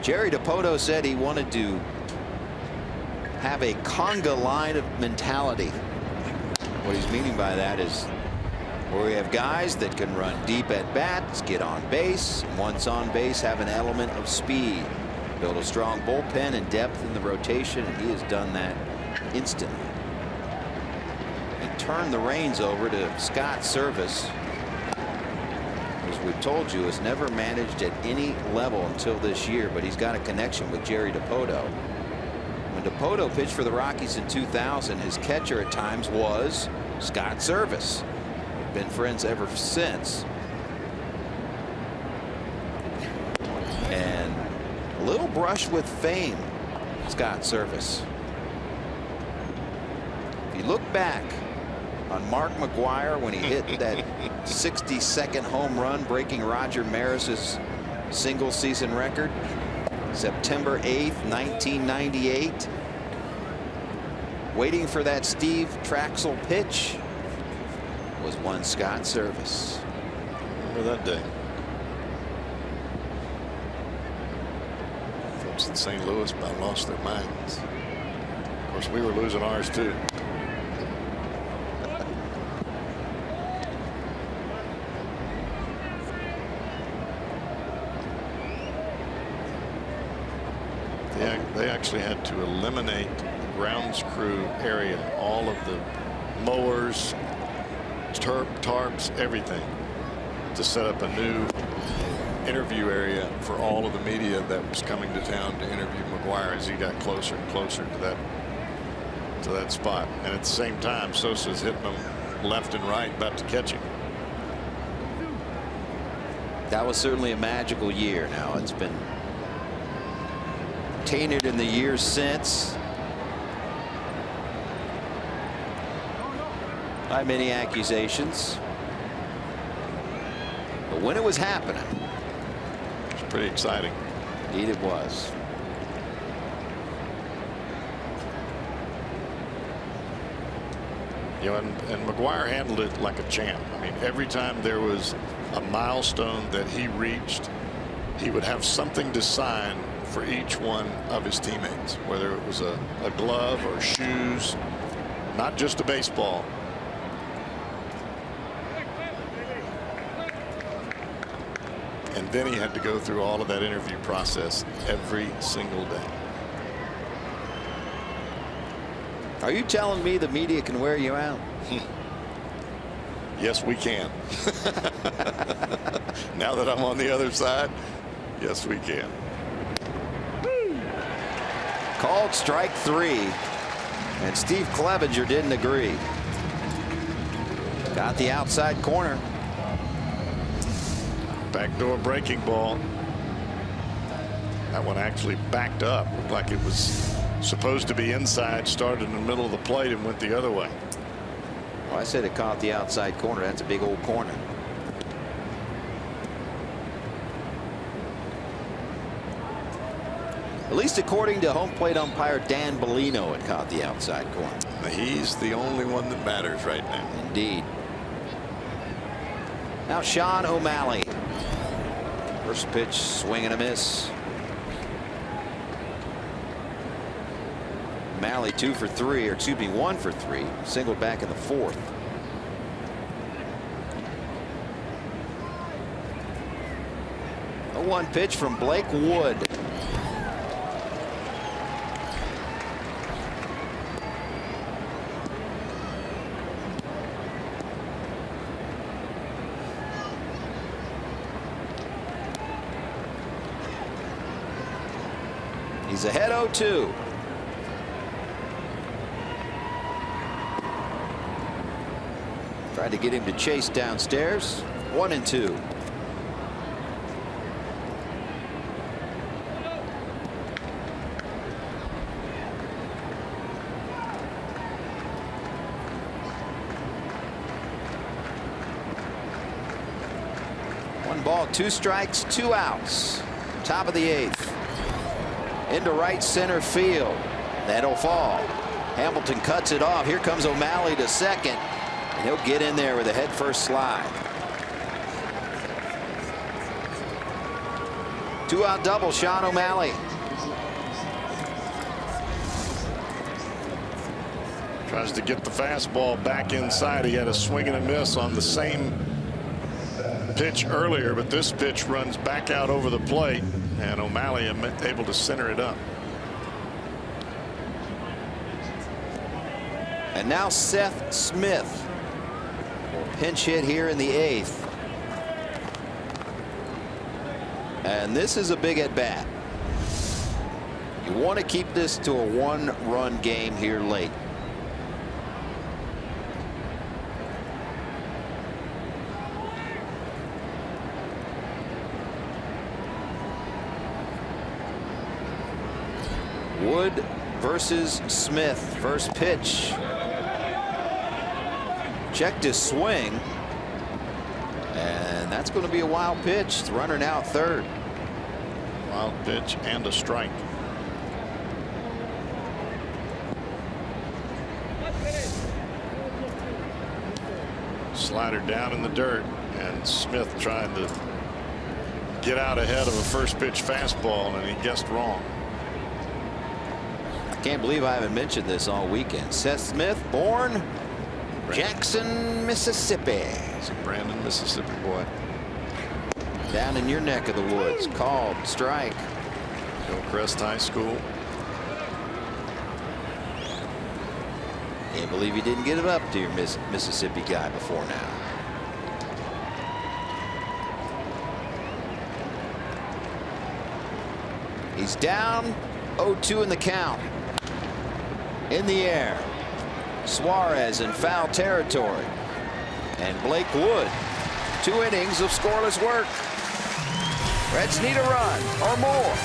Speaker 6: Jerry Dipoto said he wanted to have a conga line of mentality. What he's meaning by that is where we have guys that can run deep at bats, get on base, and once on base have an element of speed. Build a strong bullpen and depth in the rotation, and he has done that instantly. And turned the reins over to Scott Servais, who, as we've told you, has never managed at any level until this year, but he's got a connection with Jerry Dipoto. When Dipoto pitched for the Rockies in 2000, his catcher at times was Scott Servais. They've been friends ever since. And a little brush with fame, Scott Servais. If you look back on Mark McGwire when he hit that 62nd home run, breaking Roger Maris's single season record, September 8th, 1998. Waiting for that Steve Traxel pitch was one Scott Servais.
Speaker 4: Remember that day. Folks in St. Louis about lost their minds. Of course, we were losing ours too. They actually had to eliminate the grounds crew area, all of the mowers, tarps, everything, to set up a new interview area for all of the media that was coming to town to interview McGwire as he got closer and closer to that spot. And at the same time, Sosa's hitting them left and right, about to catch him.
Speaker 6: That was certainly a magical year. Now it's been tainted in the years since by many accusations, but when it was happening,
Speaker 4: it was pretty exciting.
Speaker 6: Indeed it was.
Speaker 4: You know, and McGwire handled it like a champ. I mean, every time there was a milestone that he reached, he would have something to sign for each one of his teammates, whether it was a glove or shoes, not just a baseball. And then he had to go through all of that interview process every single day.
Speaker 6: Are you telling me the media can wear you out?
Speaker 4: Yes, we can. Now that I'm on the other side, yes, we can.
Speaker 6: Called strike 3. And Steve Clevenger didn't agree. Got the outside corner.
Speaker 4: Backdoor breaking ball. That one actually backed up. Looked like it was supposed to be inside, started in the middle of the plate and went the other way.
Speaker 6: Well, I said it caught the outside corner. That's a big old corner. At least according to home plate umpire Dan Bellino, it caught the outside corner.
Speaker 4: He's the only one that matters right now.
Speaker 6: Indeed. Now Sean O'Malley. First pitch, swing and a miss. O'Malley 2 for 3, or excuse me, 1 for 3. Singled back in the 4th. A 1 pitch from Blake Wood. He's ahead 0-2. Tried to get him to chase downstairs. 1-2. One ball, 2 strikes, 2 outs. Top of the 8th. Into right center field. That'll fall. Hamilton cuts it off. Here comes O'Malley to second. And he'll get in there with a head first slide. 2-out double, Sean O'Malley.
Speaker 4: Tries to get the fastball back inside. He had a swing and a miss on the same pitch earlier, but this pitch runs back out over the plate, and O'Malley able to center it up.
Speaker 6: And now Seth Smith will pinch hit here in the 8th. And this is a big at bat. You want to keep this to a 1-run game here late. Wood versus Smith. First pitch. Checked his swing. And that's going to be a wild pitch. The runner now at third.
Speaker 4: Wild pitch and a strike. Slider down in the dirt, and Smith trying to get out ahead of a first pitch fastball, and he guessed wrong.
Speaker 6: I can't believe I haven't mentioned this all weekend. Seth Smith, born Jackson, Mississippi.
Speaker 4: He's a Brandon, Mississippi boy.
Speaker 6: Down in your neck of the woods. Called strike.
Speaker 4: Hillcrest High School.
Speaker 6: Can't believe you didn't get it up to your Mississippi guy before now. He's down 0-2 in the count. In the air. Suarez in foul territory. And Blake Wood. 2 innings of scoreless work. Reds need a run or more.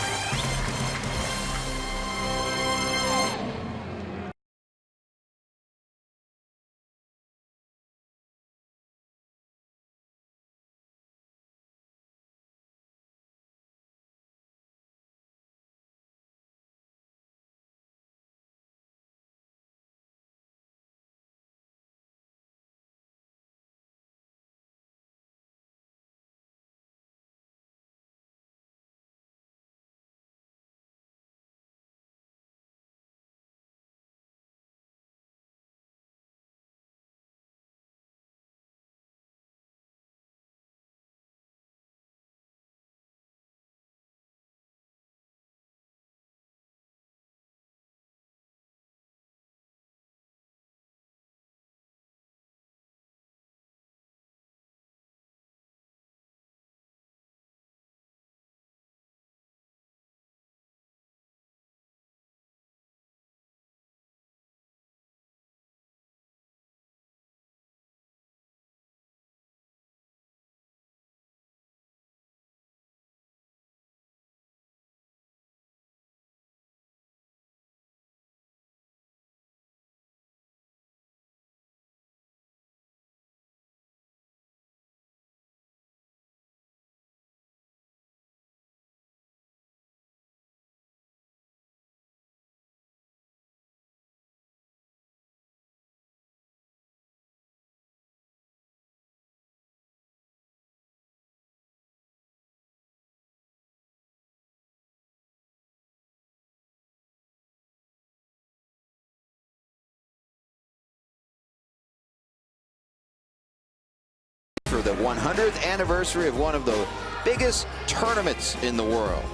Speaker 6: the 100th anniversary of one of the biggest tournaments in the world.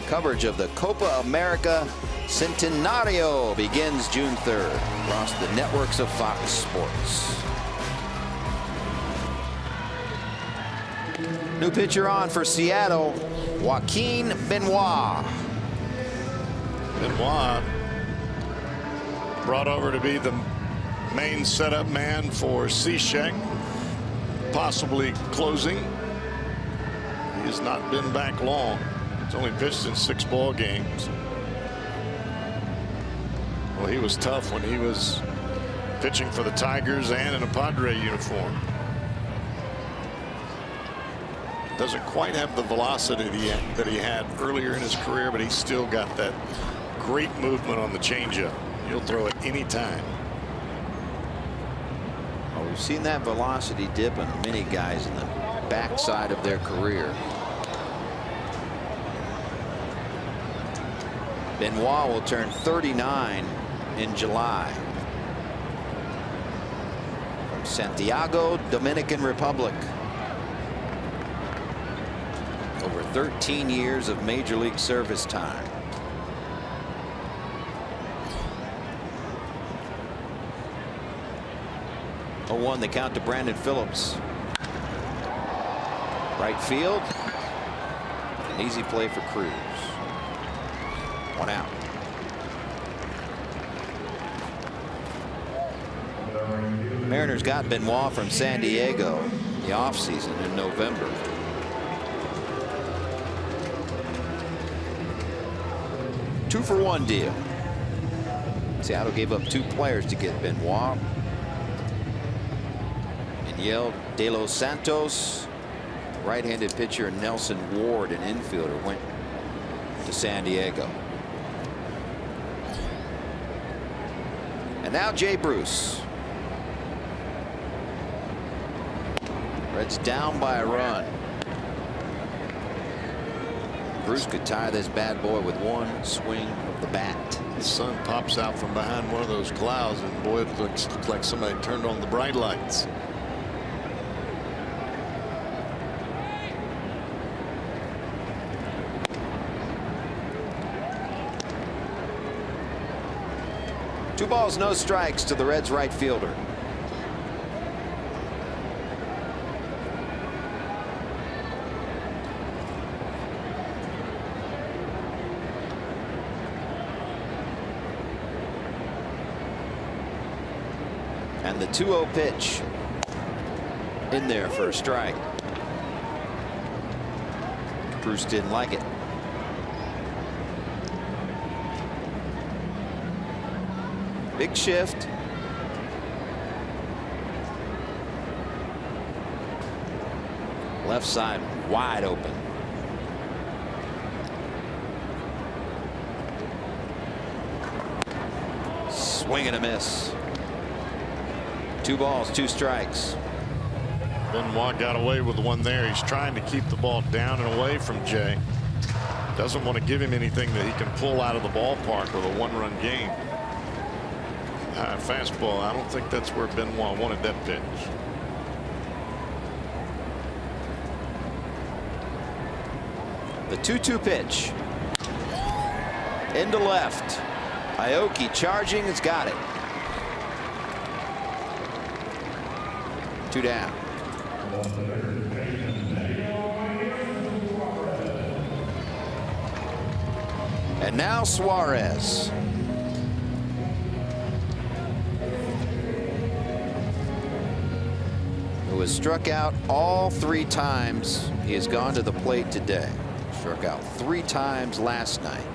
Speaker 6: Coverage of the Copa America Centenario begins June 3rd across the networks of Fox Sports. New pitcher on for Seattle, Joaquin Benoit.
Speaker 4: Benoit brought over to be the main setup man for Cishek, possibly closing. He has not been back long. He's only pitched in 6 ball games. Well, he was tough when he was pitching for the Tigers and in a Padre uniform. Doesn't quite have the velocity that he had earlier in his career, but he's still got that great movement on the changeup. He'll throw it any time.
Speaker 6: Well, we've seen that velocity dip in many guys in the backside of their career. Benoit will turn 39 in July. From Santiago, Dominican Republic. Over 13 years of major league service time. Oh, 1 the count to Brandon Phillips. Right field. An easy play for Cruz. 1 out. Mariners got Benoit from San Diego in the offseason in November. Two-for-one deal. Seattle gave up 2 players to get Benoit. Yel De Los Santos, right-handed pitcher, Nelson Ward, an infielder, went to San Diego. And now Jay Bruce. Reds down by a run. Bruce could tie this bad boy with 1 swing of the bat.
Speaker 4: The sun pops out from behind one of those clouds, and boy, it looks like somebody turned on the bright lights.
Speaker 6: Two balls, no strikes to the Reds right fielder. And the 2-0 pitch in there for a strike. Bruce didn't like it. Big shift. Left side wide open. Swing and a miss. 2 balls, 2 strikes.
Speaker 4: Benoit got away with 1 there. He's trying to keep the ball down and away from Jay. Doesn't want to give him anything that he can pull out of the ballpark with a 1-run game. Fastball. I don't think that's where Benoit wanted that pitch.
Speaker 6: The 2-2 pitch. Into left. Aoki charging. It's got it. 2 down. And now Suarez. Who has struck out all 3 times he has gone to the plate today. Struck out 3 times last night.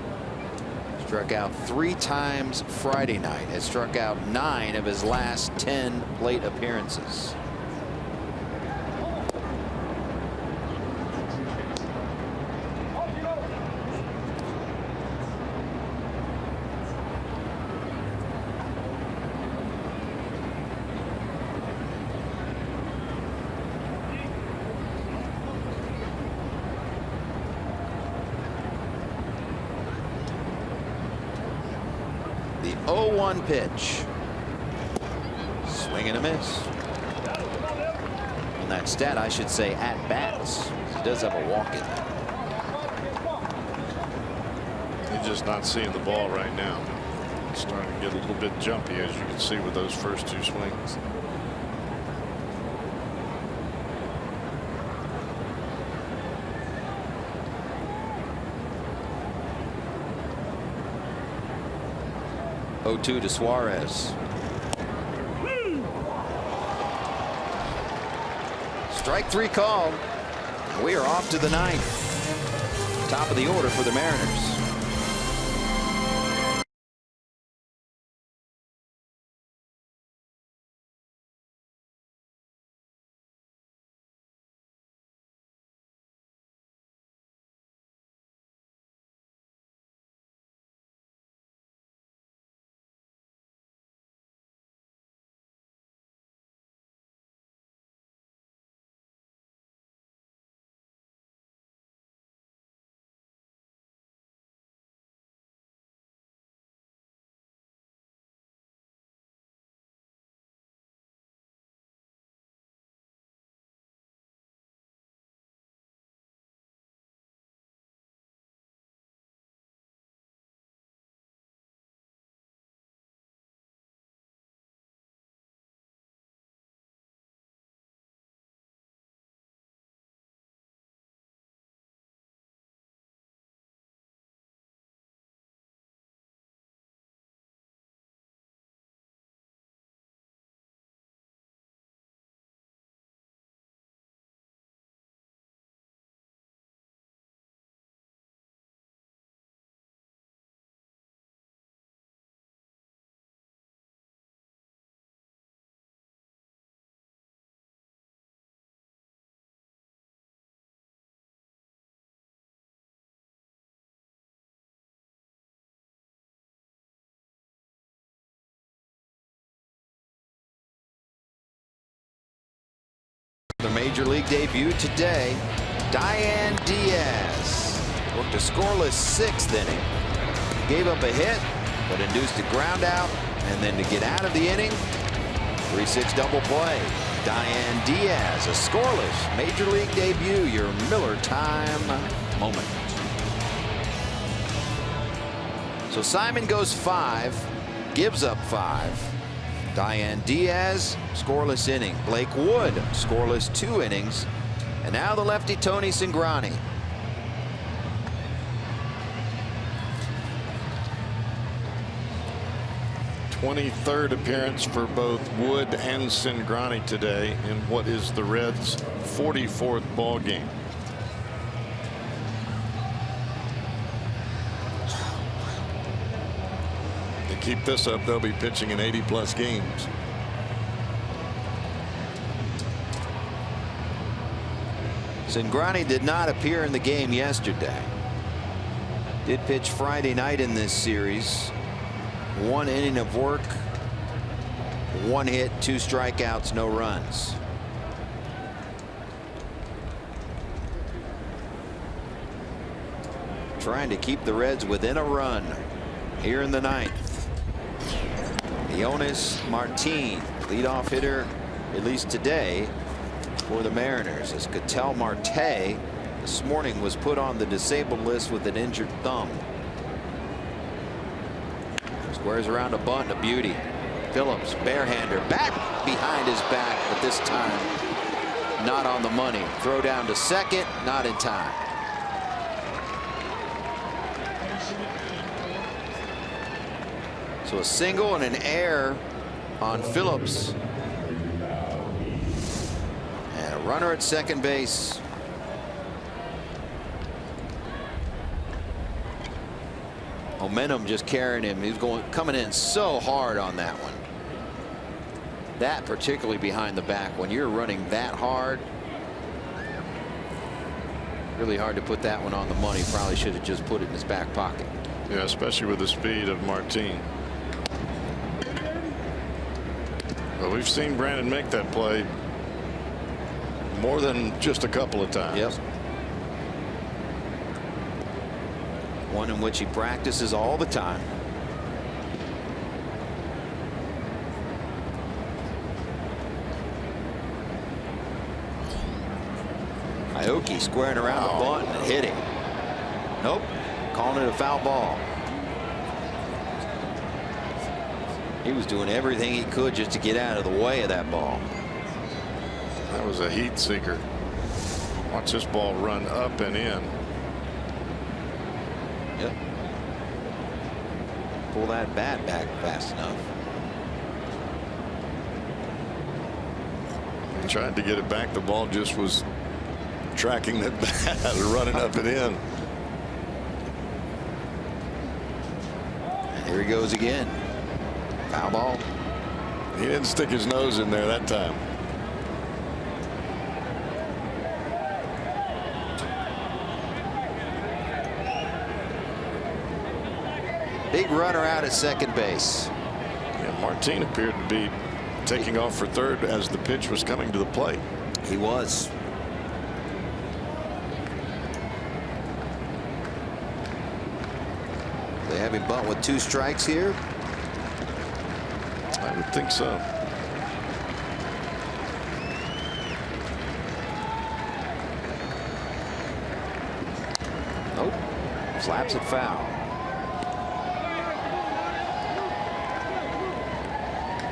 Speaker 6: Struck out 3 times Friday night. Has struck out 9 of his last 10 plate appearances. The 0-1 pitch. Swing and a miss. On that stat, I should say at bats. He does have a walk in there.
Speaker 4: He's just not seeing the ball right now. It's starting to get a little bit jumpy, as you can see with those first 2 swings.
Speaker 6: Oh-2 to Suarez. Strike 3 called. We are off to the 9th. Top of the order for the Mariners. The major league debut today, Diane Diaz worked a scoreless 6th inning, gave up a hit, but induced a ground out, and then to get out of the inning, 3-6 double play. Diane Diaz, a scoreless major league debut, your Miller time moment. So Simon goes 5, gives up 5. Diane Diaz, scoreless inning. Blake Wood, scoreless 2 innings. And now the lefty Tony Cingrani.
Speaker 4: '23rd appearance for both Wood and Cingrani today in what is the Reds' 44th ball game. Keep this up, they'll be pitching in 80+ games.
Speaker 6: Cingrani did not appear in the game yesterday. Did pitch Friday night in this series. 1 inning of work, 1 hit, 2 strikeouts, no runs. Trying to keep the Reds within a run here in the 9th. Yoenis Martin, leadoff hitter, at least today, for the Mariners, as Ketel Marte this morning was put on the disabled list with an injured thumb. Squares around a bunt, a beauty. Phillips, barehander, back behind his back, but this time not on the money. Throw down to second, not in time. So a single and an error on Phillips. And a runner at second base. Momentum just carrying him. He's coming in so hard on that one. That particularly behind the back, when you're running that hard, really hard to put that one on the money. Probably should have just put it in his back pocket.
Speaker 4: Yeah, especially with the speed of Martin. But we've seen Brandon make that play more than just a couple of times.
Speaker 6: Yep. One in which he practices all the time. Aoki squaring around the bunt and hitting. Nope, calling it a foul ball. He was doing everything he could just to get out of the way of that ball.
Speaker 4: That was a heat seeker. Watch this ball run up and in.
Speaker 6: Yep. Pull that bat back fast enough.
Speaker 4: He tried to get it back. The ball just was tracking that bat, running up and in.
Speaker 6: And here he goes again. Foul ball.
Speaker 4: He didn't stick his nose in there that time.
Speaker 6: Big runner out at second base.
Speaker 4: Yeah, Martin appeared to be taking off for third as the pitch was coming to the plate.
Speaker 6: He was. They have him bunt with 2 strikes here.
Speaker 4: I would think so.
Speaker 6: Nope. Slaps it foul.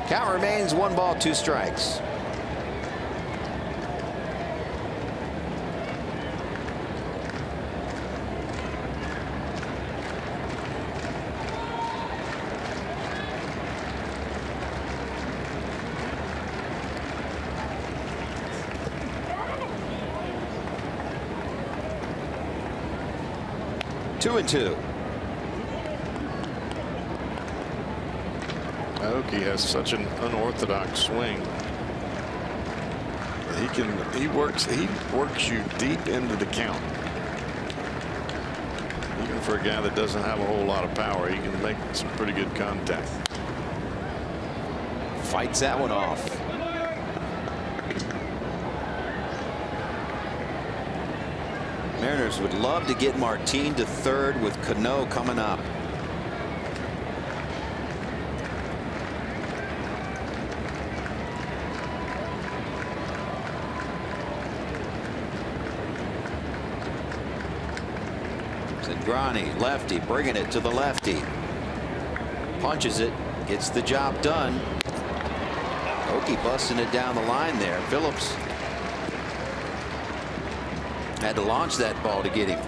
Speaker 6: Count remains 1 ball, 2 strikes. Two and two.
Speaker 4: Aoki has such an unorthodox swing. He works you deep into the count. Even for a guy that doesn't have a whole lot of power, he can make some pretty good contact.
Speaker 6: Fights that one off. Mariners would love to get Martin to third with Cano coming up. Cingrani, lefty, bringing it to the lefty. Punches it, gets the job done. Okie busting it down the line there. Phillips had to launch that ball to get him.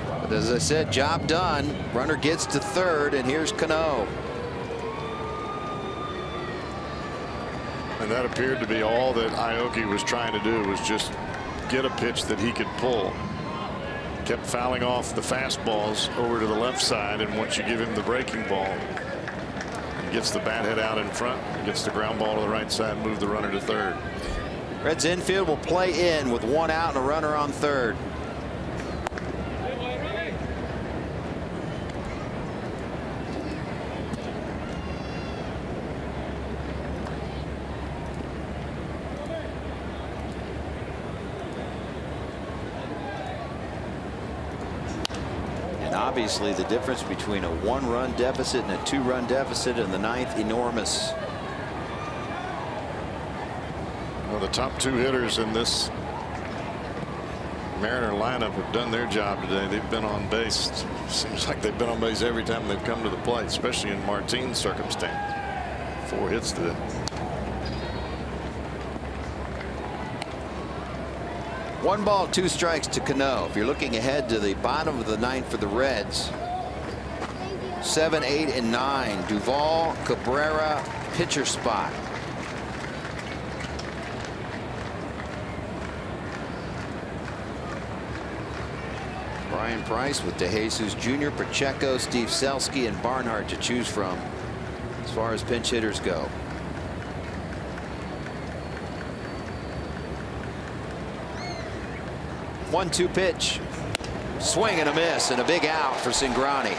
Speaker 6: But as I said, job done. Runner gets to third, and here's Cano.
Speaker 4: And that appeared to be all that Aoki was trying to do, was just get a pitch that he could pull. Kept fouling off the fastballs over to the left side, and once you give him the breaking ball, he gets the bat head out in front, gets the ground ball to the right side, move the runner to third.
Speaker 6: Reds infield will play in with 1 out and a runner on third. And obviously the difference between a 1-run deficit and a 2-run deficit in the 9th, enormous.
Speaker 4: Well, the top 2 hitters in this Mariner lineup have done their job today. They've been on base. Seems like they've been on base every time they've come to the plate, especially in Martin's circumstance. 4 hits today.
Speaker 6: One ball, 2 strikes to Cano. If you're looking ahead to the bottom of the 9th for the Reds, 7, 8, and 9. Duvall, Cabrera, pitcher spot. Brian Price with DeJesus Jr., Pacheco, Steve Selski, and Barnhart to choose from as far as pinch hitters go. One-two pitch. Swing and a miss, and a big out for Cingrani.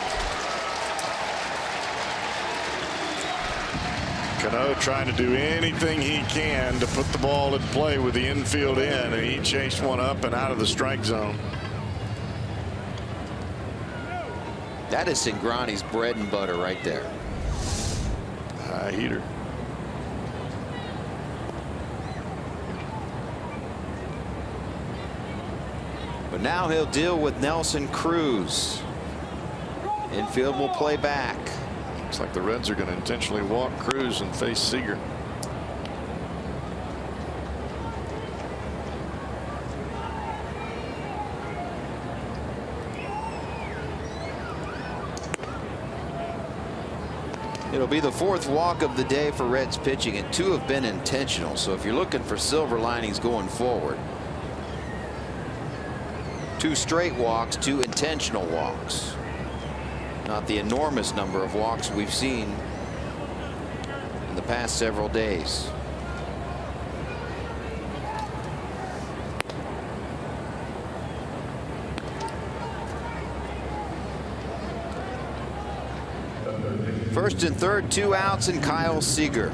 Speaker 4: Cano trying to do anything he can to put the ball in play with the infield in, and he chased one up and out of the strike zone.
Speaker 6: That is Cingrani's bread and butter right there.
Speaker 4: High heater.
Speaker 6: But now he'll deal with Nelson Cruz. Infield will play back.
Speaker 4: Looks like the Reds are going to intentionally walk Cruz and face Seager.
Speaker 6: It'll be the 4th walk of the day for Reds pitching, and 2 have been intentional. So if you're looking for silver linings going forward, 2 straight walks, 2 intentional walks. Not the enormous number of walks we've seen in the past several days. First and third, 2 outs, and Kyle Seager.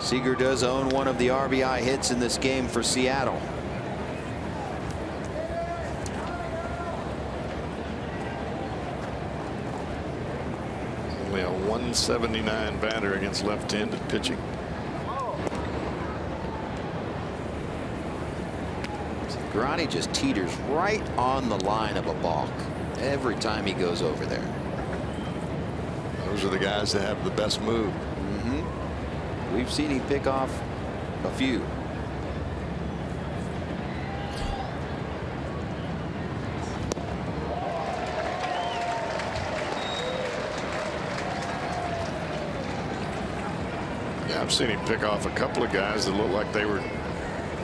Speaker 6: Seager does own one of the RBI hits in this game for Seattle.
Speaker 4: Only a 179 batter against left-handed pitching.
Speaker 6: Grani just teeters right on the line of a balk every time he goes over there.
Speaker 4: Those are the guys that have the best move.
Speaker 6: We've seen him pick off a few.
Speaker 4: Yeah, I've seen him pick off a couple of guys that look like they were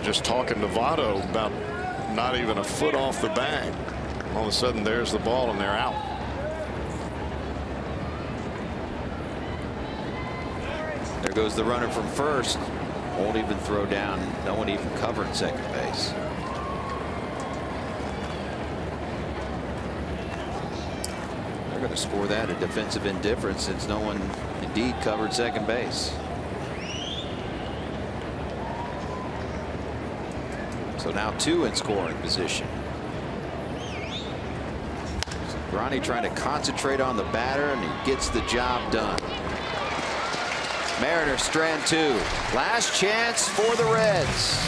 Speaker 4: just talking to Votto about not even a foot off the bag. All of a sudden there's the ball and they're out.
Speaker 6: There goes the runner from first. Won't even throw down. No one even covered second base. They're going to score that a defensive indifference since no one indeed covered second base. So now 2 in scoring position. So Grani trying to concentrate on the batter, and he gets the job done. Mariners strand 2. Last chance for the Reds.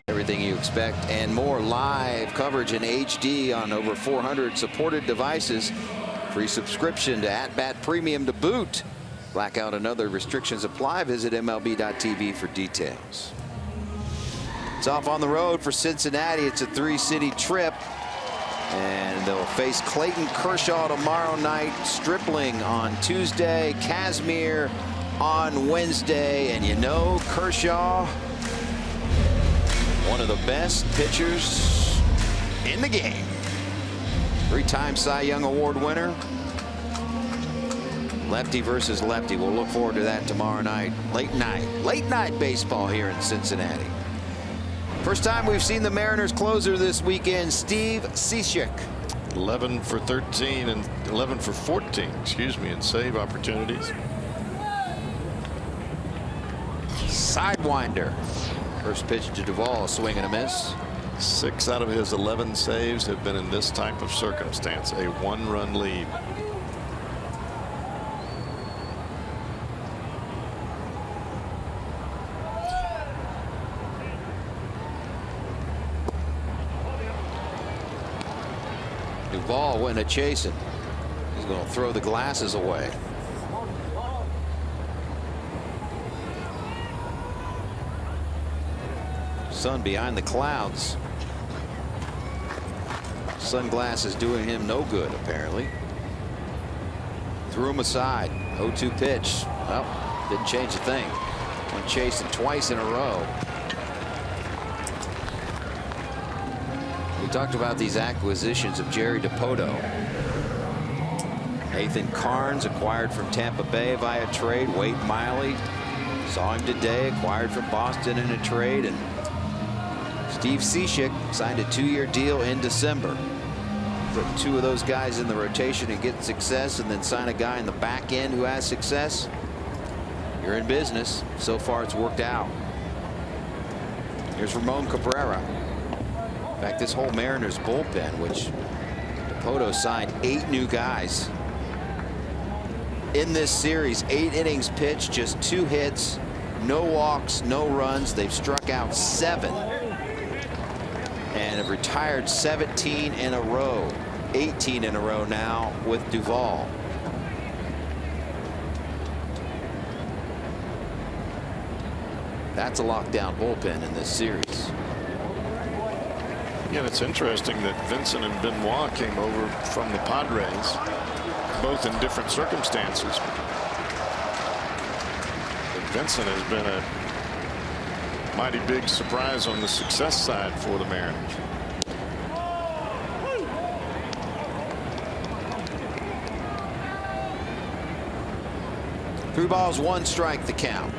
Speaker 6: Everything you expect and more. Live coverage in HD on over 400 supported devices. Free subscription to At-Bat Premium to boot. Blackout and other restrictions apply. Visit MLB.tv for details. It's off on the road for Cincinnati. It's a 3-city trip. And they'll face Clayton Kershaw tomorrow night, Stripling on Tuesday, Kazmir on Wednesday. And you know, Kershaw, one of the best pitchers in the game. 3-time Cy Young Award winner. Lefty versus lefty. We'll look forward to that tomorrow night. Late night baseball here in Cincinnati. First time we've seen the Mariners closer this weekend, Steve Cishek.
Speaker 4: 11 for 13 and 11 for 14, excuse me, in save opportunities.
Speaker 6: Sidewinder. First pitch to Duvall, a swing and a miss.
Speaker 4: 6 out of his 11 saves have been in this type of circumstance, a 1-run lead.
Speaker 6: Duvall went a chasing. He's going to throw the glasses away. Sun behind the clouds. Sunglasses doing him no good, apparently. Threw him aside. 0-2 pitch. Well, didn't change a thing. Went chasing twice in a row. We talked about these acquisitions of Jerry Dipoto. Nathan Carnes acquired from Tampa Bay via trade. Wade Miley saw him today, acquired from Boston in a trade, and Steve Cishek signed a 2-year deal in December. Put 2 of those guys in the rotation and get success, and then sign a guy in the back end who has success. You're in business. So far it's worked out. Here's Ramon Cabrera. In fact, this whole Mariners bullpen, which Dipoto signed 8 new guys in this series. 8 innings pitched, just 2 hits, no walks, no runs. They've struck out 7 and have retired 17 in a row, 18 in a row now with Duvall. That's a lockdown bullpen in this series.
Speaker 4: Yeah, it's interesting that Vincent and Benoit came over from the Padres, both in different circumstances. But Vincent has been a mighty big surprise on the success side for the Mariners.
Speaker 6: Three balls, 1 strike, the count.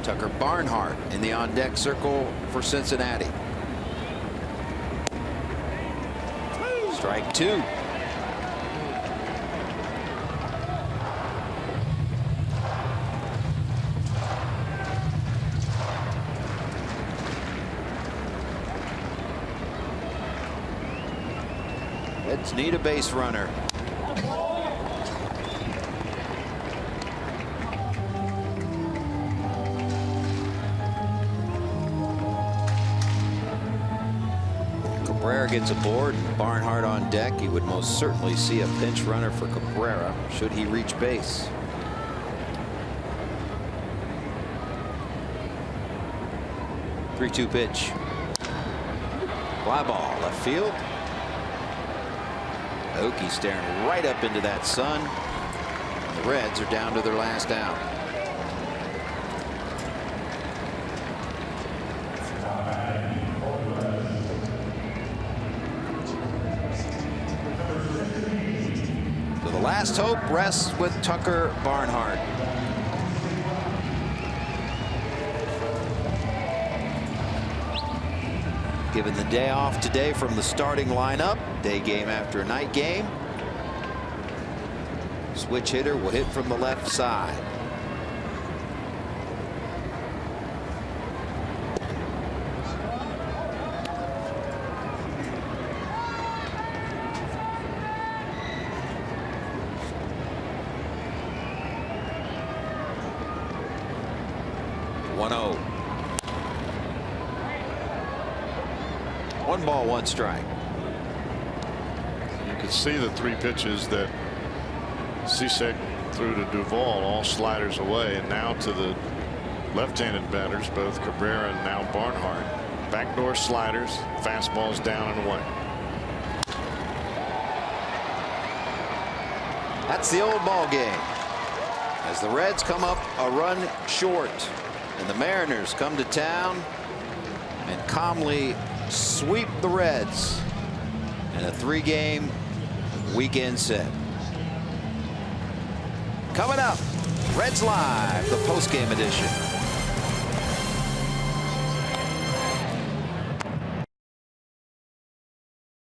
Speaker 6: Tucker Barnhart in the on-deck circle for Cincinnati. Strike 2. Reds need a base runner. Cabrera gets aboard, Barnhart on deck. He would most certainly see a pinch runner for Cabrera should he reach base. Three-2 pitch. Fly ball, left field. Okie staring right up into that sun. The Reds are down to their last out. So the last hope rests with Tucker Barnhart. Given the day off today from the starting lineup, day game after night game. Switch hitter will hit from the left side. One ball, 1 strike.
Speaker 4: You can see the 3 pitches that Cishek threw to Duvall, all sliders away, and now to the left-handed batters, both Cabrera and now Barnhart. Backdoor sliders, fastballs down and away.
Speaker 6: That's the old ball game. As the Reds come up a run short, and the Mariners come to town and calmly sweep the Reds in a 3-game weekend set.
Speaker 3: Coming up, Reds Live, the postgame edition.